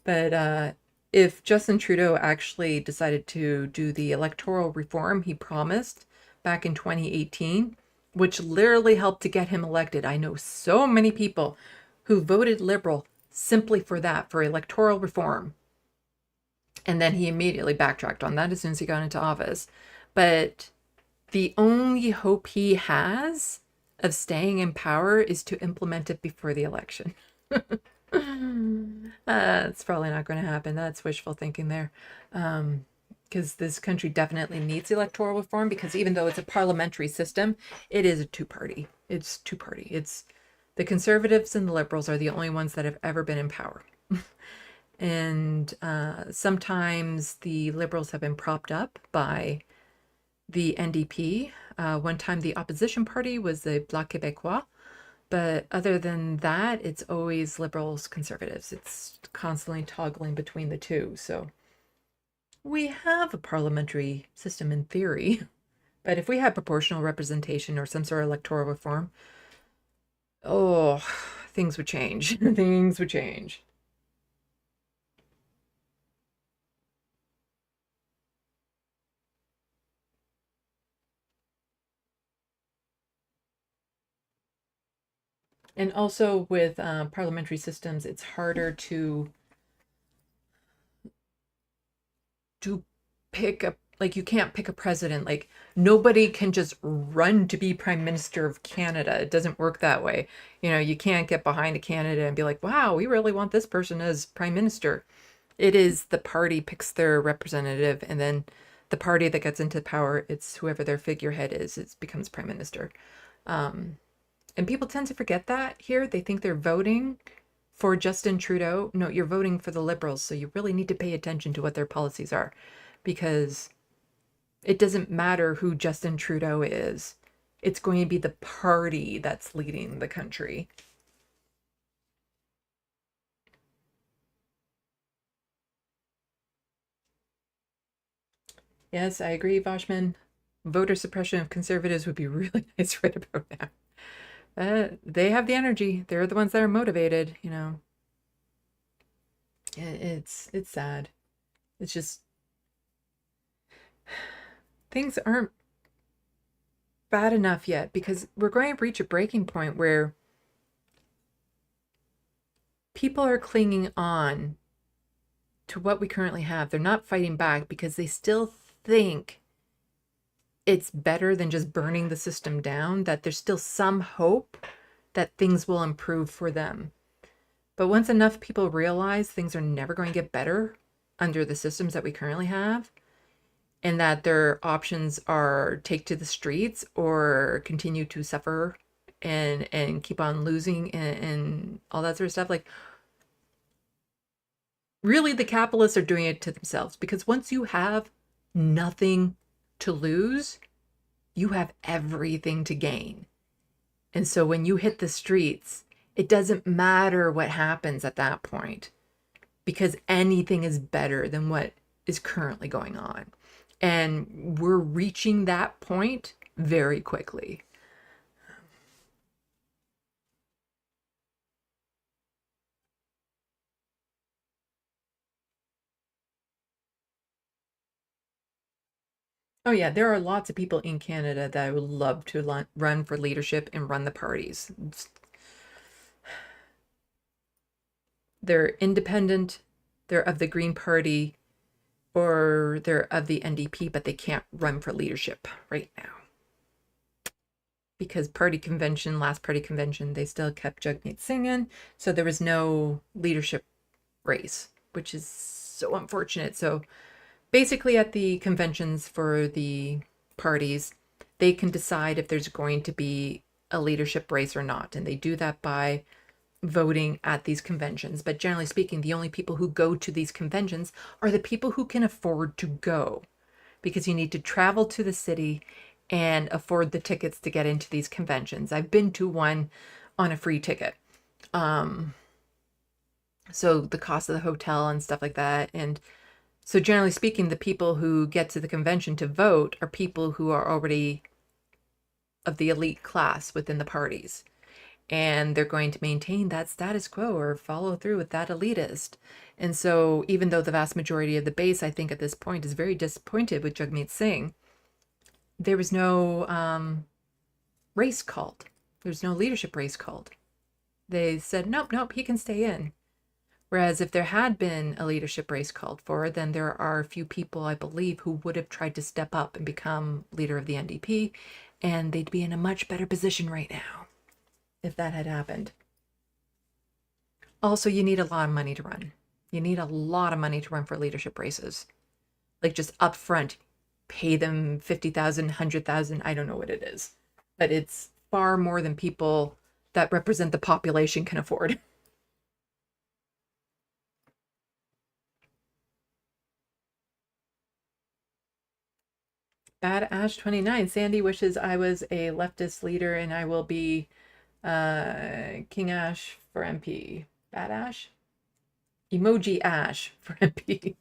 But if Justin Trudeau actually decided to do the electoral reform he promised back in 2018, which literally helped to get him elected. I know so many people who voted Liberal simply for that, for electoral reform. And then he immediately backtracked on that as soon as he got into office. But the only hope he has of staying in power is to implement it before the election. That's probably not going to happen. That's wishful thinking there. Because this country definitely needs electoral reform, because even though it's a parliamentary system, it is a two-party. It's two-party. It's the Conservatives and the Liberals are the only ones that have ever been in power. And sometimes the Liberals have been propped up by the NDP. One time the opposition party was the Bloc Québécois. But other than that, it's always Liberals, Conservatives. It's constantly toggling between the two. So we have a parliamentary system in theory. But if we had proportional representation or some sort of electoral reform, oh, things would change. Things would change. And also with parliamentary systems, it's harder to pick a, like, you can't pick a president. Like, nobody can just run to be prime minister of Canada. It doesn't work that way. You know, you can't get behind a candidate and be like, wow, we really want this person as prime minister. It is the party picks their representative, and then the party that gets into power, it's whoever their figurehead is, it becomes prime minister. And people tend to forget that here. They think they're voting for Justin Trudeau. No, you're voting for the Liberals. So you really need to pay attention to what their policies are, because it doesn't matter who Justin Trudeau is. It's going to be the party that's leading the country. Yes, I agree, Voshman. Voter suppression of conservatives would be really nice right about now. They have the energy. They're the ones that are motivated, you know. It's sad. It's just, things aren't bad enough yet, because we're going to reach a breaking point where people are clinging on to what we currently have. They're not fighting back because they still think it's better than just burning the system down, that there's still some hope that things will improve for them. But once enough people realize things are never going to get better under the systems that we currently have, and that their options are take to the streets or continue to suffer and keep on losing and all that sort of stuff, like, really the capitalists are doing it to themselves, because once you have nothing to lose, you have everything to gain. And so when you hit the streets, it doesn't matter what happens at that point, because anything is better than what is currently going on. And we're reaching that point very quickly. Oh yeah, there are lots of people in Canada that would love to run for leadership and run the parties. They're independent, they're of the Green Party, or they're of the NDP, but they can't run for leadership right now. Because last party convention, they still kept Jagmeet Singh in, so there was no leadership race, which is so unfortunate. So basically at the conventions for the parties, they can decide if there's going to be a leadership race or not. And they do that by voting at these conventions. But generally speaking, the only people who go to these conventions are the people who can afford to go, because you need to travel to the city and afford the tickets to get into these conventions. I've been to one on a free ticket. So the cost of the hotel and stuff like that. And so generally speaking, the people who get to the convention to vote are people who are already of the elite class within the parties. And they're going to maintain that status quo or follow through with that elitist. And so even though the vast majority of the base, I think at this point, is very disappointed with Jagmeet Singh, there was no race called. There's no leadership race called. They said, nope, he can stay in. Whereas if there had been a leadership race called for, then there are a few people, I believe, who would have tried to step up and become leader of the NDP, and they'd be in a much better position right now if that had happened. Also, you need a lot of money to run. You need a lot of money to run for leadership races. Like, just up front, pay them $50,000, $100,000, I don't know what it is. But it's far more than people that represent the population can afford. Bad Ash 29. Sandy wishes I was a leftist leader and I will be King Ash for MP. Bad Ash? Emoji Ash for MP.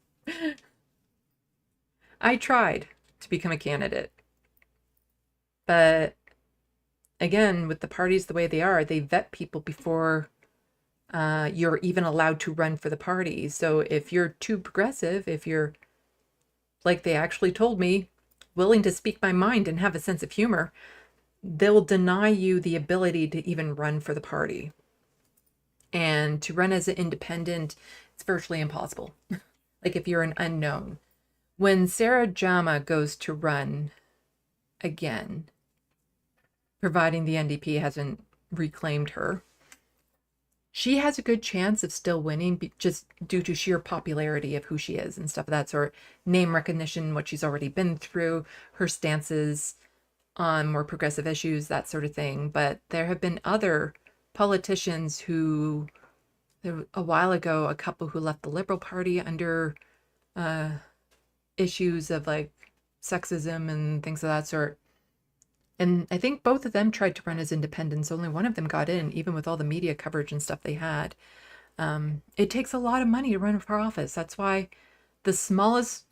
I tried to become a candidate. But again, with the parties the way they are, they vet people before you're even allowed to run for the party. So if you're too progressive, if you're, like they actually told me, willing to speak my mind and have a sense of humor, they'll deny you the ability to even run for the party. And to run as an independent, it's virtually impossible. Like if you're an unknown. when Sarah Jama goes to run again, providing the NDP hasn't reclaimed her, she has a good chance of still winning just due to sheer popularity of who she is and stuff of that sort, name recognition, what she's already been through, her stances on more progressive issues, that sort of thing. But there have been other politicians who, a while ago, a couple who left the Liberal Party under issues of like sexism and things of that sort. And I think both of them tried to run as independents. Only one of them got in, even with all the media coverage and stuff they had. It takes a lot of money to run for office. That's why the smallest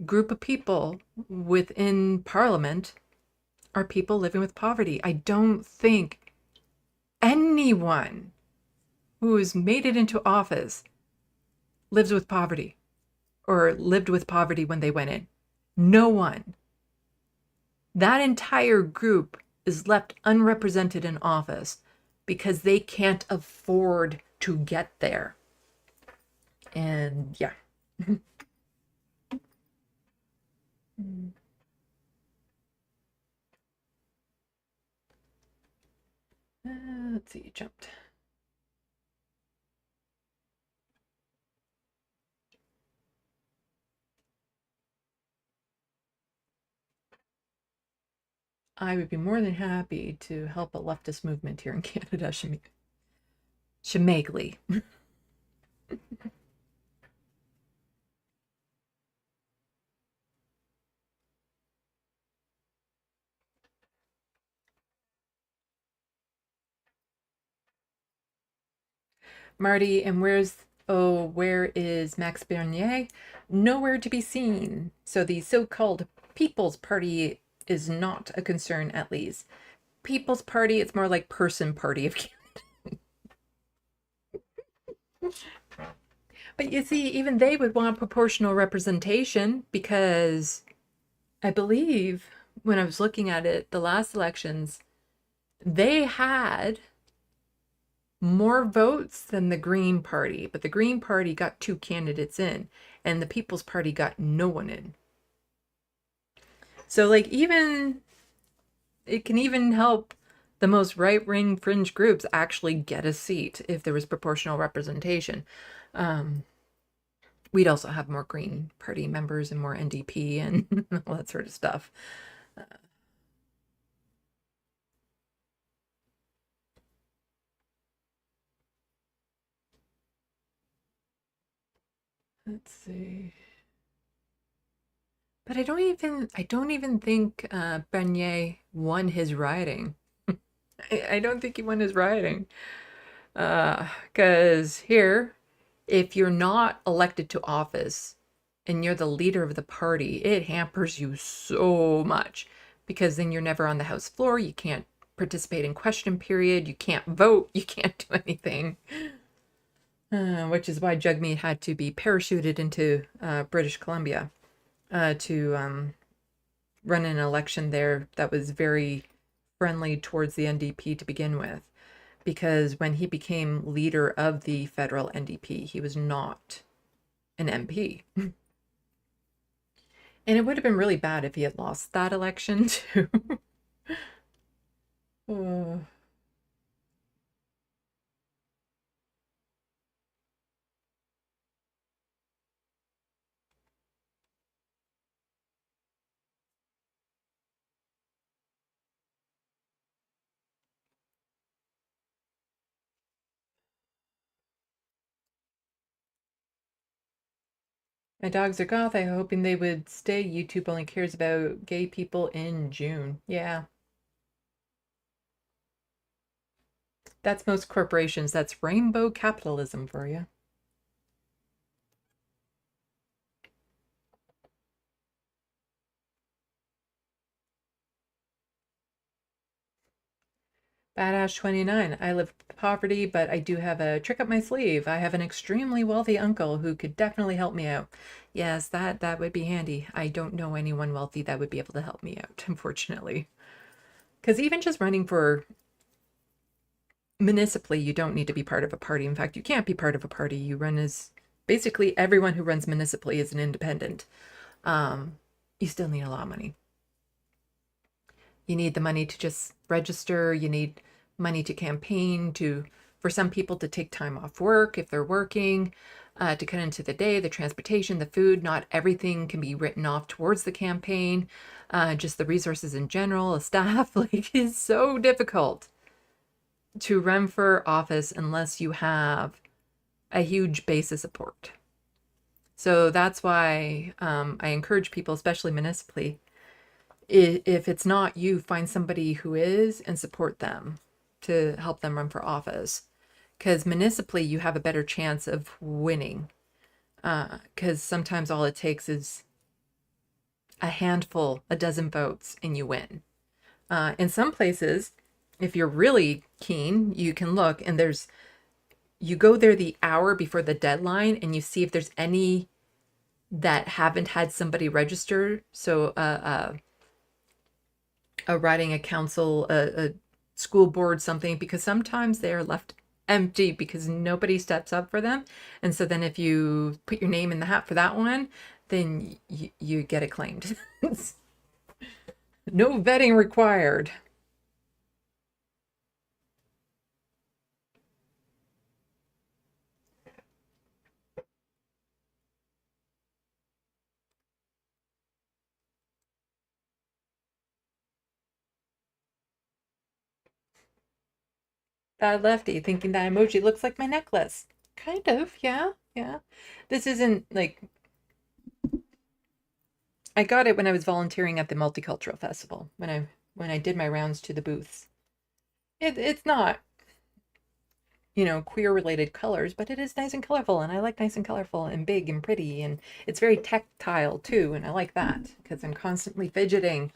group of people within Parliament are people living with poverty. I don't think anyone who has made it into office lives with poverty or lived with poverty when they went in. No one. That entire group is left unrepresented in office because they can't afford to get there. And yeah. Let's see, jumped. I would be more than happy to help a leftist movement here in Canada, Shemagli. Marty, and where is Max Bernier? Nowhere to be seen. So the so-called People's Party is not a concern, at least. People's Party, it's more like Person Party of Canada. But you see, even they would want proportional representation because I believe when I was looking at it, the last elections, they had more votes than the Green Party, but the Green Party got 2 candidates in and the People's Party got no one in. So like even it can even help the most right-wing fringe groups actually get a seat if there was proportional representation. We'd also have more Green Party members and more NDP and all that sort of stuff. Let's see. But I don't even think Bernier won his riding. I don't think he won his riding. Because here, if you're not elected to office and you're the leader of the party, it hampers you so much because then you're never on the House floor. You can't participate in question period. You can't vote. You can't do anything. Which is why Jagmeet had to be parachuted into British Columbia to run an election there that was very friendly towards the NDP to begin with. Because when he became leader of the federal NDP, he was not an MP. And it would have been really bad if he had lost that election too. Oh. My dogs are goth. I'm hoping they would stay. YouTube only cares about gay people in June. Yeah. That's most corporations. That's rainbow capitalism for you. Badass 29. I live with poverty, but I do have a trick up my sleeve. I have an extremely wealthy uncle who could definitely help me out. Yes, that would be handy. I don't know anyone wealthy that would be able to help me out, unfortunately. Because even just running for municipally, you don't need to be part of a party. In fact, you can't be part of a party. You run as basically everyone who runs municipally is an independent. you still need a lot of money. You need the money to just register. You need money to campaign, for some people to take time off work if they're working, to cut into the day, the transportation, the food. Not everything can be written off towards the campaign. Just the resources in general, a staff, like, is so difficult to run for office unless you have a huge base of support. So that's why I encourage people, especially municipally, if it's not you, find somebody who is and support them to help them run for office. Because municipally, you have a better chance of winning. Because sometimes all it takes is a handful, a dozen votes, and you win. In some places, if you're really keen, you can look, and you go there the hour before the deadline, and you see if there's any that haven't had somebody register. So a riding, a council, a school board, something, because sometimes they are left empty because nobody steps up for them. And so then if you put your name in the hat for that one, then you get it claimed. No vetting required. Lefty thinking that emoji looks like my necklace. Kind of, yeah. This isn't like, I got it when I was volunteering at the Multicultural Festival, when I did my rounds to the booths. It's not, queer related colors, but it is nice and colorful, and I like nice and colorful and big and pretty, and it's very tactile too, and I like that because I'm constantly fidgeting.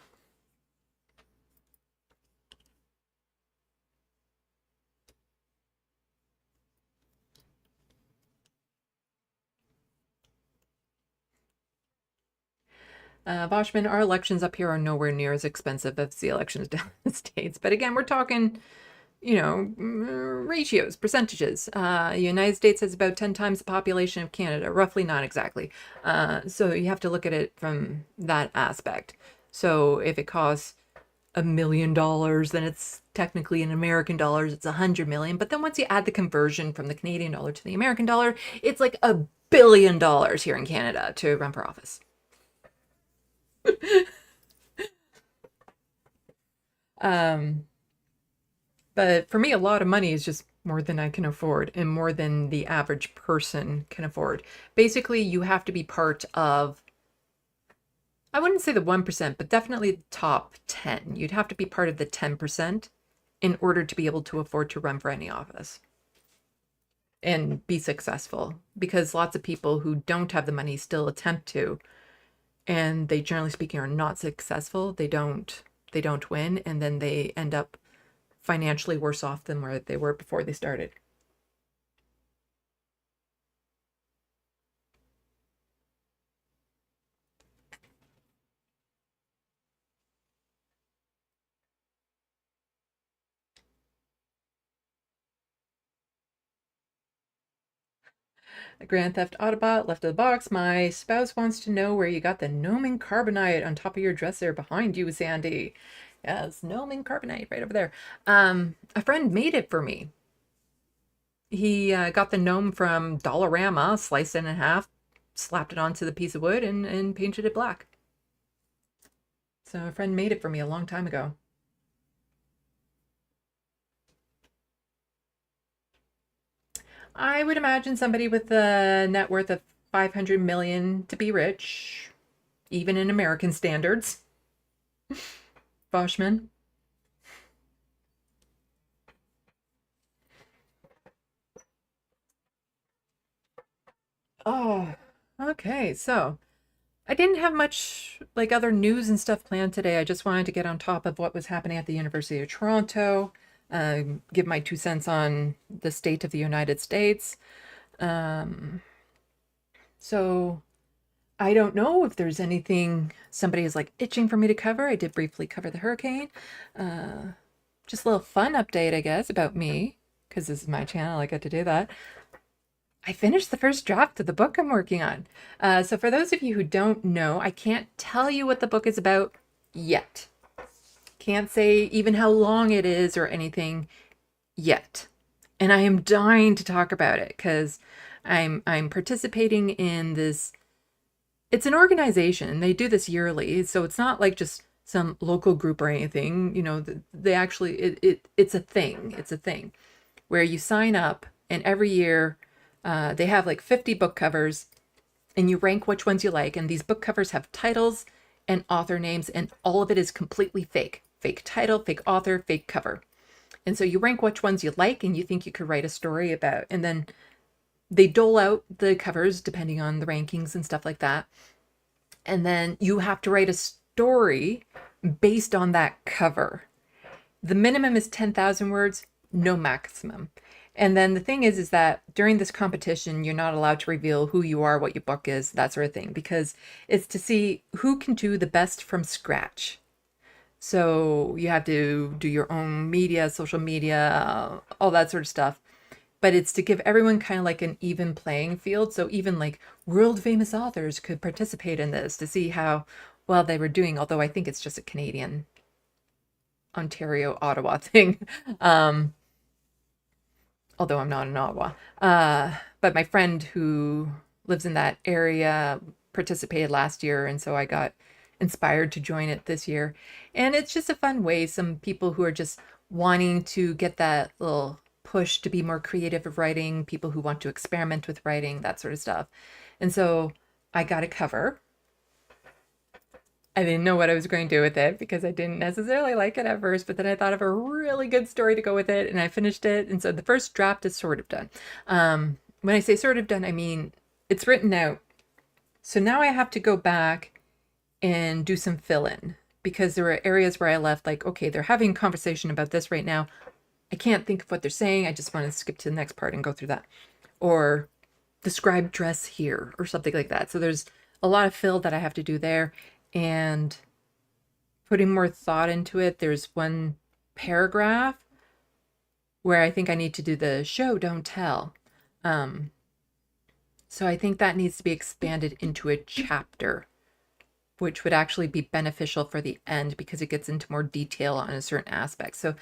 Boschman, our elections up here are nowhere near as expensive as the elections down in the States. But again, we're talking, ratios, percentages. The United States has about 10 times the population of Canada, roughly, not exactly. So you have to look at it from that aspect. So if it costs $1 million, then it's technically in American dollars, it's 100 million. But then once you add the conversion from the Canadian dollar to the American dollar, it's like $1 billion here in Canada to run for office. But for me, a lot of money is just more than I can afford and more than the average person can afford. Basically, you have to be part of, I wouldn't say the 1%, but definitely the top 10. You'd have to be part of the 10% in order to be able to afford to run for any office and be successful, because lots of people who don't have the money still attempt to, and they, generally speaking, are not successful. They don't win, and then they end up financially worse off than where they were before they started. Grand Theft Autobot, left of the box. My spouse wants to know where you got the gnoming carbonite on top of your dresser behind you, Sandy. Yes, gnoming carbonite right over there. A friend made it for me. He got the gnome from Dollarama, sliced it in half, slapped it onto the piece of wood, and painted it black. So a friend made it for me a long time ago. I would imagine somebody with a net worth of 500 million to be rich, even in American standards. Boschman. Oh, okay. So I didn't have much like other news and stuff planned today. I just wanted to get on top of what was happening at the University of Toronto, give my 2 cents on the state of the United States. So I don't know if there's anything somebody is like itching for me to cover. I did briefly cover the hurricane. Just a little fun update, I guess, about me, because this is my channel. I get to do that. I finished the first draft of the book I'm working on. So for those of you who don't know, I can't tell you what the book is about yet. Can't say even how long it is or anything yet. And I am dying to talk about it because I'm participating in this. It's an organization and they do this yearly. So it's not like just some local group or anything. You know, they actually, it's a thing. It's a thing where you sign up and every year they have like 50 book covers and you rank which ones you like. And these book covers have titles and author names and all of it is completely fake. Fake title, fake author, fake cover. And so you rank which ones you like and you think you could write a story about. And then they dole out the covers depending on the rankings and stuff like that. And then you have to write a story based on that cover. The minimum is 10,000 words, no maximum. And then the thing is that during this competition, you're not allowed to reveal who you are, what your book is, that sort of thing, because it's to see who can do the best from scratch. So you have to do your own media, social media, all that sort of stuff. But it's to give everyone kind of like an even playing field. So even like world famous authors could participate in this to see how well they were doing. Although I think it's just a Canadian, Ontario, Ottawa thing. Although I'm not in Ottawa. But my friend who lives in that area participated last year. And so I got inspired to join it this year. And it's just a fun way. Some people who are just wanting to get that little push to be more creative of writing, people who want to experiment with writing, that sort of stuff. And so I got a cover. I didn't know what I was going to do with it because I didn't necessarily like it at first, but then I thought of a really good story to go with it and I finished it. And so the first draft is sort of done. When I say sort of done, I mean, it's written out. So now I have to go back and do some fill-in because there are areas where I left like, okay, they're having a conversation about this right now. I can't think of what they're saying. I just want to skip to the next part and go through that. Or describe dress here or something like that. So there's a lot of fill that I have to do there and putting more thought into it. There's one paragraph where I think I need to do the show, don't tell. So I think that needs to be expanded into a chapter, which would actually be beneficial for the end because it gets into more detail on a certain aspect. So,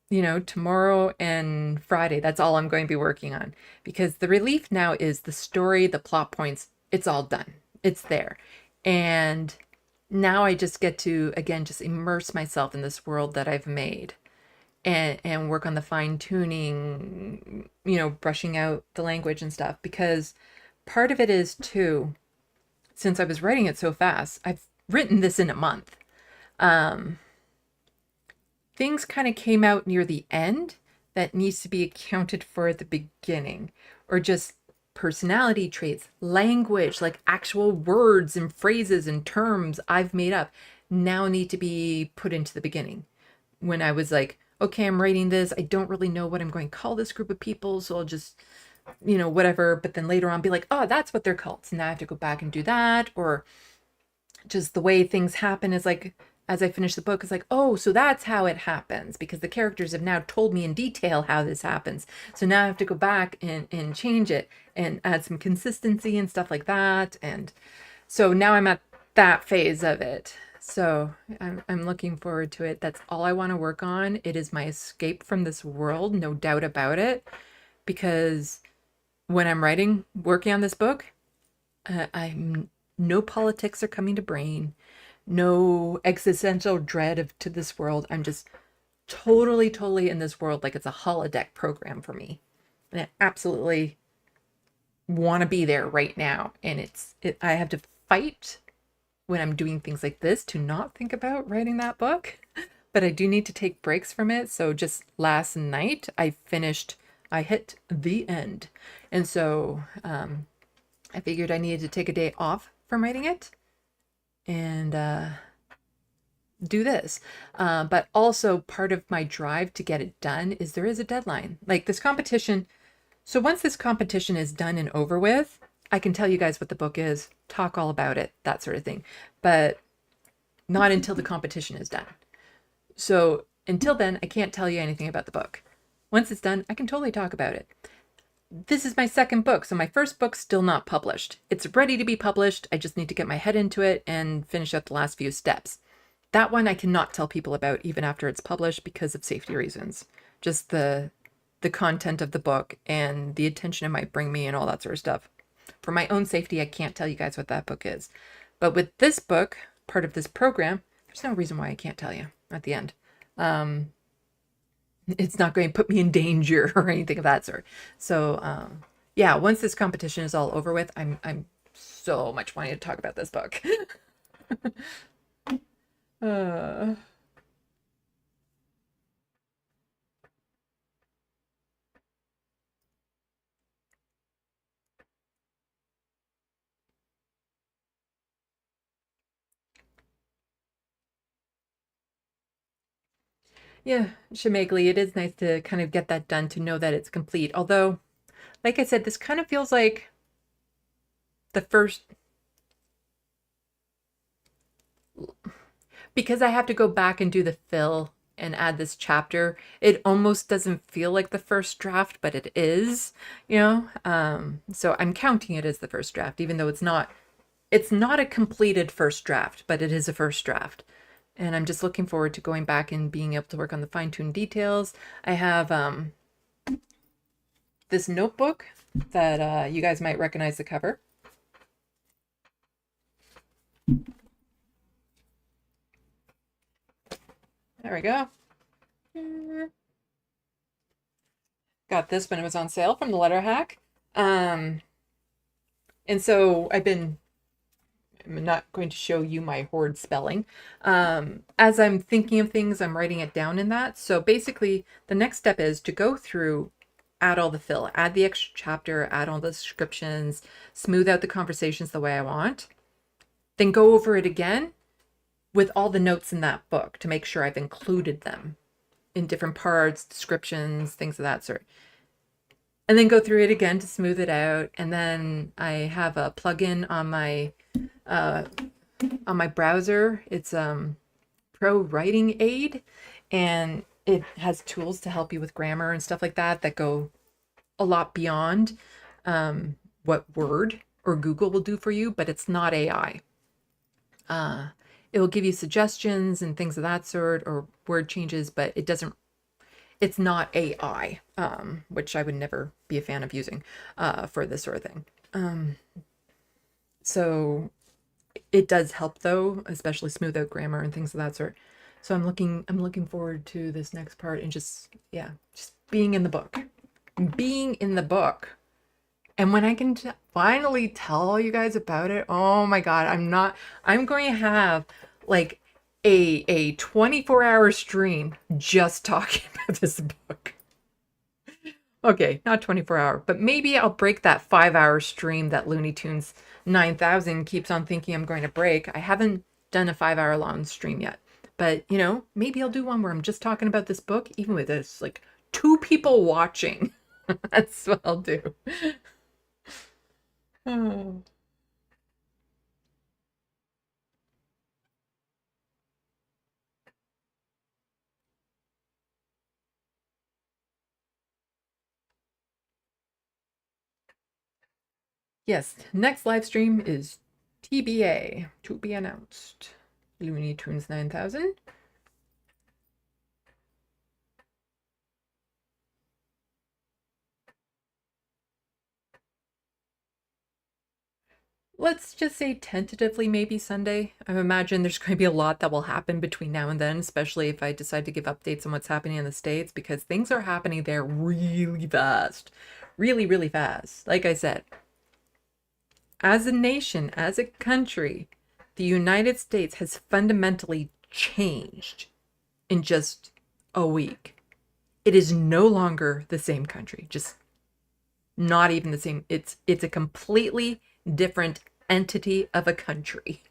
you know, tomorrow and Friday, that's all I'm going to be working on because the relief now is the story, the plot points, it's all done. It's there. And now I just get to, again, just immerse myself in this world that I've made and work on the fine tuning, you know, brushing out the language and stuff because part of it is too, since I was writing it so fast, I've written this in a month. Things kind of came out near the end that needs to be accounted for at the beginning, or just personality traits, language, like actual words and phrases and terms I've made up now need to be put into the beginning. When I was like, okay, I'm writing this, I don't really know what I'm going to call this group of people, so I'll just, you know, whatever, but then later on be like, oh, that's what they're called. So now I have to go back and do that. Or just the way things happen is like, as I finish the book, it's like, oh, so that's how it happens because the characters have now told me in detail how this happens. So now I have to go back and change it and add some consistency and stuff like that. And so now I'm at that phase of it. So I'm looking forward to it. That's all I want to work on. It is my escape from this world, no doubt about it, because when I'm working on this book, no politics are coming to brain, no existential dread to this world. I'm just totally in this world like it's a holodeck program for me. And I absolutely want to be there right now. And I have to fight when I'm doing things like this to not think about writing that book. But I do need to take breaks from it. So just last night I hit the end. And so I figured I needed to take a day off from writing it and do this. But also part of my drive to get it done is there is a deadline. Like this competition. So once this competition is done and over with, I can tell you guys what the book is, talk all about it, that sort of thing. But not until the competition is done. So until then, I can't tell you anything about the book. Once it's done, I can totally talk about it. this is my second book. So my first book's still not published. It's ready to be published. I just need to get my head into it and finish out the last few steps. That one I cannot tell people about even after it's published because of safety reasons. Just the content of the book and the attention it might bring me and all that sort of stuff. For my own safety, I can't tell you guys what that book is. But with this book, part of this program, there's no reason why I can't tell you at the end. It's not going to put me in danger or anything of that sort. So yeah, once this competition is all over with, I'm so much wanting to talk about this book. Yeah, Shemagli, it is nice to kind of get that done, to know that it's complete. Although, like I said, this kind of feels like the first, because I have to go back and do the fill and add this chapter, it almost doesn't feel like the first draft, but it is, you know? So I'm counting it as the first draft, even though it's not a completed first draft, but it is a first draft. And I'm just looking forward to going back and being able to work on the fine-tuned details. I have this notebook that you guys might recognize the cover. There we go. Got this when it was on sale from the Letter Hack. And so I'm not going to show you my horde spelling. As I'm thinking of things, I'm writing it down in that. So basically, the next step is to go through, add all the fill, add the extra chapter, add all the descriptions, smooth out the conversations the way I want. Then go over it again with all the notes in that book to make sure I've included them in different parts, descriptions, things of that sort. And then go through it again to smooth it out. And then I have a plugin on my browser. It's Pro Writing Aid, and it has tools to help you with grammar and stuff like that that go a lot beyond what Word or Google will do for you, but it's not AI. It will give you suggestions and things of that sort, or word changes, but it's not AI, which I would never be a fan of using for this sort of thing. So it does help though, especially smooth out grammar and things of that sort. So I'm looking forward to this next part and just being in the book. Being in the book. And when I can finally tell you guys about it, oh my God, I'm going to have like a 24-hour stream just talking about this book. Okay, not 24-hour, but maybe I'll break that 5-hour stream that Looney Tunes 9000 keeps on thinking I'm going to break. I haven't done a 5-hour long stream yet, but you know, maybe I'll do one where I'm just talking about this book, even with this like 2 people watching. That's what I'll do. Oh. Yes, next live stream is TBA, to be announced. Looney Tunes 9000. Let's just say tentatively maybe Sunday. I imagine there's going to be a lot that will happen between now and then, especially if I decide to give updates on what's happening in the States, because things are happening there really fast. Really, really fast. Like I said, as a nation, as a country, the United States has fundamentally changed in just a week. It is no longer the same country, just not even the same. It's a completely different entity of a country.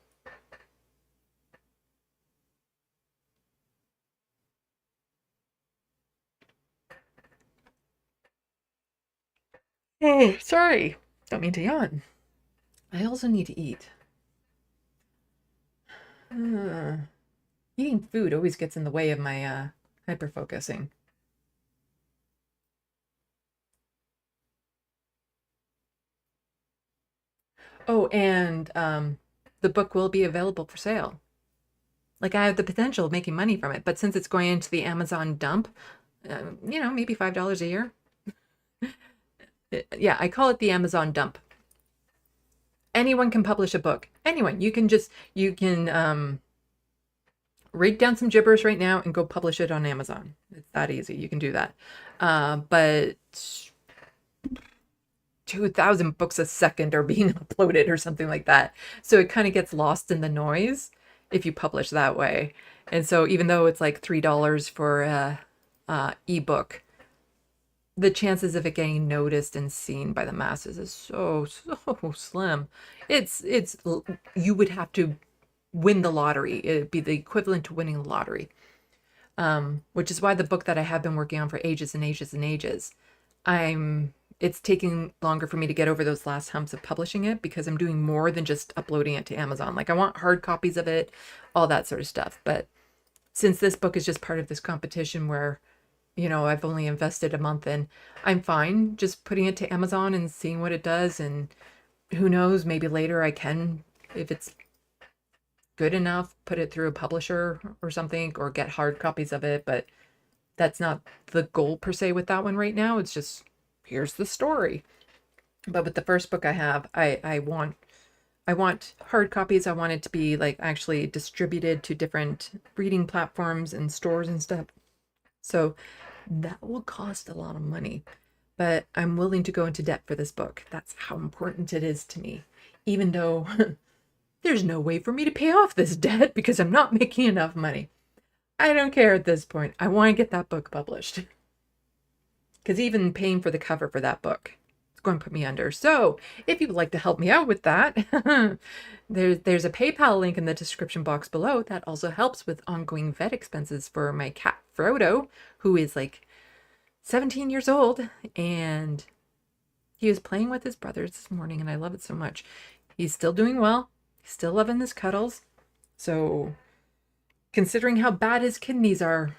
Oh, sorry. Don't mean to yawn. I also need to eat. Eating food always gets in the way of my hyper-focusing. Oh, and the book will be available for sale. Like I have the potential of making money from it, but since it's going into the Amazon dump, you know, maybe $5 a year. Yeah, I call it the Amazon dump. Anyone can publish a book. Anyone. You can write down some gibberish right now and go publish it on Amazon. It's that easy. You can do that. But 2,000 books a second are being uploaded or something like that. So it kind of gets lost in the noise if you publish that way. And so even though it's like $3 for a ebook, the chances of it getting noticed and seen by the masses is so slim. It's you would have to win the lottery. It'd be the equivalent to winning the lottery. Which is why the book that I have been working on for ages and ages and ages, it's taking longer for me to get over those last humps of publishing it because I'm doing more than just uploading it to Amazon. Like I want hard copies of it, all that sort of stuff. But since this book is just part of this competition where, you know, I've only invested a month in, I'm fine just putting it to Amazon and seeing what it does. And who knows, maybe later I can, if it's good enough, put it through a publisher or something or get hard copies of it. But that's not the goal per se with that one right now. It's just, here's the story. But with the first book I have, I want hard copies. I want it to be like actually distributed to different reading platforms and stores and stuff. So that will cost a lot of money, but I'm willing to go into debt for this book. That's how important it is to me, even though there's no way for me to pay off this debt because I'm not making enough money. I don't care at this point. I want to get that book published because even paying for the cover for that book, it's going to put me under. So if you would like to help me out with that, there's a PayPal link in the description box below. That also helps with ongoing vet expenses for my cat Frodo, who is like 17 years old, and he was playing with his brothers this morning, and I love it so much. He's still doing well. He's still loving his cuddles. So considering how bad his kidneys are,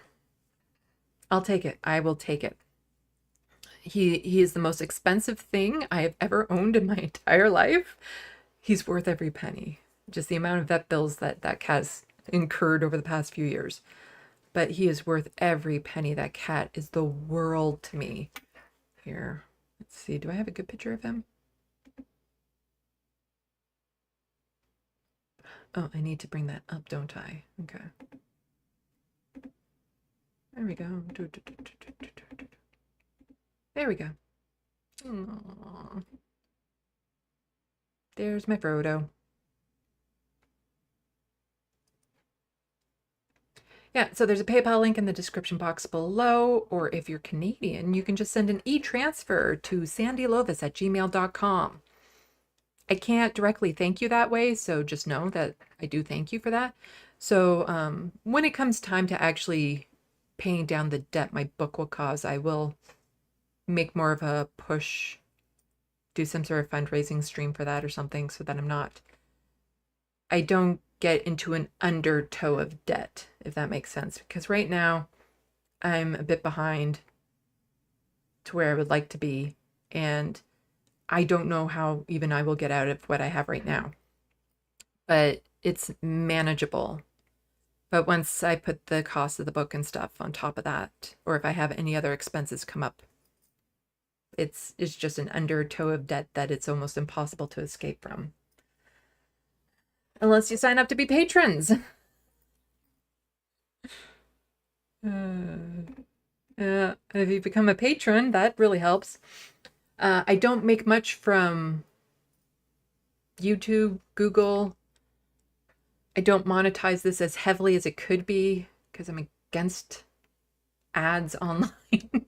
I'll take it. I will take it. He is the most expensive thing I have ever owned in my entire life. He's worth every penny. Just the amount of vet bills that cat has incurred over the past few years. But he is worth every penny. That cat is the world to me. Here, let's see. Do I have a good picture of him? Oh, I need to bring that up, don't I? Okay. There we go. There we go. Aww. There's my Frodo. Yeah, so there's a PayPal link in the description box below, or if you're Canadian, you can just send an e-transfer to SandeeLovas@gmail.com. I can't directly thank you that way, so just know that I do thank you for that. So when it comes time to actually paying down the debt my book will cause, I will make more of a push, do some sort of fundraising stream for that or something so that I don't get into an undertow of debt, if that makes sense. Because right now I'm a bit behind to where I would like to be, and I don't know how even I will get out of what I have right now. But it's manageable. But once I put the cost of the book and stuff on top of that, or if I have any other expenses come up, it's just an undertow of debt that it's almost impossible to escape from. Unless you sign up to be patrons. If you become a patron, that really helps. I don't make much from YouTube, Google. I don't monetize this as heavily as it could be because I'm against ads online.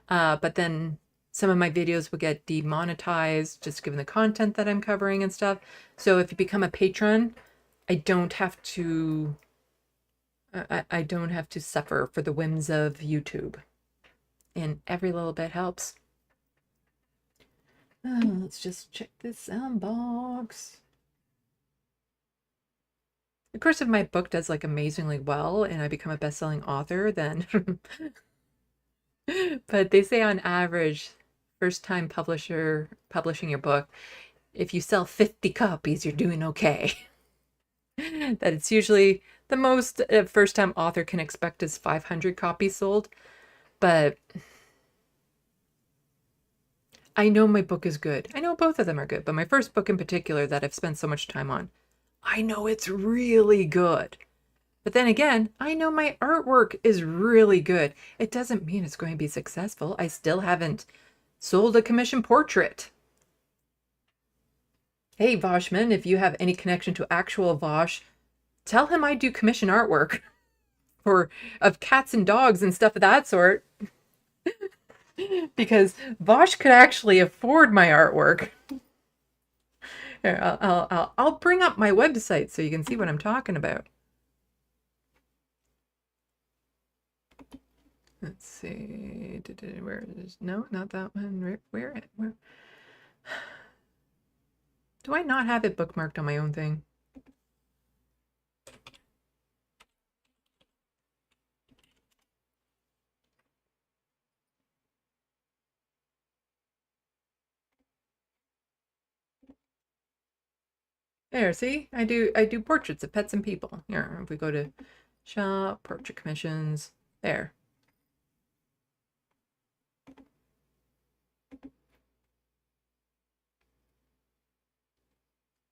But then some of my videos will get demonetized just given the content that I'm covering and stuff. So if you become a patron, I don't have to suffer for the whims of YouTube. And every little bit helps. Let's just check this Sandbox. Of course, if my book does like amazingly well and I become a best-selling author, then but they say on average, first-time publisher publishing your book, if you sell 50 copies, you're doing okay. That it's usually the most a first-time author can expect is 500 copies sold. But I know my book is good. I know both of them are good, but my first book in particular that I've spent so much time on, I know it's really good. But then again, I know my artwork is really good. It doesn't mean it's going to be successful. I still haven't sold a commission portrait. Hey, Voshman, if you have any connection to actual Vosh, tell him I do commission artwork of cats and dogs and stuff of that sort. Because Vosh could actually afford my artwork. Here, I'll bring up my website so you can see what I'm talking about. Let's see. Where is? No, not that one. Where? Do I not have it bookmarked on my own thing? There, see? I do portraits of pets and people. Here, if we go to shop, portrait commissions, there.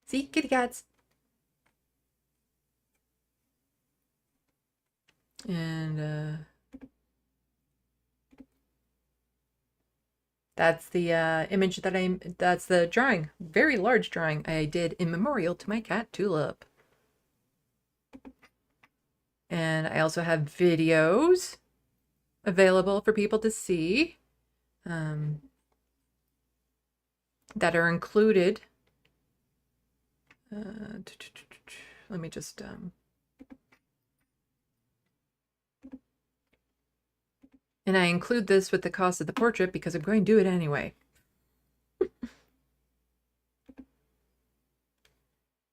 See, kitty cats. And that's the image that that's the drawing, very large drawing I did in memorial to my cat Tulip. And I also have videos available for people to see that are included. Let me just and I include this with the cost of the portrait because I'm going to do it anyway.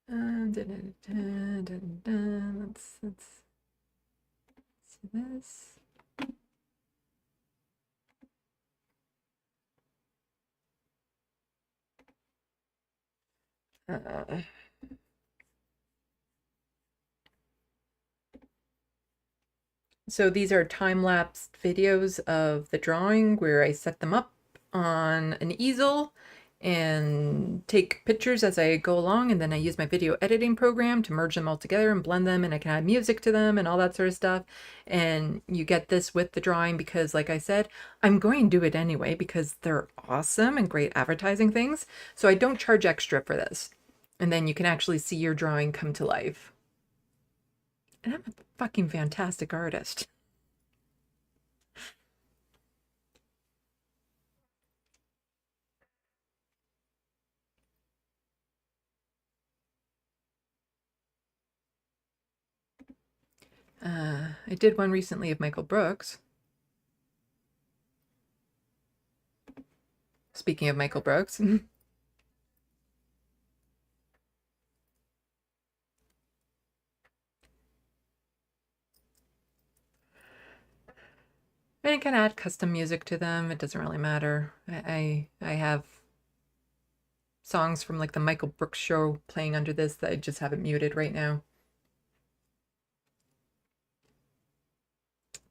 Let's see this. So these are time-lapsed videos of the drawing where I set them up on an easel and take pictures as I go along, and then I use my video editing program to merge them all together and blend them, and I can add music to them and all that sort of stuff. And you get this with the drawing because, like I said, I'm going to do it anyway because they're awesome and great advertising things. So I don't charge extra for this. And then you can actually see your drawing come to life. And I'm a fucking fantastic artist. I did one recently of Michael Brooks. Speaking of Michael Brooks. And I can add custom music to them. It doesn't really matter. I have songs from like the Michael Brooks show playing under this that I just have it muted right now.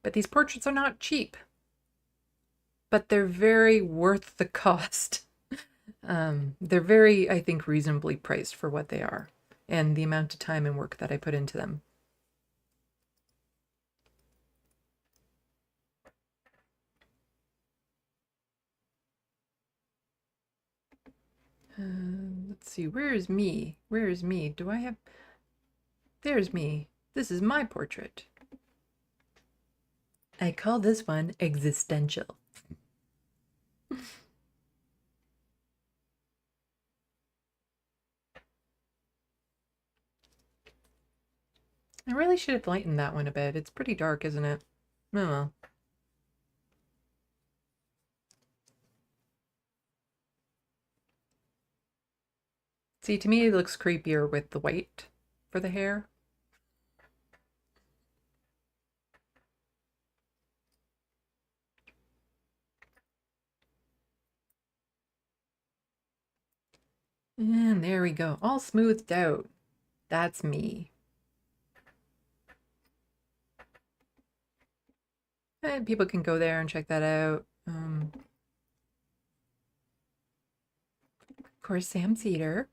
But these portraits are not cheap. But they're very worth the cost. They're very, I think, reasonably priced for what they are and the amount of time and work that I put into them. Let's see, where is me? Where is me? Do I have... There's me. This is my portrait. I call this one existential. I really should have lightened that one a bit. It's pretty dark, isn't it? Oh well. See, to me it looks creepier with the white for the hair. And there we go. All smoothed out. That's me. And people can go there and check that out. Of course, Sam Cedar.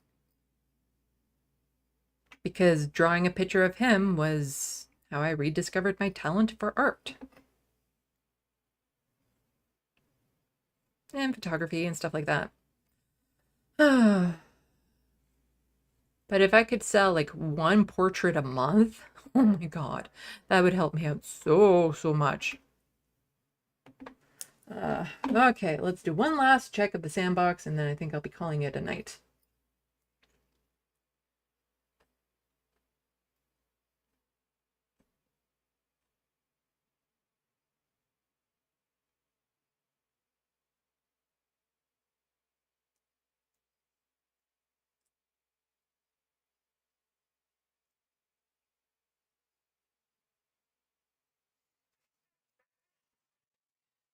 Because drawing a picture of him was how I rediscovered my talent for art. And photography and stuff like that. But if I could sell like one portrait a month, oh my God, that would help me out so much. Okay, let's do one last check of the sandbox, and then I think I'll be calling it a night.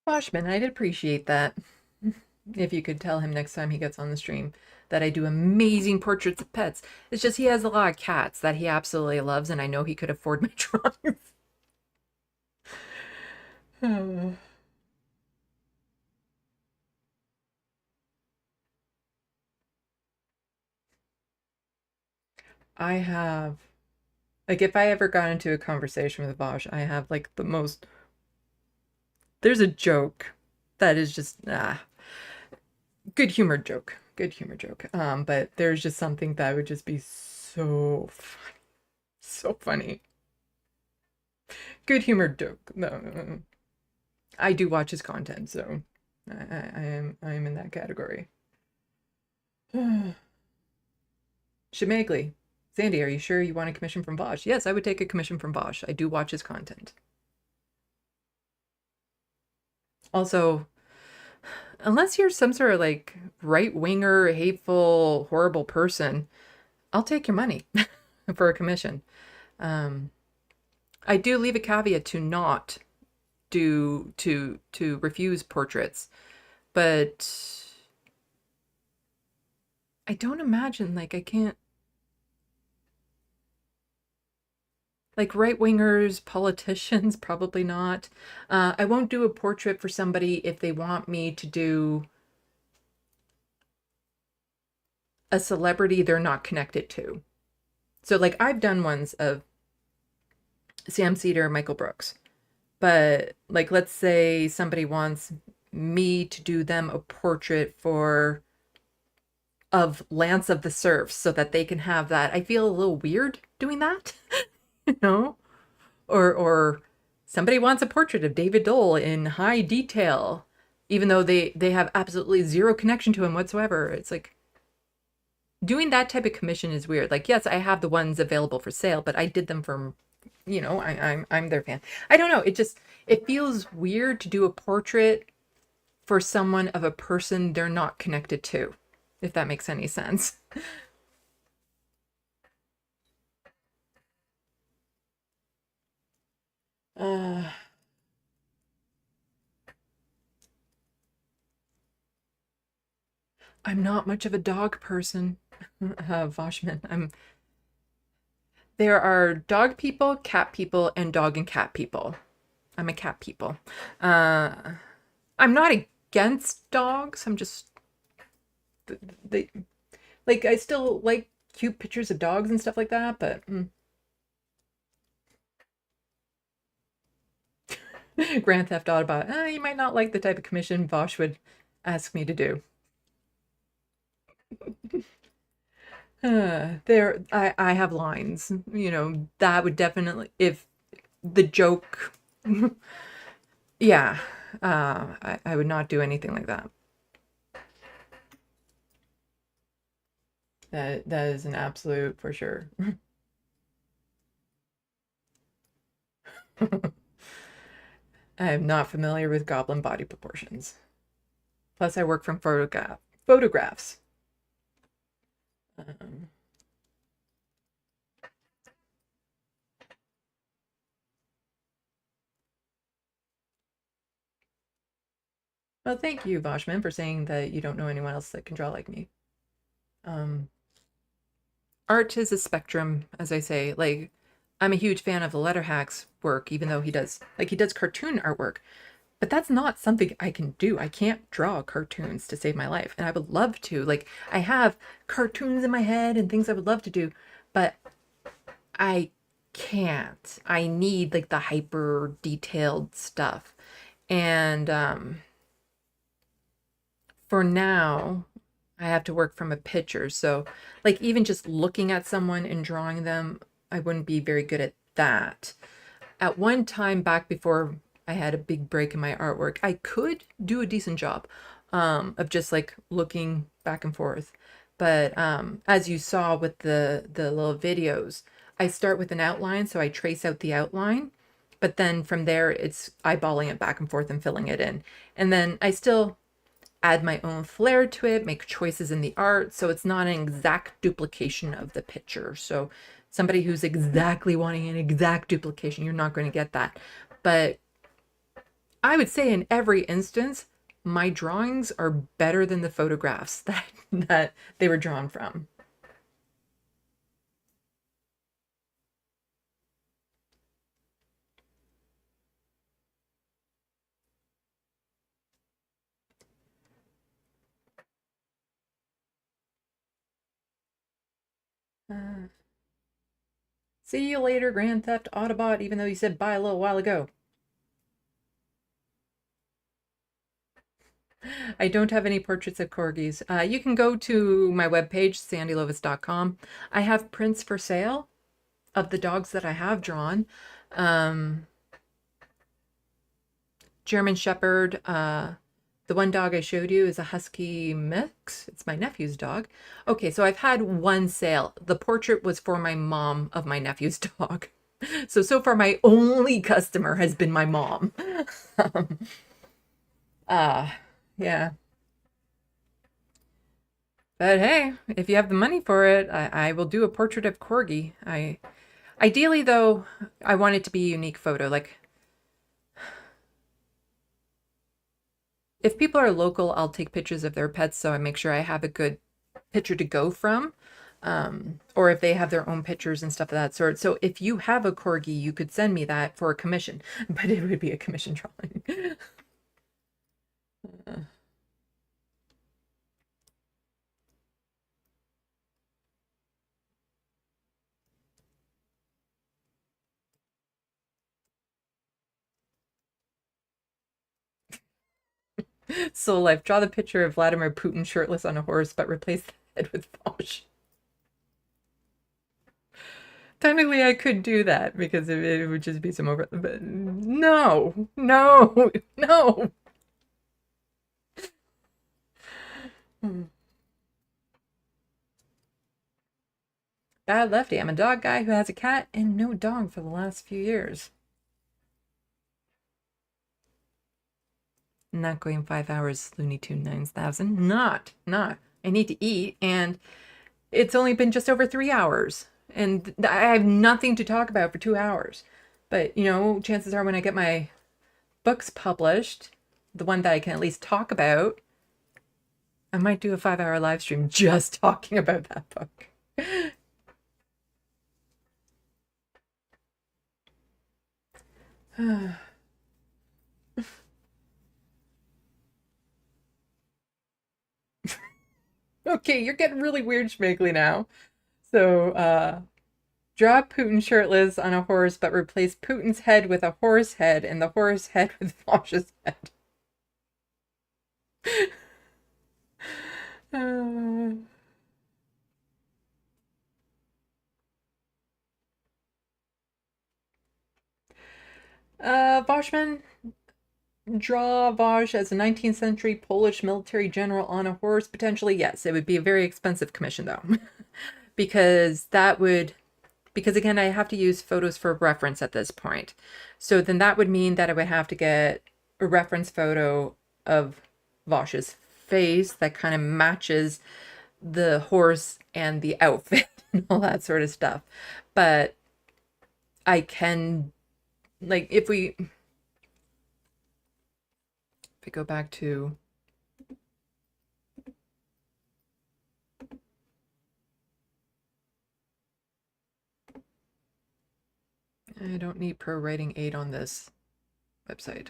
Boschman, I'd appreciate that. If you could tell him next time he gets on the stream that I do amazing portraits of pets. It's just he has a lot of cats that he absolutely loves, and I know he could afford my drawings. I have, like, if I ever got into a conversation with Bosch, I have like the most, there's a joke that is just, good humored joke. But there's just something that would just be so funny. So funny. Good humored joke. No. I do watch his content, so I am in that category. Shemagli, Sandy, are you sure you want a commission from Bosch? Yes, I would take a commission from Bosch. I do watch his content. Also, unless you're some sort of like right-winger, hateful, horrible person, I'll take your money for a commission. I do leave a caveat to not do to refuse portraits, but I don't imagine, like, I can't, like, right-wingers, politicians, probably not. I won't do a portrait for somebody if they want me to do a celebrity they're not connected to. So, like, I've done ones of Sam Cedar, Michael Brooks. But, like, let's say somebody wants me to do them a portrait of Lance of the Serfs so that they can have that. I feel a little weird doing that, you know? Or somebody wants a portrait of David Dole in high detail, even though they have absolutely zero connection to him whatsoever. It's like, doing that type of commission is weird. Like, yes, I have the ones available for sale, but I did them from, you know, I'm their fan. I don't know. It feels weird to do a portrait for someone of a person they're not connected to, if that makes any sense. I'm not much of a dog person, Voshman. There are dog people, cat people, and dog and cat people. I'm a cat people. I'm not against dogs. I'm just, like, I still like cute pictures of dogs and stuff like that, but Grand Theft Autobot, you might not like the type of commission Vosh would ask me to do. I have lines, you know, that would definitely, if the joke, yeah, I would not do anything like that. That is an absolute for sure. I am not familiar with goblin body proportions. Plus, I work from photographs. Well, thank you, Voshman, for saying that you don't know anyone else that can draw like me. Art is a spectrum, as I say. Like, I'm a huge fan of the Letterhack's work, even though he does cartoon artwork. But that's not something I can do. I can't draw cartoons to save my life. And I would love to. Like, I have cartoons in my head and things I would love to do, but I can't. I need like the hyper detailed stuff. And for now, I have to work from a picture. So like even just looking at someone and drawing them, I wouldn't be very good at that. At one time back before I had a big break in my artwork, I could do a decent job of just like looking back and forth. But as you saw with the little videos, I start with an outline, so I trace out the outline, but then from there it's eyeballing it back and forth and filling it in. And then I still add my own flair to it, make choices in the art, so it's not an exact duplication of the picture. So somebody who's exactly wanting an exact duplication, you're not going to get that. But I would say in every instance, my drawings are better than the photographs that they were drawn from. See you later, Grand Theft Autobot, even though you said bye a little while ago. I don't have any portraits of corgis. You can go to my webpage, SandeeLovas.com. I have prints for sale of the dogs that I have drawn. German Shepherd. The one dog I showed you is a Husky mix. It's my nephew's dog. Okay, so I've had one sale. The portrait was for my mom of my nephew's dog. So far my only customer has been my mom. Yeah. But hey, if you have the money for it, I will do a portrait of Corgi. Ideally though, I want it to be a unique photo. Like, if people are local, I'll take pictures of their pets, so I make sure I have a good picture to go from. Or if they have their own pictures and stuff of that sort. So if you have a corgi, you could send me that for a commission, but it would be a commission drawing. Soul Life, draw the picture of Vladimir Putin shirtless on a horse, but replace the head with Vosh. Technically, I could do that because it would just be some over. But no, no, no. Bad Lefty. I'm a dog guy who has a cat and no dog for the last few years. Not going 5 hours, Looney Tune 9000. Not. I need to eat, and it's only been just over 3 hours. And I have nothing to talk about for 2 hours. But, you know, chances are when I get my books published, the one that I can at least talk about, I might do a 5-hour live stream just talking about that book. Okay, you're getting really weird, Schmegly, now. So, draw Putin shirtless on a horse, but replace Putin's head with a horse head and the horse head with Vosh's head. Voshman, draw Vosh as a 19th century Polish military general on a horse. Potentially, yes. It would be a very expensive commission, though. Because again, I have to use photos for reference at this point. So then that would mean that I would have to get a reference photo of Vosh's face that kind of matches the horse and the outfit and all that sort of stuff. But I can, like, if we go back to don't need pro writing aid on this website.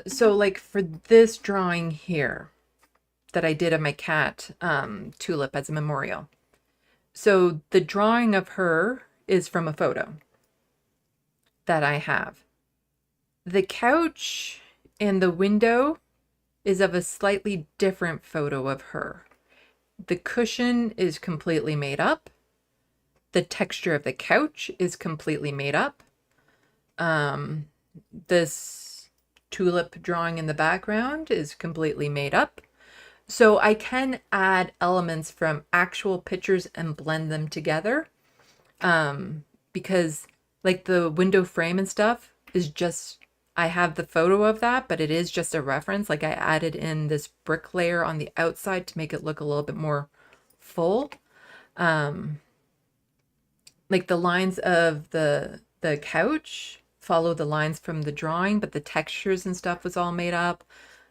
So like for this drawing here that I did of my cat, Tulip, as a memorial. So the drawing of her is from a photo that I have. The couch and the window is of a slightly different photo of her. The cushion is completely made up. The texture of the couch is completely made up. This tulip drawing in the background is completely made up. So I can add elements from actual pictures and blend them together. Because like the window frame and stuff is just, I have the photo of that, but it is just a reference. Like I added in this brick layer on the outside to make it look a little bit more full. Like the lines of the couch follow the lines from the drawing, but the textures and stuff was all made up.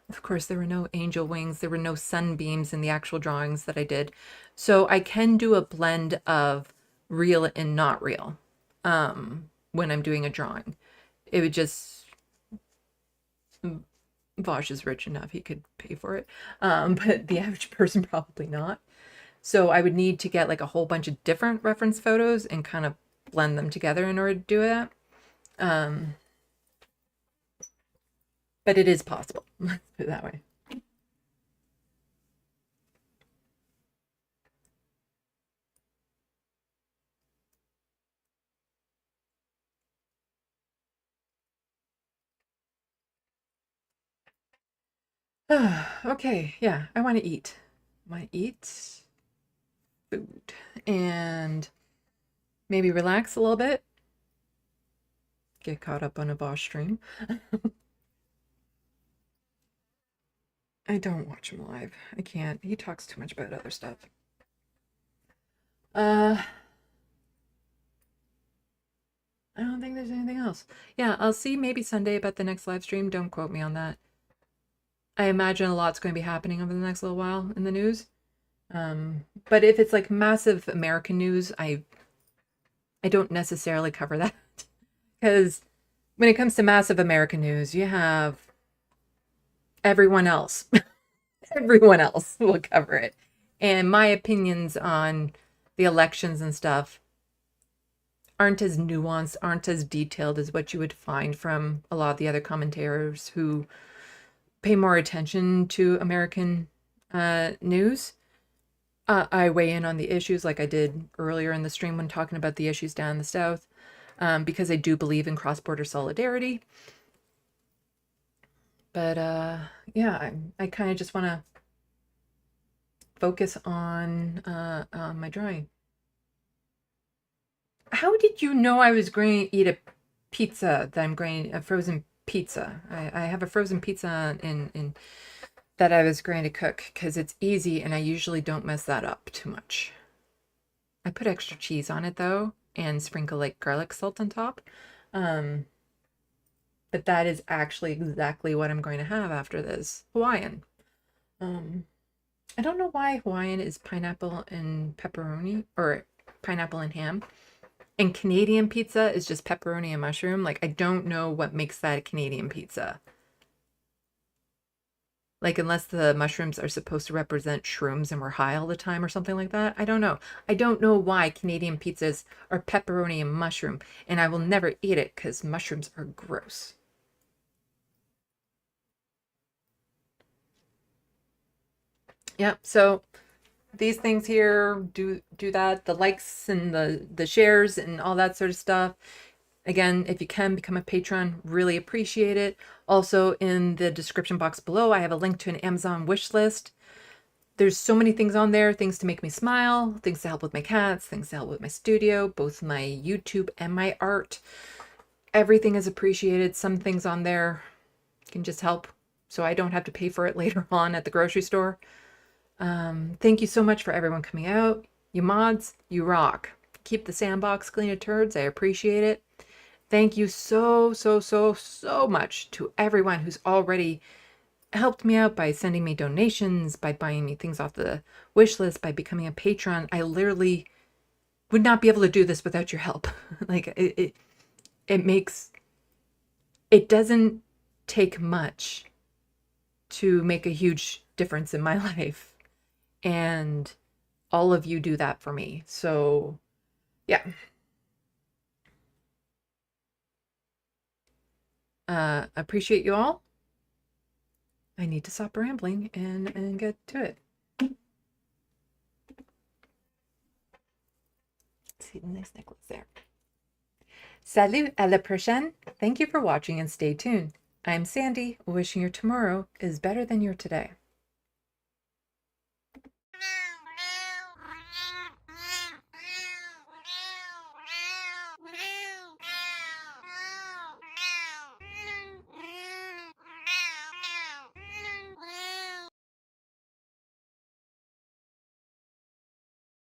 Of course, there were no angel wings. There were no sunbeams in the actual drawings that I did. So I can do a blend of real and not real when I'm doing a drawing. It would just, Vosh is rich enough, he could pay for it. But the average person probably not. So I would need to get like a whole bunch of different reference photos and kind of blend them together in order to do that. But it is possible. Let's put it that way. Okay, yeah, I want to eat. I want to eat food and maybe relax a little bit. Get caught up on a Bosch stream. I don't watch him live. I can't. He talks too much about other stuff. I don't think there's anything else. Yeah, I'll see maybe Sunday about the next live stream. Don't quote me on that. I imagine a lot's going to be happening over the next little while in the news. But if it's like massive American news, I don't necessarily cover that. Because when it comes to massive American news, you have everyone else. Everyone else will cover it. And my opinions on the elections and stuff aren't as nuanced, aren't as detailed as what you would find from a lot of the other commentators who pay more attention to American news. I weigh in on the issues like I did earlier in the stream when talking about the issues down in the South, because I do believe in cross-border solidarity. But yeah, I kind of just want to focus on my drawing. How did you know I was going to eat a pizza that I'm going, a frozen pizza? I have a frozen pizza in that I was going to cook because it's easy and I usually don't mess that up too much. I put extra cheese on it though and sprinkle like garlic salt on top. But that is actually exactly what I'm going to have after this. Hawaiian. I don't know why Hawaiian is pineapple and pepperoni or pineapple and ham. And Canadian pizza is just pepperoni and mushroom. Like, I don't know what makes that a Canadian pizza. Like, unless the mushrooms are supposed to represent shrooms and we're high all the time or something like that. I don't know. I don't know why Canadian pizzas are pepperoni and mushroom. And I will never eat it because mushrooms are gross. Yep, so these things here do that, the likes and the shares and all that sort of stuff. Again, if you can become a patron, really appreciate it. Also in the description box below, I have a link to an Amazon wish list. There's so many things on there, things to make me smile, things to help with my cats, things to help with my studio, both my YouTube and my art. Everything is appreciated. Some things on there can just help so I don't have to pay for it later on at the grocery store. Thank you so much for everyone coming out. You mods, you rock. Keep the sandbox clean of turds. I appreciate it. Thank you so much to everyone who's already helped me out by sending me donations, by buying me things off the wish list, by becoming a patron. I literally would not be able to do this without your help. Like it doesn't take much to make a huge difference in my life. And all of you do that for me. So, yeah. Appreciate you all. I need to stop rambling and get to it. See the nice necklace there. Salut, à la prochaine. Thank you for watching and stay tuned. I'm Sandy, wishing your tomorrow is better than your today.